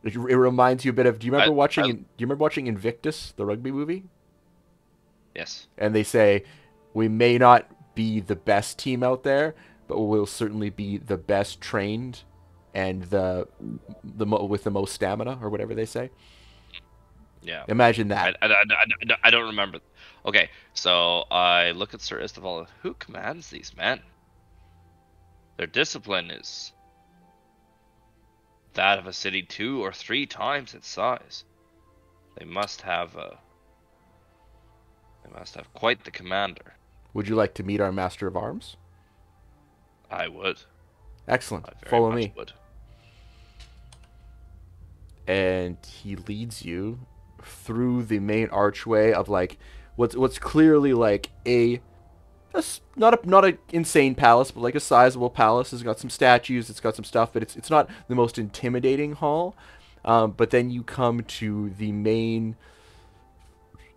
S2: It reminds you a bit of, do you remember watching Invictus, the rugby movie?
S1: Yes.
S2: And they say, we may not be the best team out there, but we'll certainly be the best trained and with the most stamina, or whatever they say.
S1: Yeah.
S2: Imagine that.
S1: I don't remember. Okay, so I look at Sir Isteval. Who commands these men? Their discipline is that of a city 2 or 3 times its size. They must have quite the commander.
S2: Would you like to meet our Master of Arms?
S1: I would.
S2: Excellent.
S1: I very
S2: Follow
S1: much
S2: me.
S1: Would.
S2: And he leads you through the main archway of, like, what's clearly like not a insane palace, but like a sizable palace. It's got some statues, it's got some stuff, but it's not the most intimidating hall. But then you come to the main,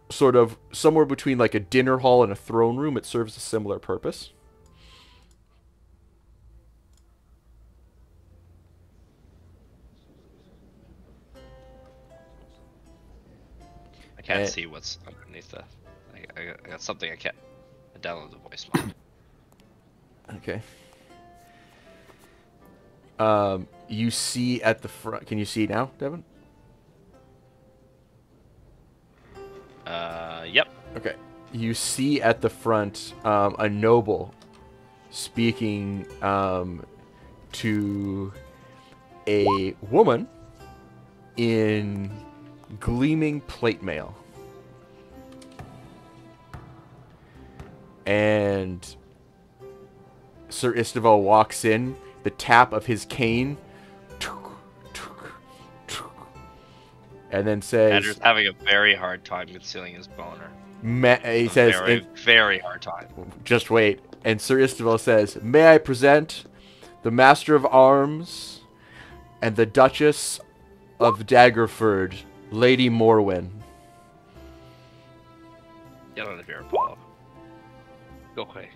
S2: sort of somewhere between like a dinner hall and a throne room. It serves a similar purpose.
S1: I can't see what's underneath the. I got something I can't. I downloaded the voice mod.
S2: Okay. You see at the front. Can you see now, Devin?
S1: Yep.
S2: Okay. You see at the front a noble speaking to a woman in gleaming plate mail. And Sir Isteval walks in, the tap of his cane and then says,
S1: Andrew's having a very hard time concealing his boner.
S2: he says,
S1: very hard time.
S2: Just wait. And Sir Istival says, "May I present the Master of Arms and the Duchess of Daggerford, Lady Morwen."
S1: Get out of here, Apollo. Go away.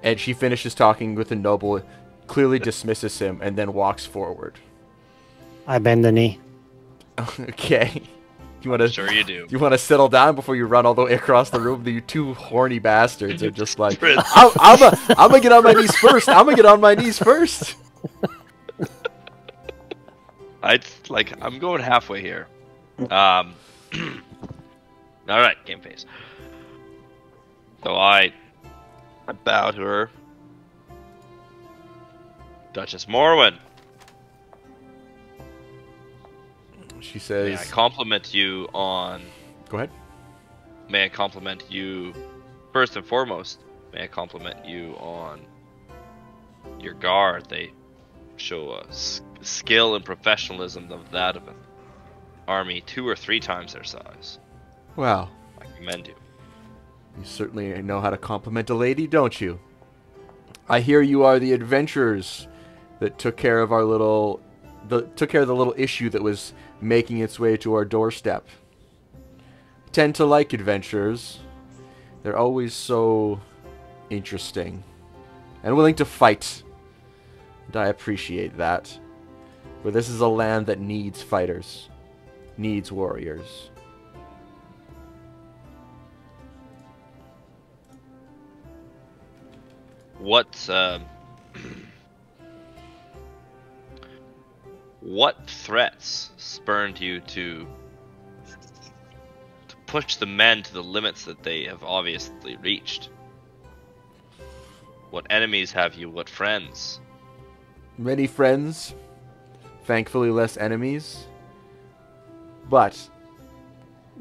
S2: And she finishes talking with the noble, clearly dismisses him, and then walks forward.
S3: I bend the knee.
S2: Okay. You want to?
S1: Sure you do.
S2: You want to settle down before you run all the way across the room? You two horny bastards are just like, I'm gonna get on my knees first. I'm gonna get on my knees first.
S1: I'm going halfway here. All right, game face. So I bow to her. Duchess Morwen.
S2: She says,
S1: "May I compliment you on..."
S2: Go ahead.
S1: "May I compliment you, first and foremost, may I compliment you on your guard. They show a skill and professionalism of that of an army 2 or 3 times their size.
S2: Well,
S1: I commend you."
S2: You certainly know how to compliment a lady, don't you? I hear you are the adventurers that took care of the little issue that was making its way to our doorstep. I tend to like adventurers. They're always so interesting and willing to fight. And I appreciate that. For this is a land that needs fighters, needs warriors.
S1: What threats spurned you to push the men to the limits that they have obviously reached? What enemies have you? What friends?
S2: Many friends, thankfully less enemies. But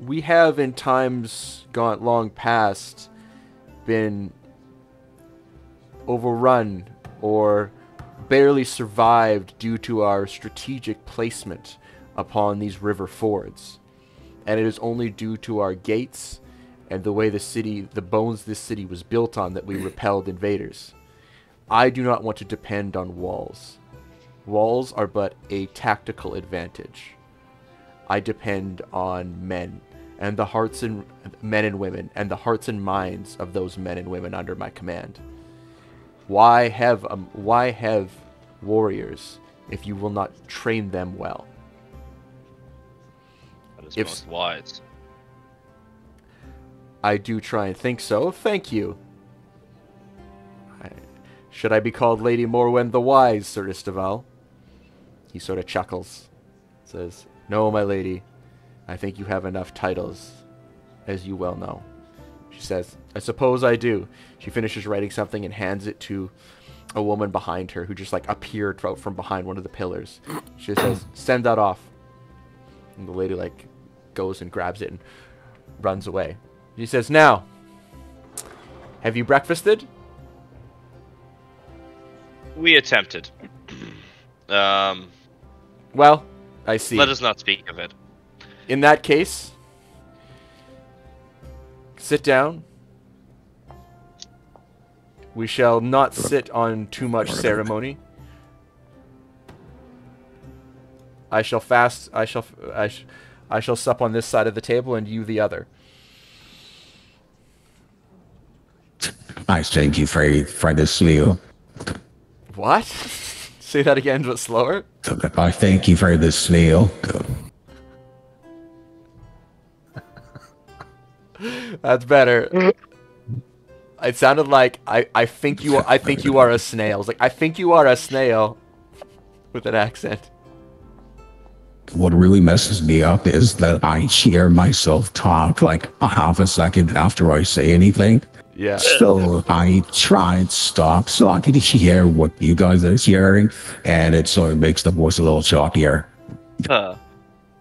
S2: we have in times gone long past been overrun or barely survived due to our strategic placement upon these river fords. And it is only due to our gates and the way the bones this city was built on that we repelled invaders. I do not want to depend on walls. Walls are but a tactical advantage. I depend on men and the hearts and men and women and the hearts and minds of those men and women under my command. Why have warriors if you will not train them well?
S1: That is most wise.
S2: I do try and think so. Thank you. Should I be called Lady Morwen the Wise, Sir Istival? He sort of chuckles. Says, "No, my lady. I think you have enough titles, as you well know." She says, "I suppose I do." She finishes writing something and hands it to a woman behind her who just like appeared from behind one of the pillars. She says, "Send that off." And the lady like goes and grabs it and runs away. She says, "Now, have you breakfasted?"
S1: We attempted.
S2: Well, I see.
S1: Let us not speak of it.
S2: In that case, sit down. We shall not sit on too much ceremony. I shall fast. I shall sup on this side of the table, and you the other.
S9: I thank you for this meal.
S2: What? Say that again, but slower.
S9: I thank you for this meal.
S2: That's better. It sounded like I think you are a snail. I was like, I think you are a snail with an accent.
S9: What really messes me up is that I hear myself talk like a half a second after I say anything.
S2: Yeah.
S9: So I try and stop so I can hear what you guys are hearing, and it sort of makes the voice a little chalkier.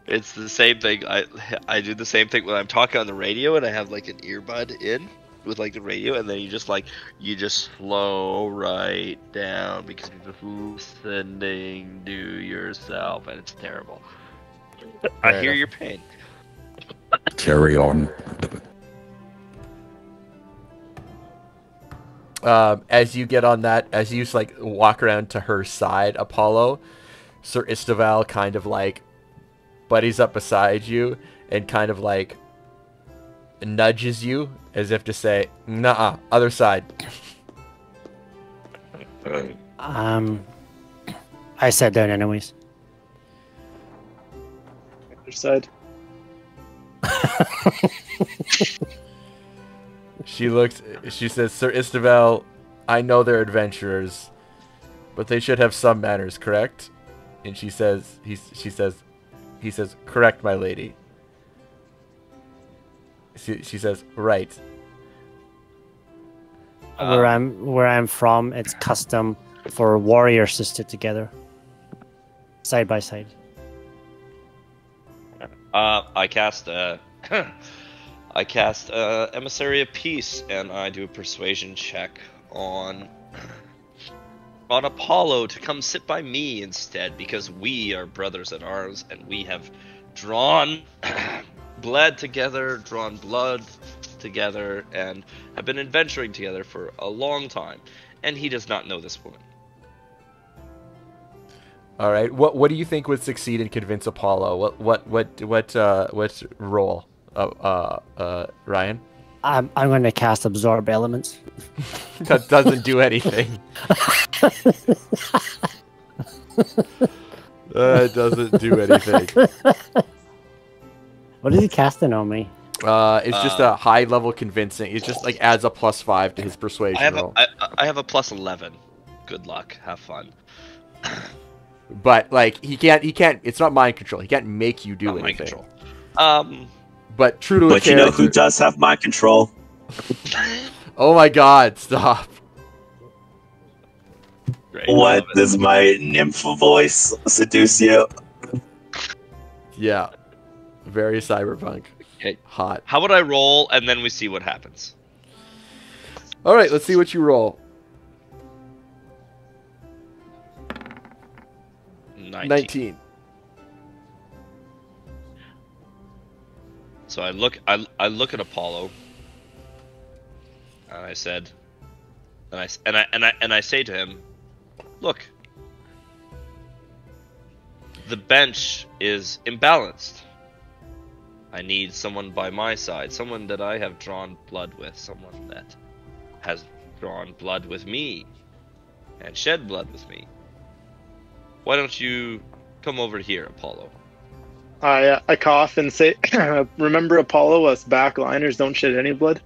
S1: It's the same thing. I do the same thing when I'm talking on the radio and I have like an earbud in with like the radio, and then you just slow right down because you're just listening to yourself, and it's terrible. I
S2: Fair
S1: hear
S2: enough.
S1: your pain.
S9: Carry on.
S2: As you get on that, as you like walk around to her side, Apollo, Sir Istaval kind of like buddies up beside you and kind of like nudges you as if to say, "Nah, other side."
S3: I sat down anyways.
S5: Other side.
S2: She says, "Sir Istaval, I know they're adventurers, but they should have some manners, correct?" And he says, "Correct, my lady." She says, "Right."
S3: Where I'm from, it's custom for warriors to sit together, side by side.
S1: I cast I cast Emissary of Peace, and I do a persuasion check on Apollo to come sit by me instead, because we are brothers at arms, and we have drawn blood together, and have been adventuring together for a long time, and he does not know this woman.
S2: All right. What do you think would succeed and convince Apollo? What role? Ryan?
S3: I'm going to cast Absorb Elements.
S2: That doesn't do anything. It doesn't do anything.
S3: What is he casting on me?
S2: It's just a high level convincing. It just like adds a +5 to his persuasion roll.
S1: I have a +11. Good luck. Have fun.
S2: But like he can't. It's not mind control. He can't make you do anything.
S1: Mind control.
S2: But true to a
S8: But you
S2: character.
S8: know who does have mind control?
S2: Oh my God! Stop.
S1: Great.
S8: What does my nymph voice seduce you?
S2: Yeah. Very cyberpunk.
S1: Okay.
S2: Hot.
S1: How would I roll, and then we see what happens?
S2: All right. Let's see what you roll. 19.
S1: So I look at Apollo, and I said, and I say to him, "Look, the bench is imbalanced. I need someone by my side, someone that I have drawn blood with, someone that has drawn blood with me, and shed blood with me. Why don't you come over here, Apollo?"
S5: I cough and say, "Remember Apollo, us backliners don't shed any blood."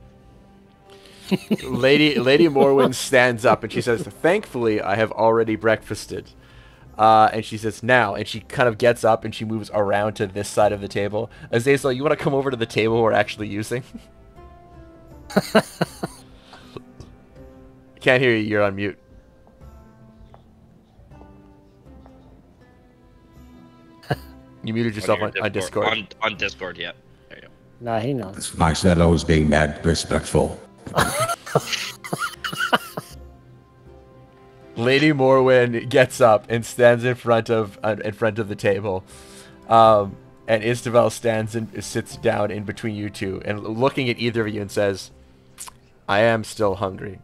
S2: Lady Morwen stands up and she says, "Thankfully, I have already breakfasted." And she says, "Now," and she kind of gets up and she moves around to this side of the table. Azazel, you want to come over to the table we're actually using? Can't hear you. You're on mute. You muted yourself on Discord.
S1: On Discord, yeah. There you go.
S3: Nah, he knows.
S9: It's nice that I was being mad respectful.
S2: Lady Morwen gets up and stands in front of the table, and Istavel stands and sits down in between you two, and looking at either of you and says, "I am still hungry."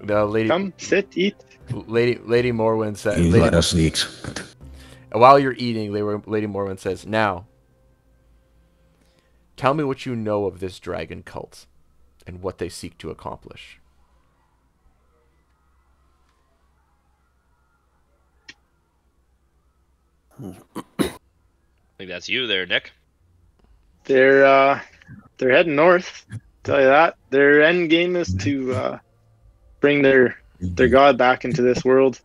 S2: No, Lady.
S5: Come, sit, eat.
S2: Lady Morwen says.
S9: Please let us eat.
S2: While you're eating, Lady Morwen says, "Now, tell me what you know of this dragon cult, and what they seek to accomplish."
S1: I think that's you there, Nick.
S5: They're heading north. Tell you that. Their end game is to bring their god back into this world.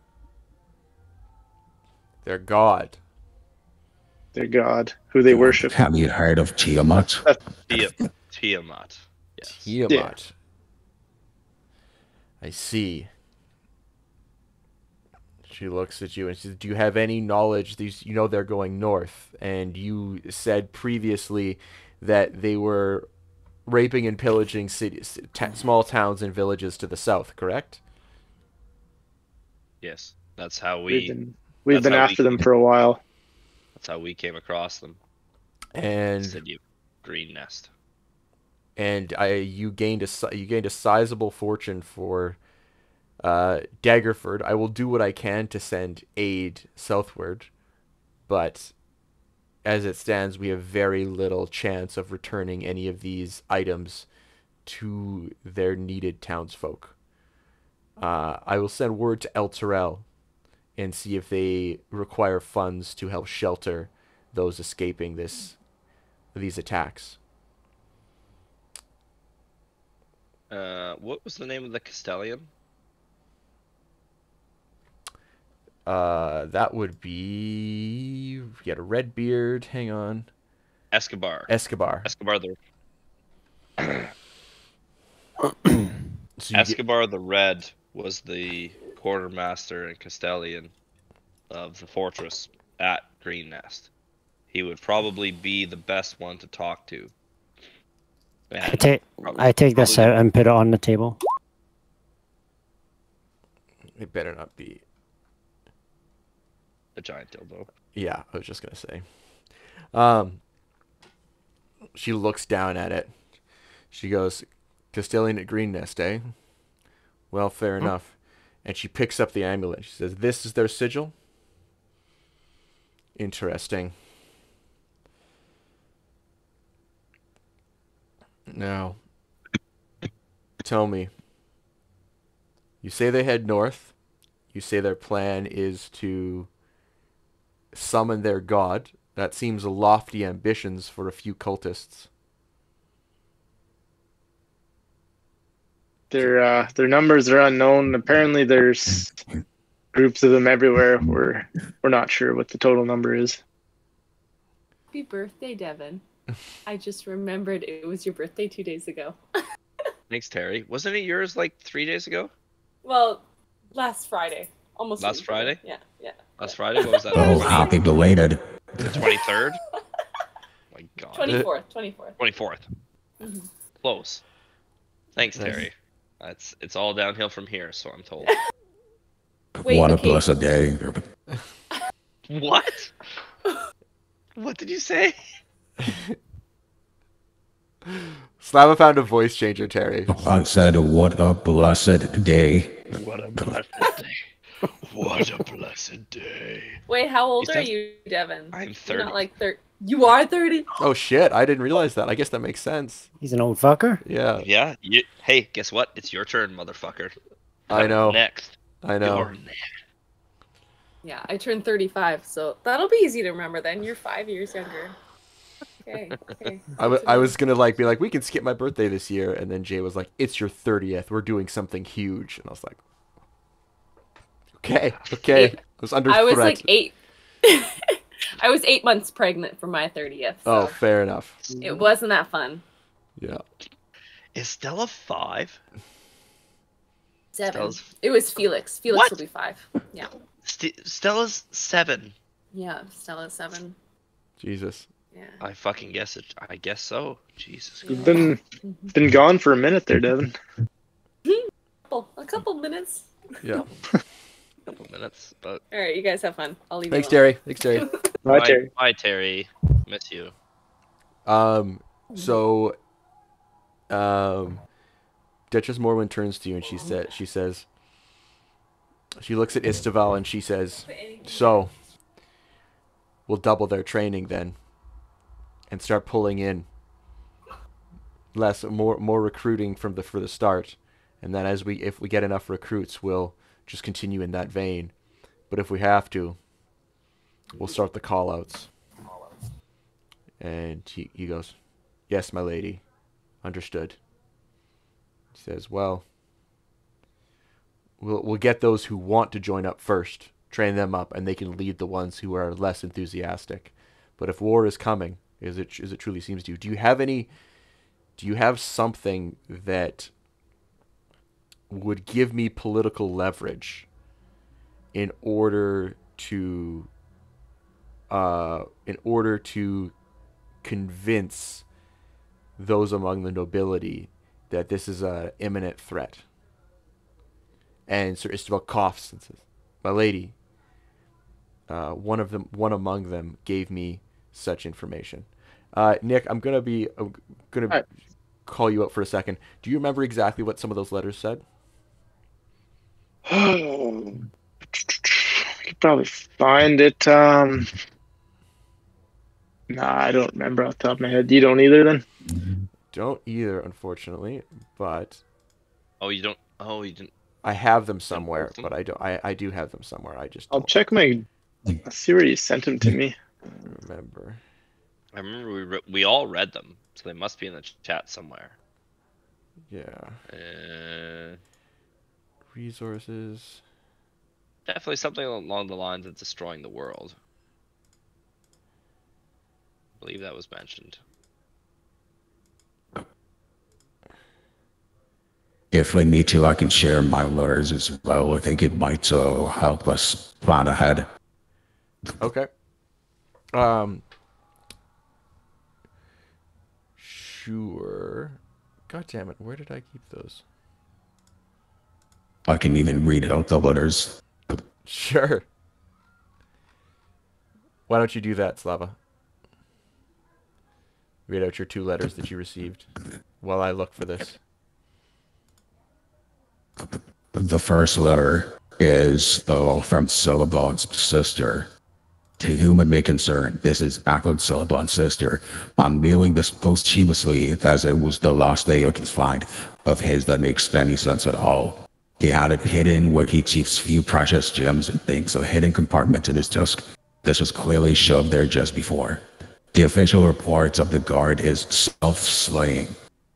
S2: Their god.
S5: Their god, who they worship.
S9: Have you heard of Tiamat?
S1: Tiamat. Yes.
S2: Tiamat.
S5: Yeah.
S2: I see. She looks at you and says, "Do you have any knowledge? They're going north, and you said previously that they were raping and pillaging cities, small towns and villages to the south, correct?"
S1: Yes. That's how
S5: We've
S1: we
S5: been We've been after them for a while.
S1: That's how we came across them.
S2: And
S1: City of Green Nest.
S2: And you gained a sizable fortune for Daggerford. I will do what I can to send aid southward, but as it stands, we have very little chance of returning any of these items to their needed townsfolk. I will send word to El Terrell and see if they require funds to help shelter those escaping these attacks.
S1: What was the name of the Castellan?
S2: That would be... He had a red beard. Hang on.
S1: Escobar.
S2: Escobar.
S1: Escobar the...
S2: So
S1: Escobar the Red was the quartermaster and Castellan of the fortress at Green Nest. He would probably be the best one to talk to.
S3: I take this out and put it on the table.
S2: It better not be
S1: a giant dildo.
S2: Yeah, I was just gonna say. She looks down at it. She goes, "Castellan at Green Nest, eh? Well, fair enough." And she picks up the amulet. She says, "This is their sigil? Interesting. Now, tell me, you say they head north. You say their plan is to summon their god. That seems lofty ambitions for a few cultists."
S5: Their numbers are unknown. Apparently, there's groups of them everywhere. We're not sure what the total number is.
S10: Happy birthday, Devin. I just remembered it was your birthday 2 days ago.
S1: Thanks, Terry. Wasn't it yours like 3 days ago?
S10: Well, last Friday. Almost.
S1: Last Friday?
S10: Yeah.
S1: Last Friday? What was that?
S9: Oh, happy belated.
S1: The 23rd? Oh my god.
S10: 24th.
S1: 24th.
S10: Mm-hmm.
S1: Close. Thanks, Terry. It's all downhill from here, so I'm told.
S10: Wait,
S9: what a blessed day.
S1: What? What did you say?
S2: Slava found a voice changer, Terry.
S9: I said, what a blessed day.
S1: What a blessed day. What a blessed day.
S10: Wait, how old are you, Devin?
S1: I'm 30.
S10: You're not like 30. You are 30?
S2: Oh shit, I didn't realize that. I guess that makes sense.
S3: He's an old fucker?
S2: Yeah.
S1: Yeah. Hey, guess what? It's your turn, motherfucker.
S2: I know.
S1: Next.
S2: I know.
S1: You're next.
S10: Yeah, I turned 35, so that'll be easy to remember then. You're 5 years younger. Okay.
S2: I was gonna be like, we can skip my birthday this year, and then Jay was like, it's your 30th. We're doing something huge, and I was like, okay. I was under threat.
S10: I was like 8. I was 8 months pregnant for my 30th. So
S2: oh, fair enough.
S10: it wasn't that fun.
S2: Yeah.
S1: Is Stella 5?
S10: 7.
S1: Stella's...
S10: It was Felix. Felix will be 5. Yeah.
S1: Stella's 7.
S10: Yeah, Stella's 7.
S2: Jesus.
S10: Yeah.
S1: I fucking guess it. I guess so. Jesus.
S5: You've been gone for a minute there, Devin.
S10: A couple minutes.
S2: Yeah.
S1: Couple minutes, but
S10: all right, you guys have fun. I'll leave.
S2: Thanks, Terry. Thanks, Terry.
S5: Bye, Terry.
S1: Bye, Terry. Miss you.
S2: So, Duchess Morwen turns to you and she says, she looks at Istaval and she says, "So, we'll double their training then, and start pulling in more recruiting for the start, and then if we get enough recruits, we'll just continue in that vein. But if we have to, we'll start the call-outs." And he goes, "Yes, my lady. Understood." He says, "Well, we'll get those who want to join up first, train them up, and they can lead the ones who are less enthusiastic. But if war is coming, as it truly seems to you, do you have something that would give me political leverage in order to convince those among the nobility that this is an imminent threat?" And Sir Istaval coughs and says, "My lady, one among them gave me such information. Nick, I'm gonna
S5: Alright.
S2: call you up for a second. Do you remember exactly what some of those letters said?
S5: I could probably find it. Nah, I don't remember off the top of my head. You don't either, then?
S2: Don't either, unfortunately. But
S1: Oh, you don't. Oh, you didn't.
S2: I have them somewhere. But I don't. I do have them somewhere. I just
S5: I'll
S2: don't
S5: check my. I'll see where you sent them to me.
S2: remember.
S1: I remember we all read them, so they must be in the chat somewhere.
S2: Yeah. Resources.
S1: Definitely something along the lines of destroying the world. I believe that was mentioned.
S9: If we need to, I can share my letters as well. I think it might help us plan ahead.
S2: Okay. Sure. God damn it, where did I keep those?
S9: I can even read out the letters.
S2: Sure. Why don't you do that, Slava? Read out your 2 letters that you received while I look for this.
S9: The first letter is from Silabon's sister. To whom it may concern, this is Ackland Silabon's sister. I'm mailing this posthumously as it was the last day I could find of his that makes any sense at all. He had it hidden where he keeps few precious gems and things, a hidden compartment in his desk. This was clearly shoved there just before. The official report of the guard is self-slaying.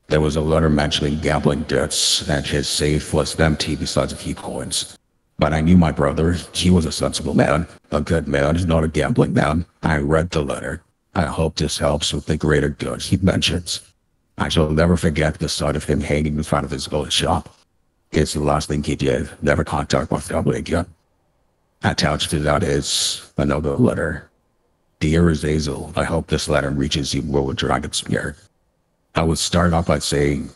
S9: There was a letter mentioning gambling debts, and his safe was empty besides a few coins. But I knew my brother. He was a sensible man, a good man, not a gambling man. I read the letter. I hope this helps with the greater good he mentions. I shall never forget the sight of him hanging in front of his old shop. It's the last thing he did, never contact my family again. Attached to that is another letter. Dear Azazel, I hope this letter reaches you with Dragon Spear. I would start off by saying,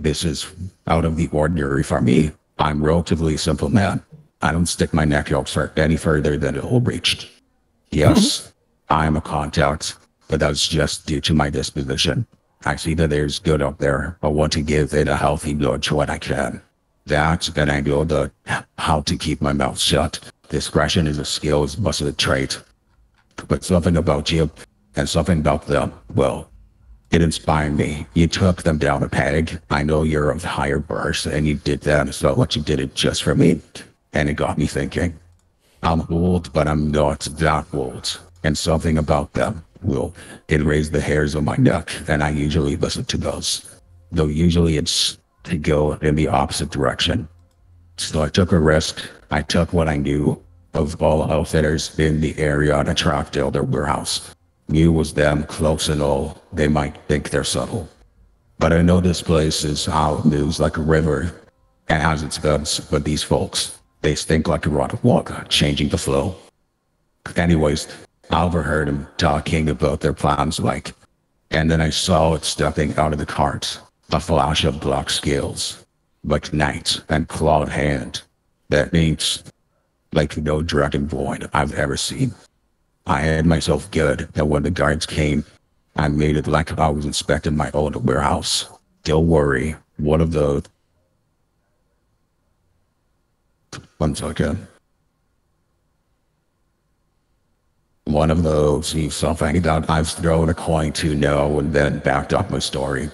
S9: this is out of the ordinary for me. I'm a relatively simple man. I don't stick my neck out for any further than it will reach. Yes, I'm a contact, but that's just due to my disposition. I see that there's good out there. I want to give it a healthy nudge when I can. That, and I know how to keep my mouth shut. Discretion is a skill as much as a trait. But something about you, and something about them, well, it inspired me. You took them down a peg. I know you're of higher birth, and you did that, so what you did it just for me. And it got me thinking. I'm old, but I'm not that old. And something about them, well, it raised the hairs on my neck, and I usually listen to those. Though usually it's to go in the opposite direction. So I took a risk. I took what I knew of all outfitters in the area and tracked out their warehouse. Knew was them, close and all. They might think they're subtle. But I know this place is how it moves like a river and has its guns, but these folks, they stink like a rot of water, changing the flow. Anyways, I overheard them talking about their plans and then I saw it stepping out of the cart, a flash of black scales, like knight and clawed hand. That means like no dragon void I've ever seen. I had myself good, and when the guards came, I made it like I was inspecting my own warehouse. Don't worry, one of those... One second. One of those is something that I've thrown a coin to now and then backed up my story.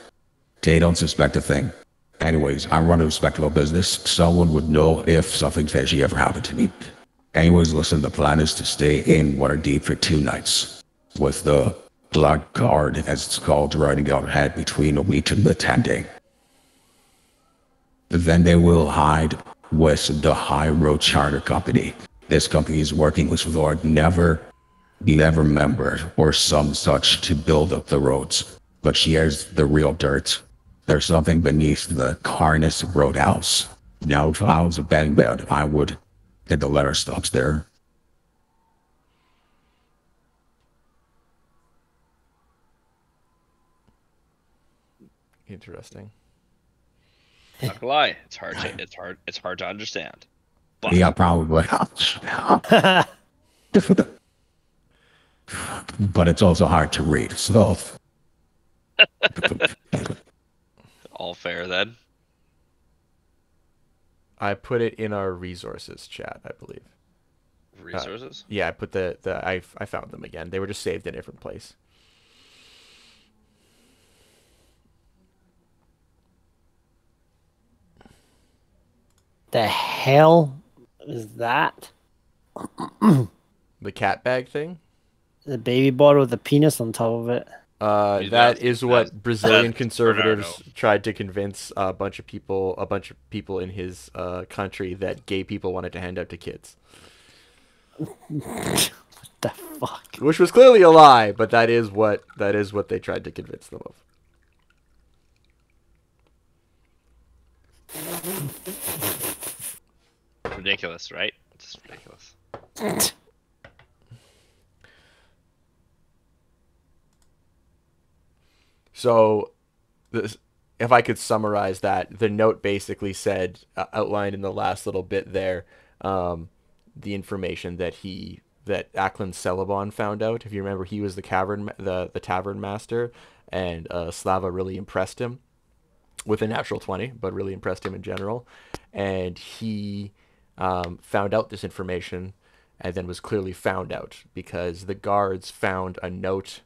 S9: They don't suspect a thing. Anyways, I run a respectable business. Someone would know if something fishy ever happened to me. Anyways, listen, the plan is to stay in Waterdeep for 2 nights, with the Black Guard, as it's called, riding out ahead between a week and the 10-day. Then they will hide with the High Road Charter Company. This company is working with Lord Never member or some such to build up the roads. But here's the real dirt. There's something beneath the Carnus Roadhouse. Now, if I was a betting man, I would... And the letter stops there.
S2: Interesting.
S1: Not gonna lie, it's hard to understand. But
S9: Yeah, probably. But it's also hard to read. So
S1: All fair then.
S2: I put it in our resources chat, I believe.
S1: Resources?
S2: Yeah, I put I found them again. They were just saved in a different place.
S3: The hell is that?
S2: The cat bag thing?
S3: The baby bottle with the penis on top of it.
S2: That is what Brazilian
S1: that's
S2: conservatives
S1: Bernardo.
S2: tried to convince a bunch of people in his country that gay people wanted to hand out to kids.
S3: What the fuck?
S2: Which was clearly a lie, but that is what they tried to convince them of.
S1: Ridiculous, right? It's ridiculous.
S2: So, if I could summarize that, the note basically said, outlined in the last little bit there, the information that Ackland Celebon found out. If you remember, he was the tavern master, and Slava really impressed him with a natural 20, but really impressed him in general. And he found out this information, and then was clearly found out because the guards found a note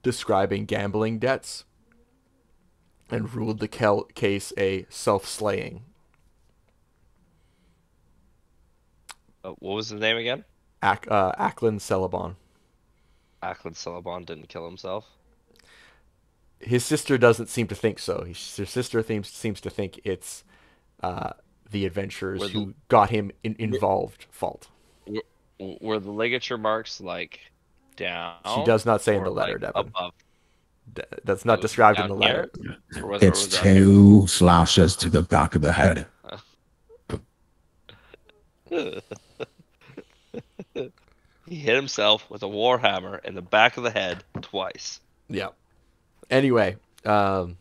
S2: describing gambling debts and ruled the case a self-slaying.
S1: What was the name again?
S2: Ackland Celebon.
S1: Ackland Celebon didn't kill himself.
S2: His sister doesn't seem to think so. His sister seems to think it's the adventurers who got him involved fault.
S1: Were the ligature marks like down?
S2: She does not say in the letter,
S1: like
S2: Devin.
S1: above.
S2: That's not described in the letter.
S9: it's 2 slashes to the back of the head.
S1: He hit himself with a warhammer in the back of the head twice.
S2: Yeah. Anyway, so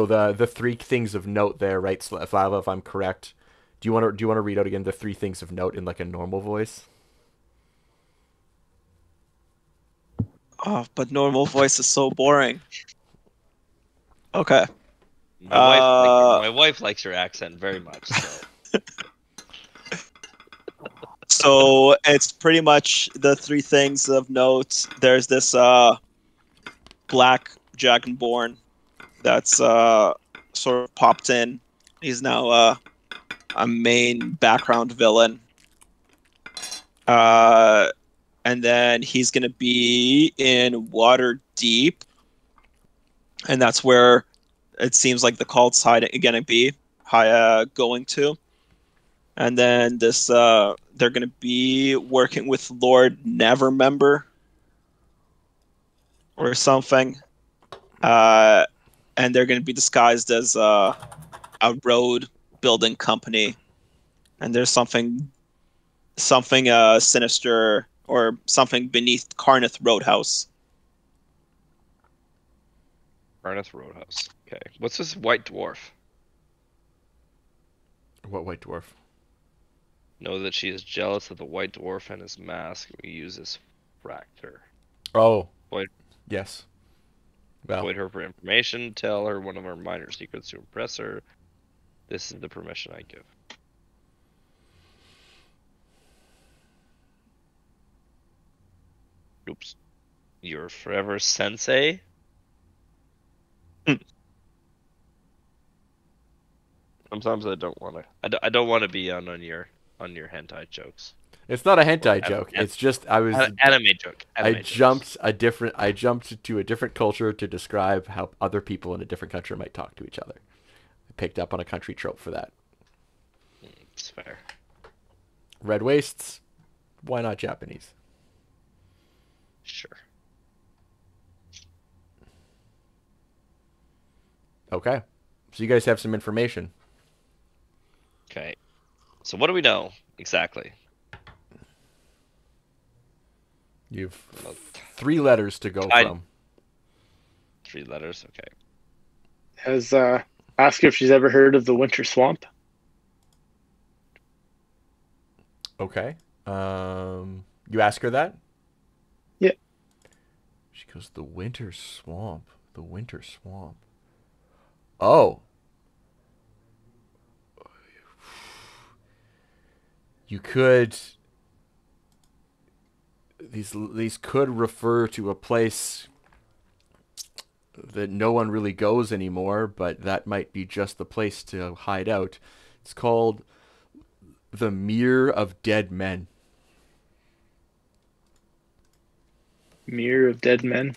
S2: the 3 things of note there, right, Slava, if I'm correct. Do you want to read out again the 3 things of note in like a normal voice?
S11: Oh, but normal voice is so boring. Okay.
S1: My wife likes your accent very much. So.
S11: So it's pretty much the 3 things of note. There's this black dragonborn that's sort of popped in. He's now a main background villain. And then he's going to be in Waterdeep. And that's where it seems like the cult's going to be going to. And then this, they're going to be working with Lord Nevermember or something. And they're going to be disguised as a road building company. And there's something sinister or something beneath Carneth Roadhouse.
S1: Carneth Roadhouse. Okay. What's this white dwarf?
S2: What white dwarf?
S1: Know that she is jealous of the white dwarf and his mask. We use his fractor.
S2: Oh.
S1: Void.
S2: Yes. Well.
S1: Void her for information. Tell her one of our minor secrets to impress her. This is the permission I give. Oops. Your forever sensei? Sometimes I don't want to. I don't want to be on your hentai jokes.
S2: It's not a hentai joke. It's just
S1: anime joke.
S2: I jumped to a different culture to describe how other people in a different country might talk to each other. I picked up on a country trope for that.
S1: It's fair.
S2: Red waists. Why not Japanese?
S1: Sure.
S2: Okay. So you guys have some information.
S1: Okay. So what do we know exactly?
S2: You've 3 letters to go from.
S1: 3 letters, okay.
S5: Ask her if she's ever heard of the Winter Swamp.
S2: Okay. You ask her that?
S5: Yeah.
S2: She goes, the winter swamp. The winter swamp. Oh. You could... These could refer to a place that no one really goes anymore, but that might be just the place to hide out. It's called the Mere of Dead Men.
S5: Mirror of Dead Men.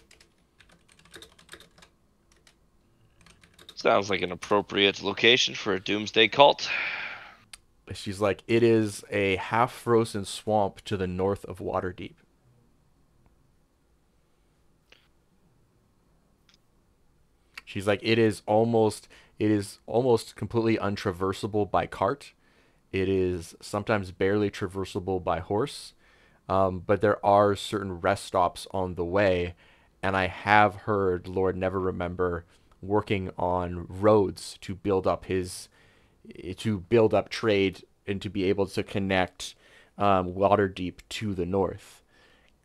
S1: Sounds like an appropriate location for a doomsday cult.
S2: She's like, it is a half-frozen swamp to the north of Waterdeep. She's like, it is almost completely untraversable by cart. It is sometimes barely traversable by horse. But there are certain rest stops on the way, and I have heard Lord Never Remember working on roads to build up trade and to be able to connect Waterdeep to the north.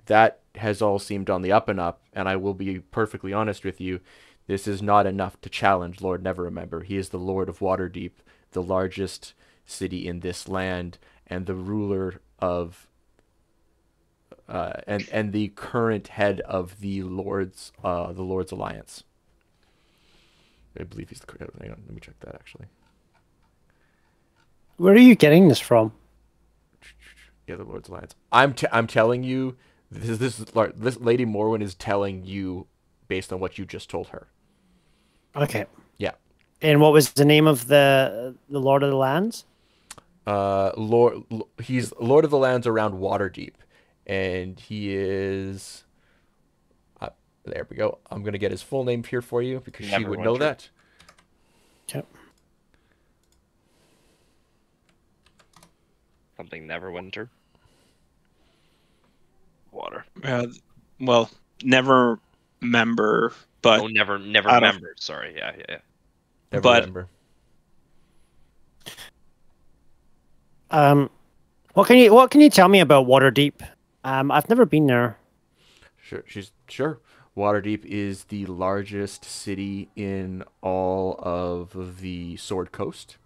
S2: That has all seemed on the up and up, and I will be perfectly honest with you, this is not enough to challenge Lord Never Remember. He is the Lord of Waterdeep, the largest city in this land, and the ruler of and the current head of the Lord's Alliance. I believe he's the. Hang on, let me check that actually.
S3: Where are you getting this from?
S2: Yeah, the Lord's Alliance. I'm telling you, this Lady Morwen is telling you based on what you just told her.
S3: Okay.
S2: Yeah.
S3: And what was the name of the Lord of the Lands?
S2: He's Lord of the Lands around Waterdeep, and he is. There we go. I'm gonna get his full name here for you because she would know that.
S3: Yep.
S1: Something Neverwinter. Water.
S11: Well, never remember, but
S1: never remember. Sorry, yeah.
S2: Never
S11: But-
S2: remember.
S3: What can you tell me about Waterdeep? I've never been there.
S2: Sure. Waterdeep is the largest city in all of the Sword Coast.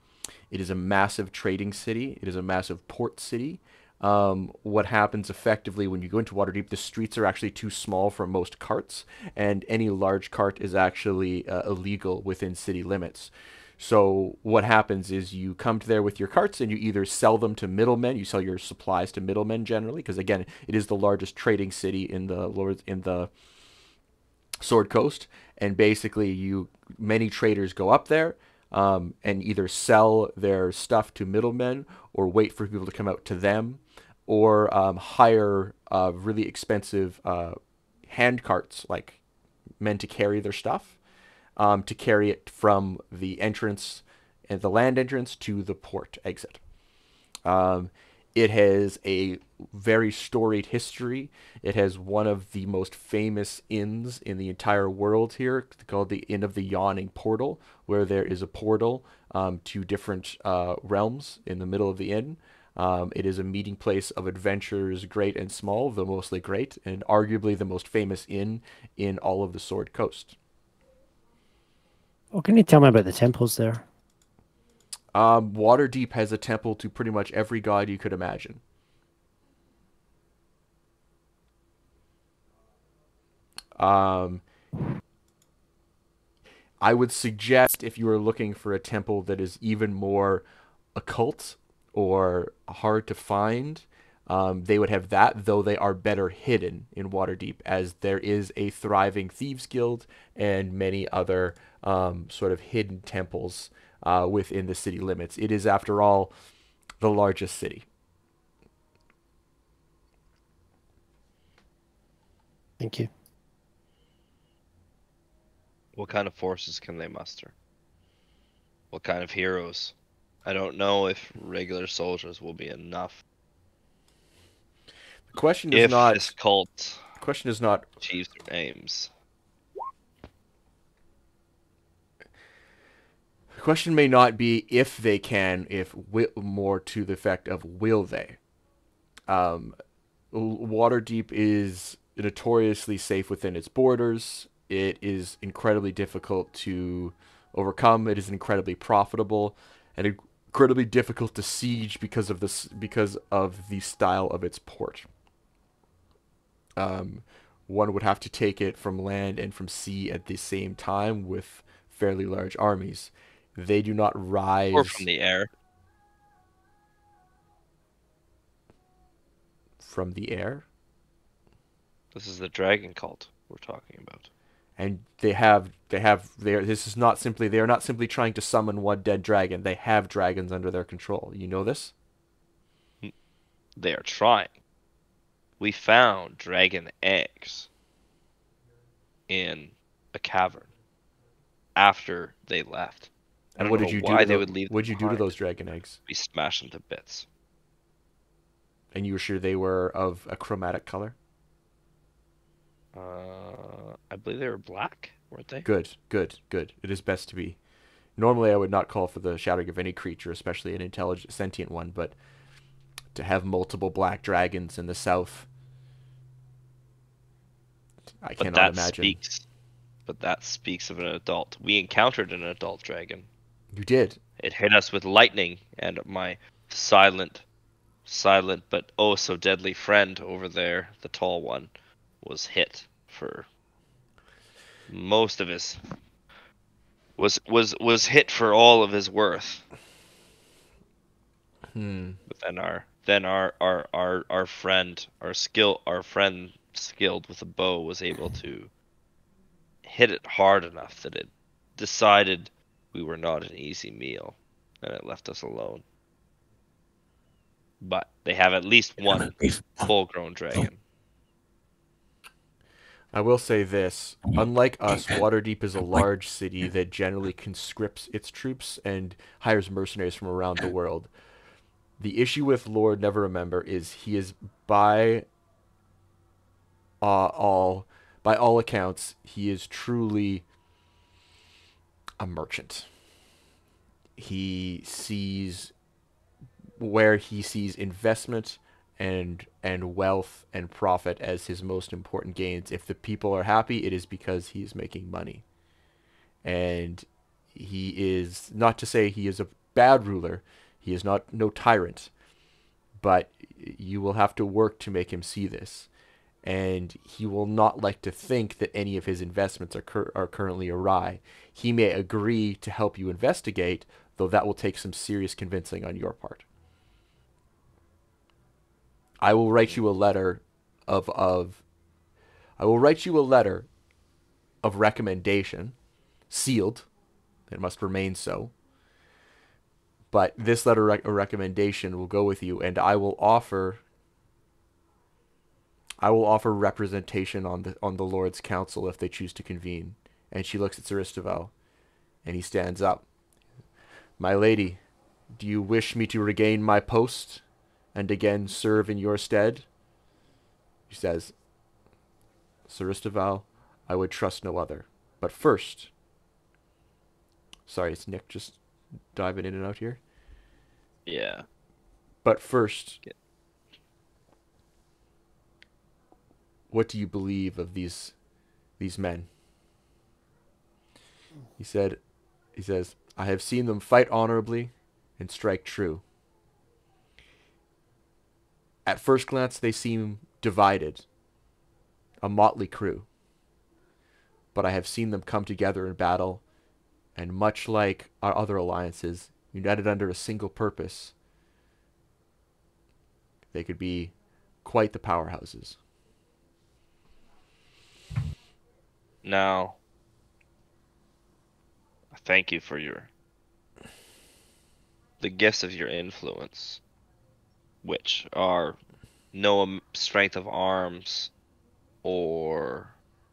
S2: It is a massive trading city. It is a massive port city. What happens effectively when you go into Waterdeep, the streets are actually too small for most carts, and any large cart is actually illegal within city limits. So what happens is you come to there with your carts and you either sell them to middlemen, you sell your supplies to middlemen generally, because again, it is the largest trading city in the Sword Coast, and basically many traders go up there and either sell their stuff to middlemen or wait for people to come out to them, or hire really expensive hand carts, like men to carry their stuff, to carry it from the entrance and the land entrance to the port exit. It has a very storied history. It has one of the most famous inns in the entire world here, called the Inn of the Yawning Portal, where there is a portal to different realms in the middle of the inn. It is a meeting place of adventurers, great and small, though mostly great, and arguably the most famous inn in all of the Sword Coast.
S3: What can you tell me about the temples there?
S2: Waterdeep has a temple to pretty much every god you could imagine. I would suggest, if you were looking for a temple that is even more occult or hard to find, they would have that, though they are better hidden in Waterdeep, as there is a thriving thieves guild and many other sort of hidden temples within the city limits. It is, after all, the largest city.
S3: Thank you.
S1: What kind of forces can they muster? What kind of heroes? I don't know if regular soldiers will be enough.
S2: The question
S1: if
S2: is not.
S1: This cult
S2: The question is not.
S1: achieves their aims.
S2: The question may not be if they can, more to the effect of will they. Waterdeep is notoriously safe within its borders. It is incredibly difficult to overcome. It is incredibly profitable and incredibly difficult to siege because of the style of its port. One would have to take it from land and from sea at the same time with fairly large armies. They do not rise.
S1: Or from the air.
S2: From the air?
S1: This is the dragon cult we're talking about.
S2: And they are not simply trying to summon one dead dragon. They have dragons under their control. You know this?
S1: They are trying. We found dragon eggs in a cavern after they left.
S2: And what did you do?
S1: Why they would leave?
S2: What did you do to those dragon eggs?
S1: We smashed them to bits.
S2: And you were sure they were of a chromatic color?
S1: I believe they were black, weren't they?
S2: Good. It is best to be. Normally, I would not call for the shattering of any creature, especially an intelligent, sentient one, but to have multiple black dragons in the south, I cannot imagine.
S1: But that speaks of an adult. We encountered an adult dragon.
S2: You did.
S1: It hit us with lightning, and my silent but oh so deadly friend over there, the tall one, was hit for most of his was hit for all of his worth. But then our friend skilled with a bow was able to hit it hard enough that it decided we were not an easy meal, and it left us alone. But they have at least one full-grown dragon.
S2: I will say this. Unlike us, Waterdeep is a large city that generally conscripts its troops and hires mercenaries from around the world. The issue with Lord Neverremember is he is by all accounts, he is truly a merchant. He sees where he sees investment and wealth and profit as his most important gains. If the people are happy, it is because he is making money. And he is, not to say he is a bad ruler, he is no tyrant, but you will have to work to make him see this. And he will not like to think that any of his investments are currently awry. He may agree to help you investigate, though that will take some serious convincing on your part. I will write you a letter of recommendation, sealed. It must remain so. But this letter of recommendation will go with you, and I will offer representation on the Lord's Council if they choose to convene. And she looks at Sir Isteval, and he stands up. My lady, do you wish me to regain my post and again serve in your stead? He says, Sir Isteval, I would trust no other. But first... Sorry, it's Nick just diving in and out here.
S1: Yeah.
S2: But first... What do you believe of these men? He says, I have seen them fight honorably and strike true. At first glance, they seem divided, a motley crew. But I have seen them come together in battle, and much like our other alliances, united under a single purpose, they could be quite the powerhouses.
S1: Now, thank you for the gifts of your influence, which are no strength of arms or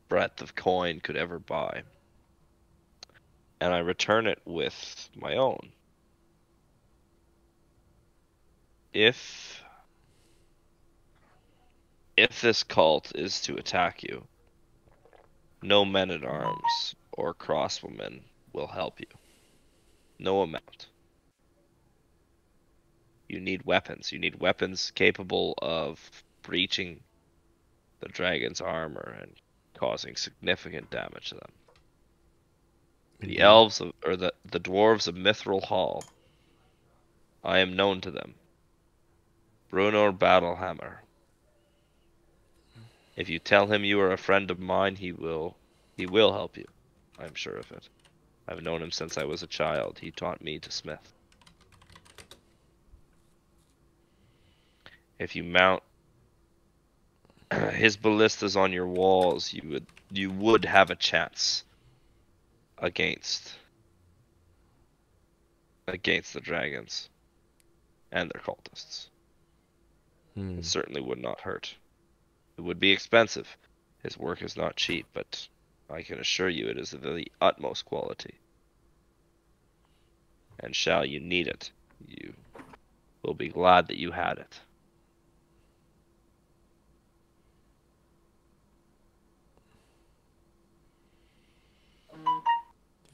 S1: breadth of coin could ever buy. And I return it with my own. If this cult is to attack you, no men-at-arms or crossbowmen will help you. No amount. You need weapons. You need weapons capable of breaching the dragon's armor and causing significant damage to them.
S2: Indeed.
S1: The elves or the dwarves of Mithril Hall. I am known to them. Brunor Battlehammer. If you tell him you are a friend of mine, he will help you. I'm sure of it. I've known him since I was a child. He taught me to smith. If you mount his ballistas on your walls, you would have a chance against the dragons and their cultists. It certainly would not hurt. It would be expensive. His work is not cheap, but I can assure you it is of the utmost quality. And shall you need it, you will be glad that you had it.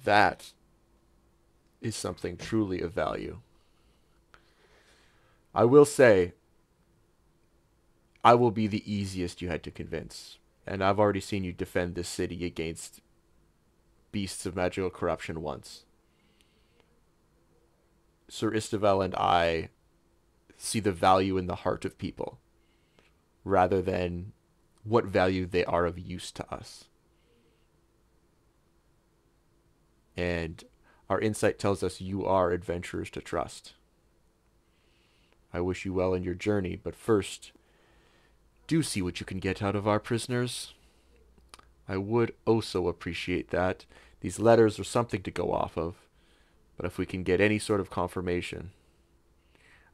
S2: That is something truly of value. I will say, I will be the easiest you had to convince. And I've already seen you defend this city against beasts of magical corruption once. Sir Istavel and I see the value in the heart of people, rather than what value they are of use to us. And our insight tells us you are adventurers to trust. I wish you well in your journey, but first, do see what you can get out of our prisoners. I would also appreciate that. These letters are something to go off of, but if we can get any sort of confirmation.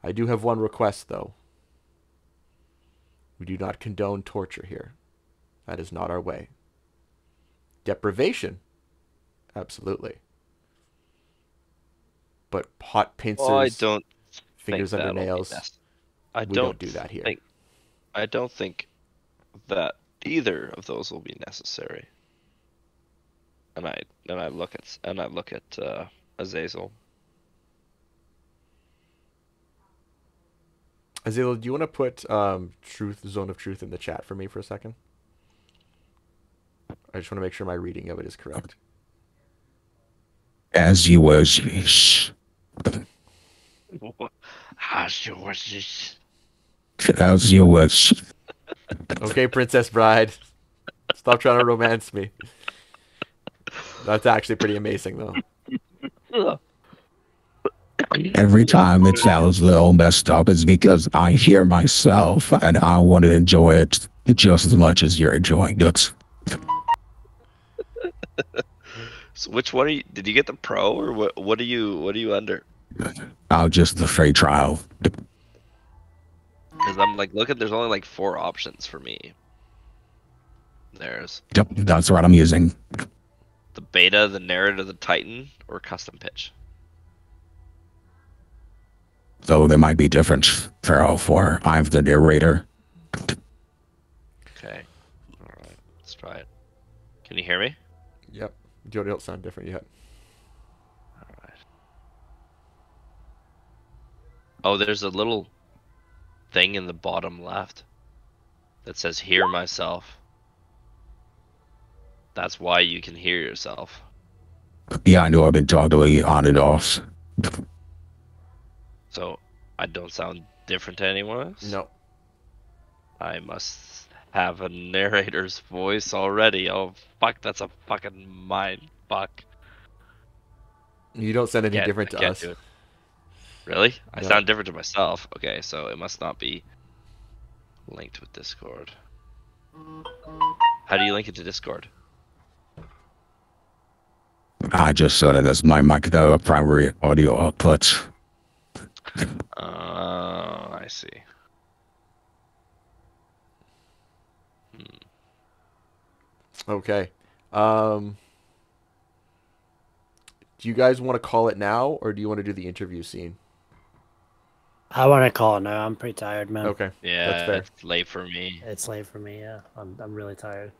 S2: I do have one request, though. We do not condone torture here. That is not our way. Deprivation? Absolutely. But hot pincers,
S1: I don't
S2: fingers
S1: think
S2: under
S1: that'll be
S2: nails,
S1: I
S2: we don't do that here.
S1: I don't think that either of those will be necessary. And I look at Azazel.
S2: Azazel, do you want to put Zone of Truth in the chat for me for a second? I just want to make sure my reading of it is correct.
S9: As you wish.
S1: As you wish.
S9: As you wish.
S2: Okay, Princess Bride. Stop trying to romance me. That's actually pretty amazing, though.
S9: Every time it sounds a little messed up is because I hear myself and I want to enjoy it just as much as you're enjoying it.
S1: So which one are you? Did you get the pro or what? What are you under?
S9: Just the free trial.
S1: Because I'm like, look at, there's only like 4 options for me. There's
S9: Yep, that's what I'm using.
S1: the beta, the narrative, the Titan, or custom pitch.
S9: So they might be different for all 4. I'm the narrator.
S1: Okay. All right. Let's try it. Can you hear me?
S2: Yep. Jody don't sound different yet.
S1: All right. Oh, there's a little thing in the bottom left that says "Hear myself." That's why you can hear yourself.
S9: Yeah, I know I've been totally on and off.
S1: So I don't sound different to anyone else?
S2: No.
S1: I must have a narrator's voice already. Oh, fuck, that's a fucking mind fuck.
S2: You don't sound any different to us.
S1: Do it. Really? I
S2: No.
S1: sound different to myself. Okay, so it must not be linked with Discord. How do you link it to Discord?
S9: I just set it as my mic, the primary audio output.
S1: I see.
S2: Okay. Do you guys want to call it now, or do you want to do the interview scene?
S3: I want to call it now. I'm pretty tired, man.
S2: Okay.
S1: Yeah,
S2: that's fair.
S1: it's late for me.
S3: It's late for me, yeah. I'm really tired.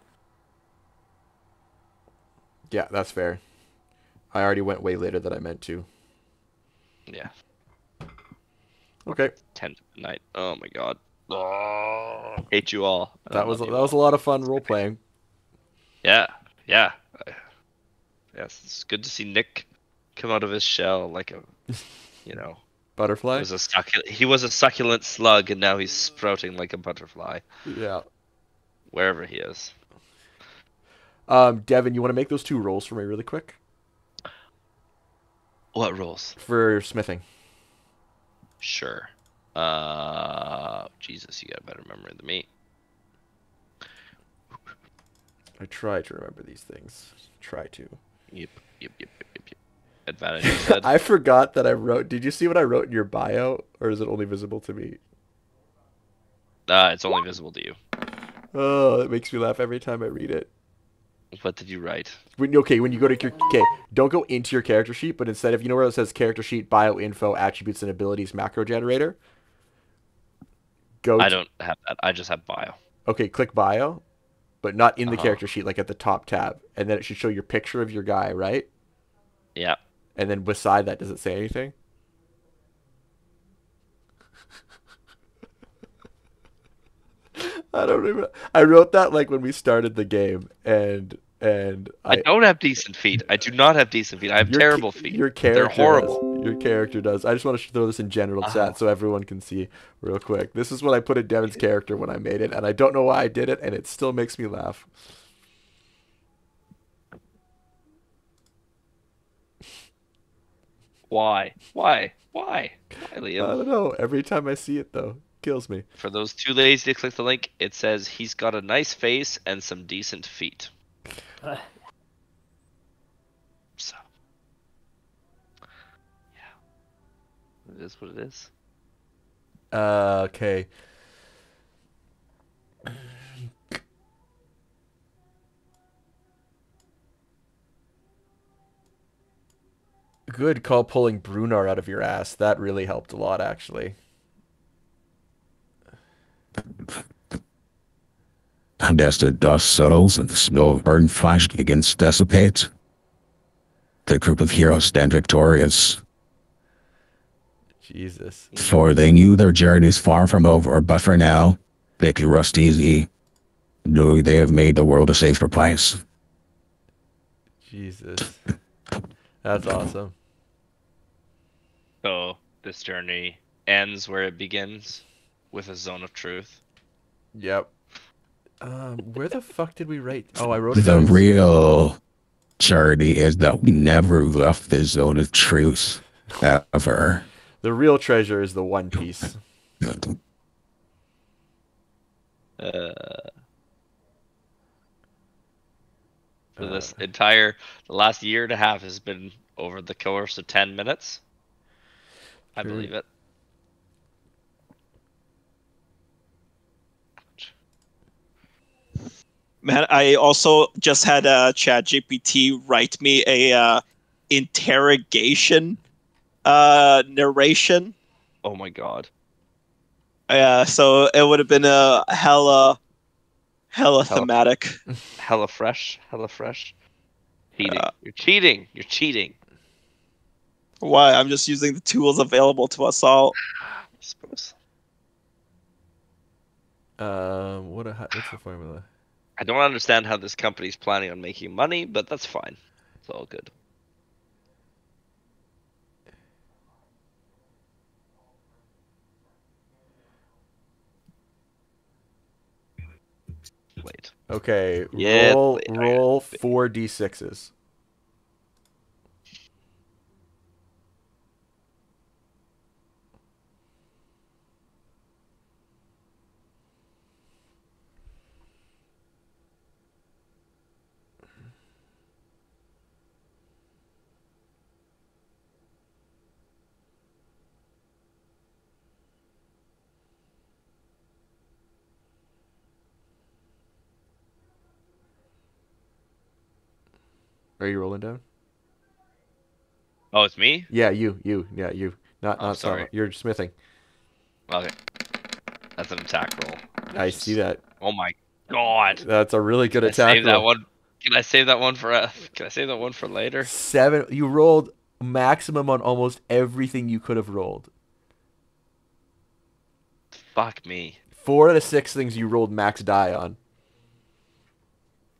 S2: Yeah, that's fair. I already went way later than I meant to.
S1: Yeah.
S2: Okay.
S1: 10 night. Oh my god. Oh, hate you all.
S2: That was a lot of fun role playing.
S1: Yeah. Yeah. Yes, it's good to see Nick come out of his shell like a,
S2: Butterfly.
S1: He was a succulent slug, and now he's sprouting like a butterfly.
S2: Yeah.
S1: Wherever he is.
S2: Devin, you want to make those 2 rolls for me really quick?
S1: What rolls?
S2: For smithing.
S1: Sure. Jesus, you got a better memory than me.
S2: I try to remember these things. Try to.
S1: Yep. Advantage, you said?
S2: I forgot that I wrote. Did you see what I wrote in your bio, or is it only visible to me?
S1: It's only visible to you.
S2: Oh, it makes me laugh every time I read it.
S1: What did you write?
S2: When you go to your don't go into your character sheet, but instead of where it says character sheet, bio info, attributes and abilities, macro generator.
S1: I don't have that. I just have bio.
S2: Okay, click bio, but not in the character sheet, like at the top tab, and then it should show your picture of your guy, right?
S1: Yeah.
S2: And then beside that, does it say anything? I don't remember. I wrote that like when we started the game, and
S1: I don't have decent feet. I do not have decent feet. I have terrible feet.
S2: Your character
S1: They're horrible.
S2: Does. Your character does. I just want to throw this in general chat so everyone can see real quick. This is what I put in Devin's character when I made it, and I don't know why I did it, and it still makes me laugh.
S1: Why? Why, Liam?
S2: I don't know. Every time I see it, though, kills me.
S1: For those too lazy to click the link, it says he's got a nice face and some decent feet. So, yeah, it is what it is.
S2: Okay. Good call pulling Brunar out of your ass. That really helped a lot, actually.
S9: And as the dust settles and the snow burn flash begins to dissipate, the group of heroes stand victorious.
S2: Jesus.
S9: For they knew their journey is far from over, but for now, they can rest easy, knowing they have made the world a safer place.
S2: Jesus. That's awesome.
S1: So, this journey ends where it begins, with a zone of truth.
S2: Yep. Where the fuck did we write? Oh, I wrote
S9: The real charity is that we never left the zone of truth, ever.
S2: The real treasure is the One Piece.
S1: So this the last year and a half has been over the course of 10 minutes. I believe it.
S11: Man, I also just had ChatGPT write me a interrogation narration.
S1: Oh my god.
S11: Yeah, so it would have been a hella thematic.
S1: Hella fresh. Cheating. You're cheating.
S11: Why? I'm just using the tools available to us all.
S1: I suppose.
S2: What's the formula?
S1: I don't understand how this company's planning on making money, but that's fine. It's all good. Wait.
S2: Okay.
S1: Yeah,
S2: roll 4d6s. Are you rolling down?
S1: Oh, it's me?
S2: Yeah, you. Yeah, you. Not
S1: sorry.
S2: Sama. You're smithing.
S1: Okay. That's an attack roll.
S2: I see that.
S1: Oh my god.
S2: That's a really good attack roll.
S1: That one? Can I save that one for later?
S2: 7. You rolled maximum on almost everything you could have rolled.
S1: Fuck me.
S2: 4 out of 6 things you rolled max die on.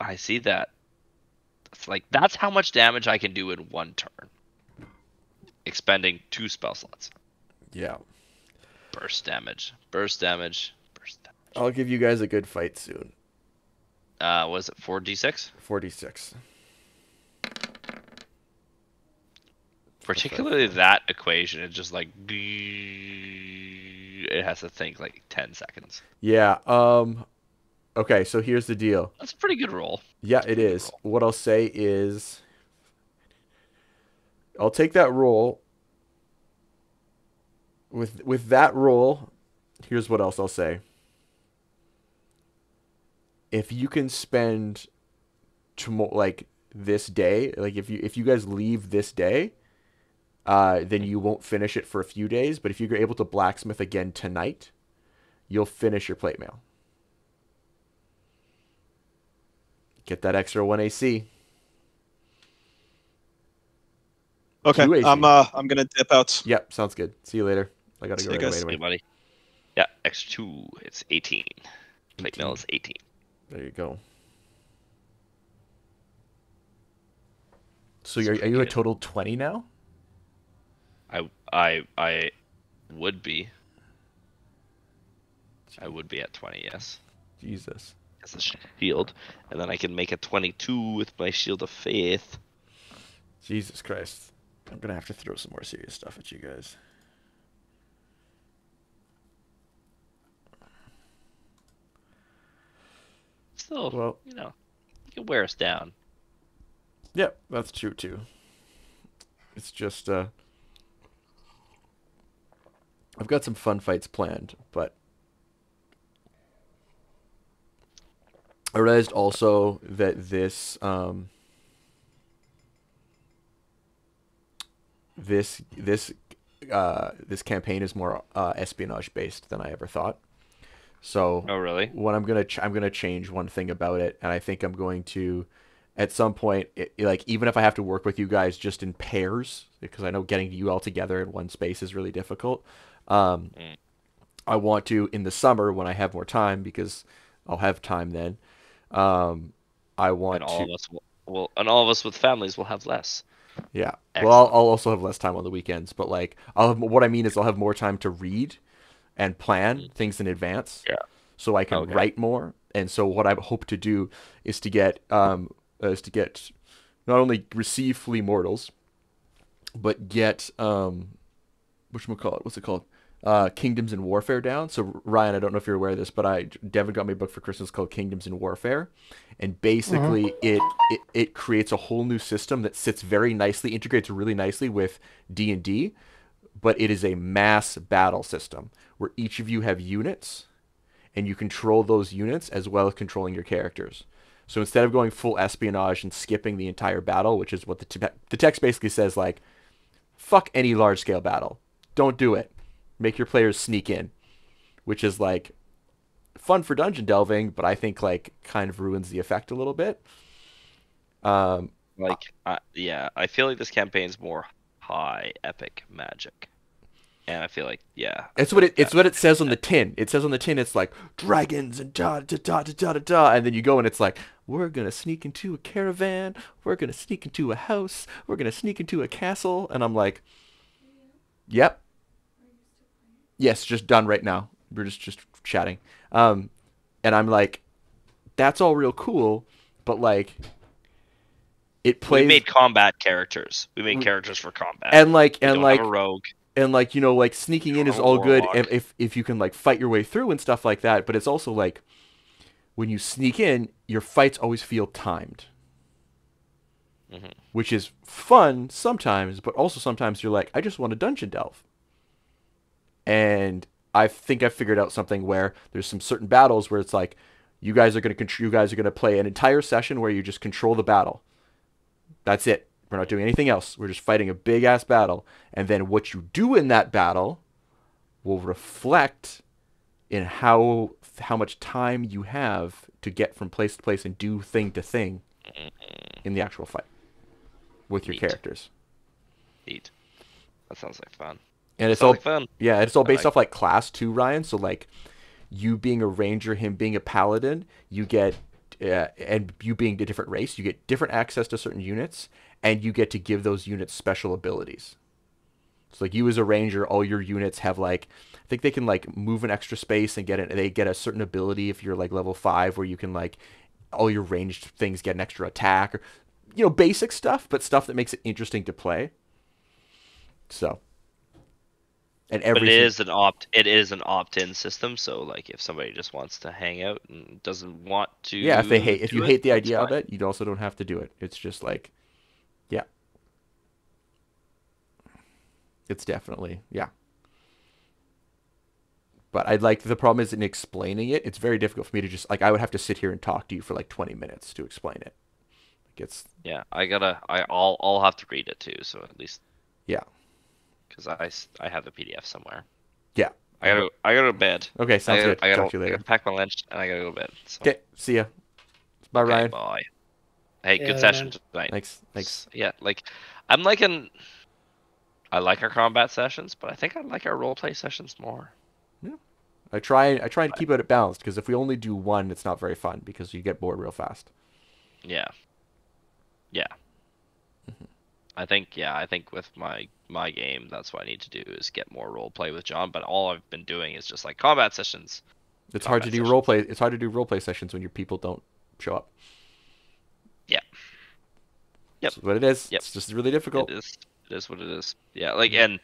S1: I see that. It's like that's how much damage I can do in one turn. Expending 2 spell slots.
S2: Yeah.
S1: Burst damage. Burst damage. Burst damage.
S2: I'll give you guys a good fight soon.
S1: Was it 4d6?
S2: 46.
S1: Particularly that equation, it's just like it has to think like 10 seconds.
S2: Yeah. Okay, so here's the deal.
S1: That's a pretty good roll.
S2: Yeah, it is. What I'll say is I'll take that roll. With that roll, here's what else I'll say. If you can spend like this day, like if you guys leave this day, then you won't finish it for a few days. But if you're able to blacksmith again tonight, you'll finish your plate mail. Get that extra 1 AC.
S11: Okay,
S2: 2 AC.
S11: I'm gonna dip out.
S2: Yep, sounds good. See you later. I gotta
S11: See
S2: go
S11: you
S2: right
S11: guys.
S2: away.
S1: Hey, buddy. Yeah, extra 2. It's 18. Plate mail is 18.
S2: There you go. So are you a total 20 now?
S1: I would be. I would be at 20, yes.
S2: Jesus.
S1: As a shield. And then I can make a 22 with my shield of faith.
S2: Jesus Christ. I'm gonna have to throw some more serious stuff at you guys.
S1: Still,
S2: Well,
S1: you know, you can wear us down.
S2: Yep, that's true too. It's just I've got some fun fights planned, but I realized also that this campaign is more espionage based than I ever thought. So,
S1: oh really?
S2: What I'm gonna change one thing about it, and I think I'm going to, at some point, like even if I have to work with you guys just in pairs, because I know getting you all together in one space is really difficult. I want to, in the summer when I have more time, because I'll have time then. I want
S1: and all
S2: to.
S1: Of us and all of us with families will have less.
S2: Yeah.
S1: Excellent.
S2: Well, I'll also have less time on the weekends, but like what I mean is I'll have more time to read and plan things in advance.
S1: Yeah.
S2: So I can write more. And so what I hope to do is to get not only receive Flea Mortals, but get whatchamacallit, what's it called? Kingdoms in Warfare down. So Ryan, I don't know if you're aware of this, but Devin got me a book for Christmas called Kingdoms in Warfare, and basically it creates a whole new system that sits very nicely, integrates really nicely with D&D, but it is a mass battle system where each of you have units, and you control those units as well as controlling your characters. So instead of going full espionage and skipping the entire battle, which is what the text basically says, like, fuck any large scale battle, don't do it. Make your players sneak in, which is like fun for dungeon delving, but I think like kind of ruins the effect a little bit.
S1: Yeah, I feel like this campaign's more high epic magic, and I feel like
S2: it's what it says on the tin. It says on the tin it's like dragons and da da da da da da da, and then you go and it's like we're gonna sneak into a caravan, we're gonna sneak into a house, we're gonna sneak into a castle, and I'm like, yep. Yes, just done right now. We're just chatting. And I'm like, that's all real cool, but like it plays.
S1: We made combat characters. We made characters for combat.
S2: And like
S1: have a rogue.
S2: And like, you know, like sneaking in is all good if you can like fight your way through and stuff like that, but it's also like when you sneak in, your fights always feel timed. Mm-hmm. Which is fun sometimes, but also sometimes you're like, I just want to dungeon delve. And I think I figured out something where there's some certain battles where it's like you guys are going to play an entire session where you just control the battle. That's it. We're not doing anything else. We're just fighting a big ass battle, and then what you do in that battle will reflect in how much time you have to get from place to place and do thing to thing in the actual fight with your characters.
S1: Neat. That sounds like fun.
S2: And it's
S1: Sounds
S2: all
S1: like fun.
S2: yeah, it's all
S1: I
S2: based
S1: like
S2: off like class too, Ryan. So like you being a ranger, him being a paladin, you get and you being a different race, you get different access to certain units, and you get to give those units special abilities. So like you as a ranger, all your units have like I think they can like move an extra space and get it. They get a certain ability if you're like level 5, where you can like all your ranged things get an extra attack, or basic stuff, but stuff that makes it interesting to play. So. And
S1: But
S2: every
S1: it is an opt-in system, so like if somebody just wants to hang out and doesn't want to
S2: yeah, if you
S1: do it,
S2: hate the
S1: that's
S2: idea of
S1: fine.
S2: it, you also don't have to do it. It's just like, yeah, it's definitely yeah. But I'd like the problem is in explaining it. It's very difficult for me to just like I would have to sit here and talk to you for like 20 minutes to explain it. Like it's
S1: Yeah, I'll have to read it too, so at least
S2: yeah,
S1: because I have the PDF somewhere.
S2: yeah.
S1: I gotta go to bed.
S2: Okay, sounds good.
S1: I
S2: Talk to you
S1: I
S2: later.
S1: gotta pack my lunch and I gotta go to bed. So.
S2: Okay, see ya. Bye,
S1: Okay,
S2: Ryan.
S1: bye. Hey,
S3: Yeah,
S1: good session
S3: man.
S1: tonight.
S2: Thanks.
S1: Yeah, like I like our combat sessions, but I think I like our roleplay sessions more.
S2: Yeah. I try and keep it balanced because if we only do one, it's not very fun because you get bored real fast.
S1: Yeah. Yeah.
S2: Mm-hmm.
S1: I think with my game, that's what I need to do is get more role play with John. But all I've been doing is just like combat sessions.
S2: It's hard to do roleplay. It's hard to do roleplay sessions when your people don't show up.
S1: Yeah. Yep.
S2: That's what it is.
S1: Yep.
S2: It's just really difficult.
S1: It is what it is. Yeah. Like, and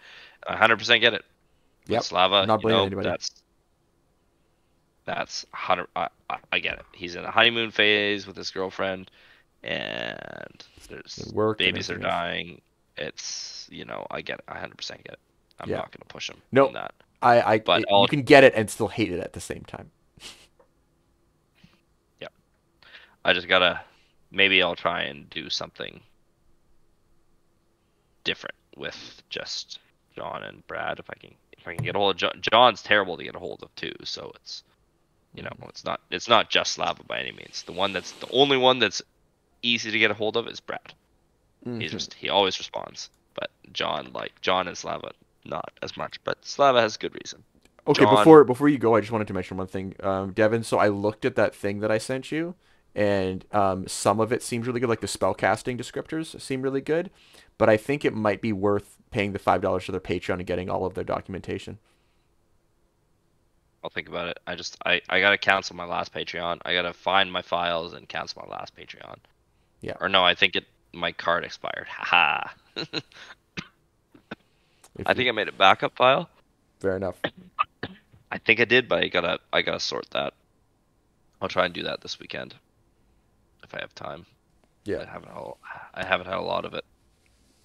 S1: 100% get it. With
S2: Yep.
S1: Slava,
S2: Not blaming anybody.
S1: That's 100. I get it. He's in a honeymoon phase with his girlfriend, and there's
S2: work
S1: babies are dying. It's I get it. I 100% get it. I'm not gonna push him on that.
S2: You can get it and still hate it at the same time.
S1: Yeah. I just gotta. Maybe I'll try and do something different with just John and Brad if I can get a hold of John. John's terrible to get a hold of too, so it's it's not just Slava by any means. The only one that's easy to get a hold of is Brad.
S2: Mm-hmm.
S1: He always responds. But John and Slava not as much, but Slava has good reason.
S2: Okay,
S1: John,
S2: before you go, I just wanted to mention one thing, Devin. So I looked at that thing that I sent you, and some of it seems really good, like the spellcasting descriptors seem really good, but I think it might be worth paying the $5 to their Patreon and getting all of their documentation.
S1: I'll think about it. I gotta cancel my last Patreon. I gotta find my files and cancel my last Patreon.
S2: Yeah.
S1: Or no, I think my card expired. Haha. I think I made a backup file.
S2: Fair enough.
S1: I think I did, but I gotta sort that. I'll try and do that this weekend if I have time.
S2: Yeah.
S1: I haven't had a lot of it.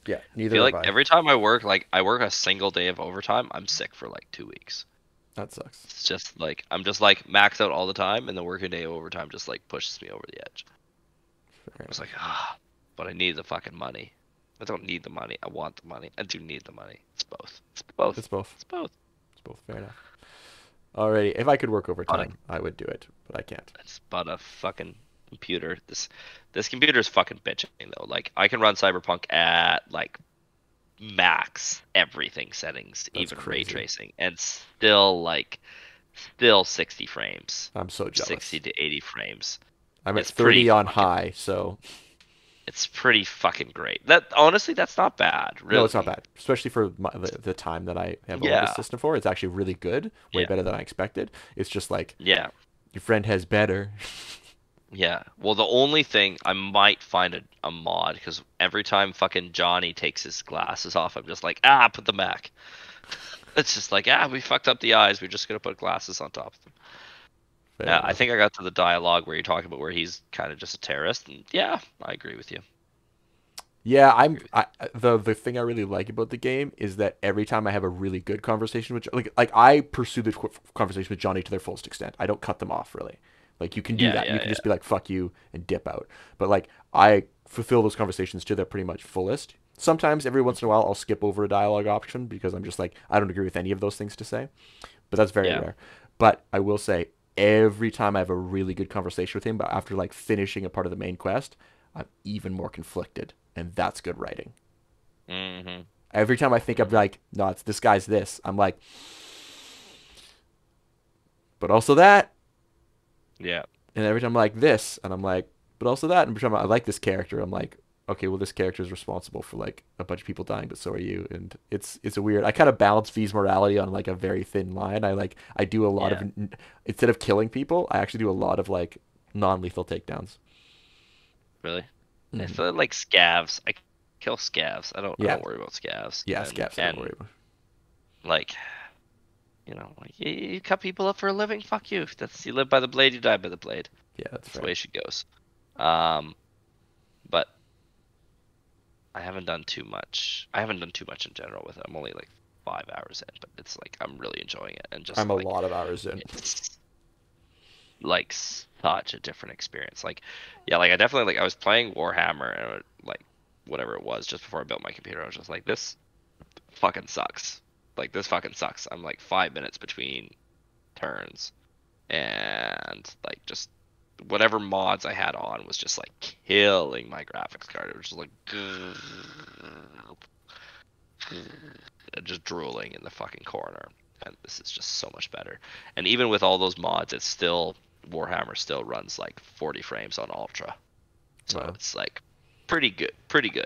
S2: Yeah, neither
S1: I feel
S2: have
S1: like
S2: I.
S1: every time I work a single day of overtime, I'm sick for like 2 weeks.
S2: That sucks.
S1: It's just like I'm just like maxed out all the time, and the working day of overtime just like pushes me over the edge. It's like but I need the fucking money. I don't need the money. I want the money. I do need the money. It's both. It's both.
S2: It's both.
S1: It's both.
S2: It's both. Fair enough. Alrighty, if I could work overtime, I would do it, but I can't.
S1: It's but a fucking computer. This computer is fucking bitching though. Like I can run Cyberpunk at like max everything settings,
S2: That's
S1: even
S2: crazy.
S1: ray tracing, and still 60 frames.
S2: I'm so jealous.
S1: 60 to 80 frames.
S2: I'm at 30 on high, so
S1: it's pretty fucking great. That honestly, that's not bad. Really.
S2: no, it's not bad, especially for the time that I have all this system for. It's actually really good, way better than I expected. It's just like your friend has better.
S1: Yeah. Well, the only thing I might find a mod because every time fucking Johnny takes his glasses off, I'm just like, put them back. It's just like, we fucked up the eyes. We're just gonna put glasses on top of them. I think I got to the dialogue where you're talking about where he's kind of just a terrorist, and yeah, I agree with you.
S2: Yeah, the thing I really like about the game is that every time I have a really good conversation with like I pursue the conversation with Johnny to their fullest extent. I don't cut them off really. Like you can do that. You can just be like fuck you and dip out. But like I fulfill those conversations to their pretty much fullest. Sometimes every once in a while I'll skip over a dialogue option because I'm just like I don't agree with any of those things to say. But that's very rare. But I will say every time I have a really good conversation with him, but after like finishing a part of the main quest, I'm even more conflicted, and that's good writing.
S1: Mm-hmm.
S2: Every time I think I'm like, no, it's this guy's this. I'm like, but also that.
S1: Yeah.
S2: And every time I'm like this, and I'm like, but also that. And every time I like this character, I'm like, okay, well, this character is responsible for like a bunch of people dying, but so are you. And it's a weird. I kind of balance V's morality on like a very thin line. I do a lot of, instead of killing people, I actually do a lot of like non-lethal takedowns.
S1: Really? I feel like scavs. I kill scavs. I don't worry about scavs.
S2: Yeah, scavs. I don't worry about.
S1: Like, like you cut people up for a living. Fuck you. You live by the blade, you die by the blade.
S2: Yeah, that's
S1: the way shit goes. But I haven't done too much. I haven't done too much in general with it. I'm only like 5 hours in, but it's like I'm really enjoying it, and just
S2: I'm a lot of hours in.
S1: It's like such a different experience. Like, yeah, like I definitely like I was playing Warhammer and like whatever it was just before I built my computer. I was just like, this fucking sucks. Like this fucking sucks. I'm like 5 minutes between turns, and like just whatever mods I had on was just like killing my graphics card. It was just like just drooling in the fucking corner. And this is just so much better. And even with all those mods, it's still Warhammer still runs like 40 frames on Ultra. So it's like pretty good.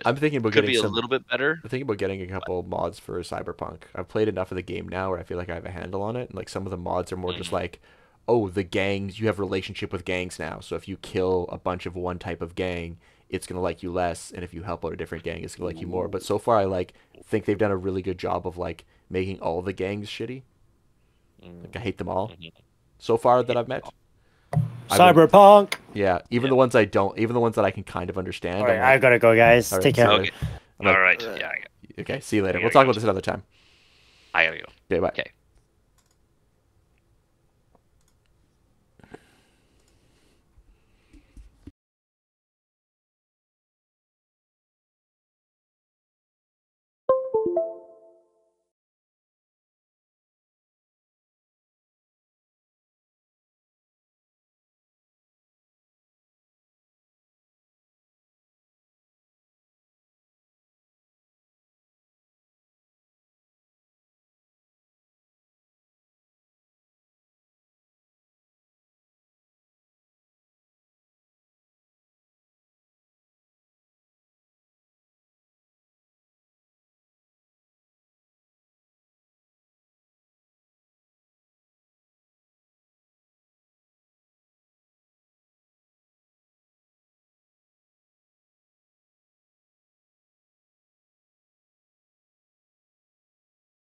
S2: I'm thinking about
S1: Could
S2: getting
S1: be a little bit better.
S2: I'm thinking about getting a couple mods for Cyberpunk. I've played enough of the game now where I feel like I have a handle on it. And like some of the mods are more just like, oh, the gangs, you have a relationship with gangs now. So if you kill a bunch of one type of gang, it's gonna like you less, and if you help out a different gang, it's gonna like you more. But so far, I think they've done a really good job of like making all the gangs shitty. Like I hate them all. So far that I've met.
S3: Cyberpunk.
S2: Yeah, even the ones I don't, even the ones that I can kind of understand.
S3: All right, I gotta go, guys.
S2: All right,
S3: Take care.
S1: Okay. All right. Yeah.
S2: Okay. See you later. We'll talk about this another time.
S1: I gotta go.
S2: Okay. Bye.
S1: Okay.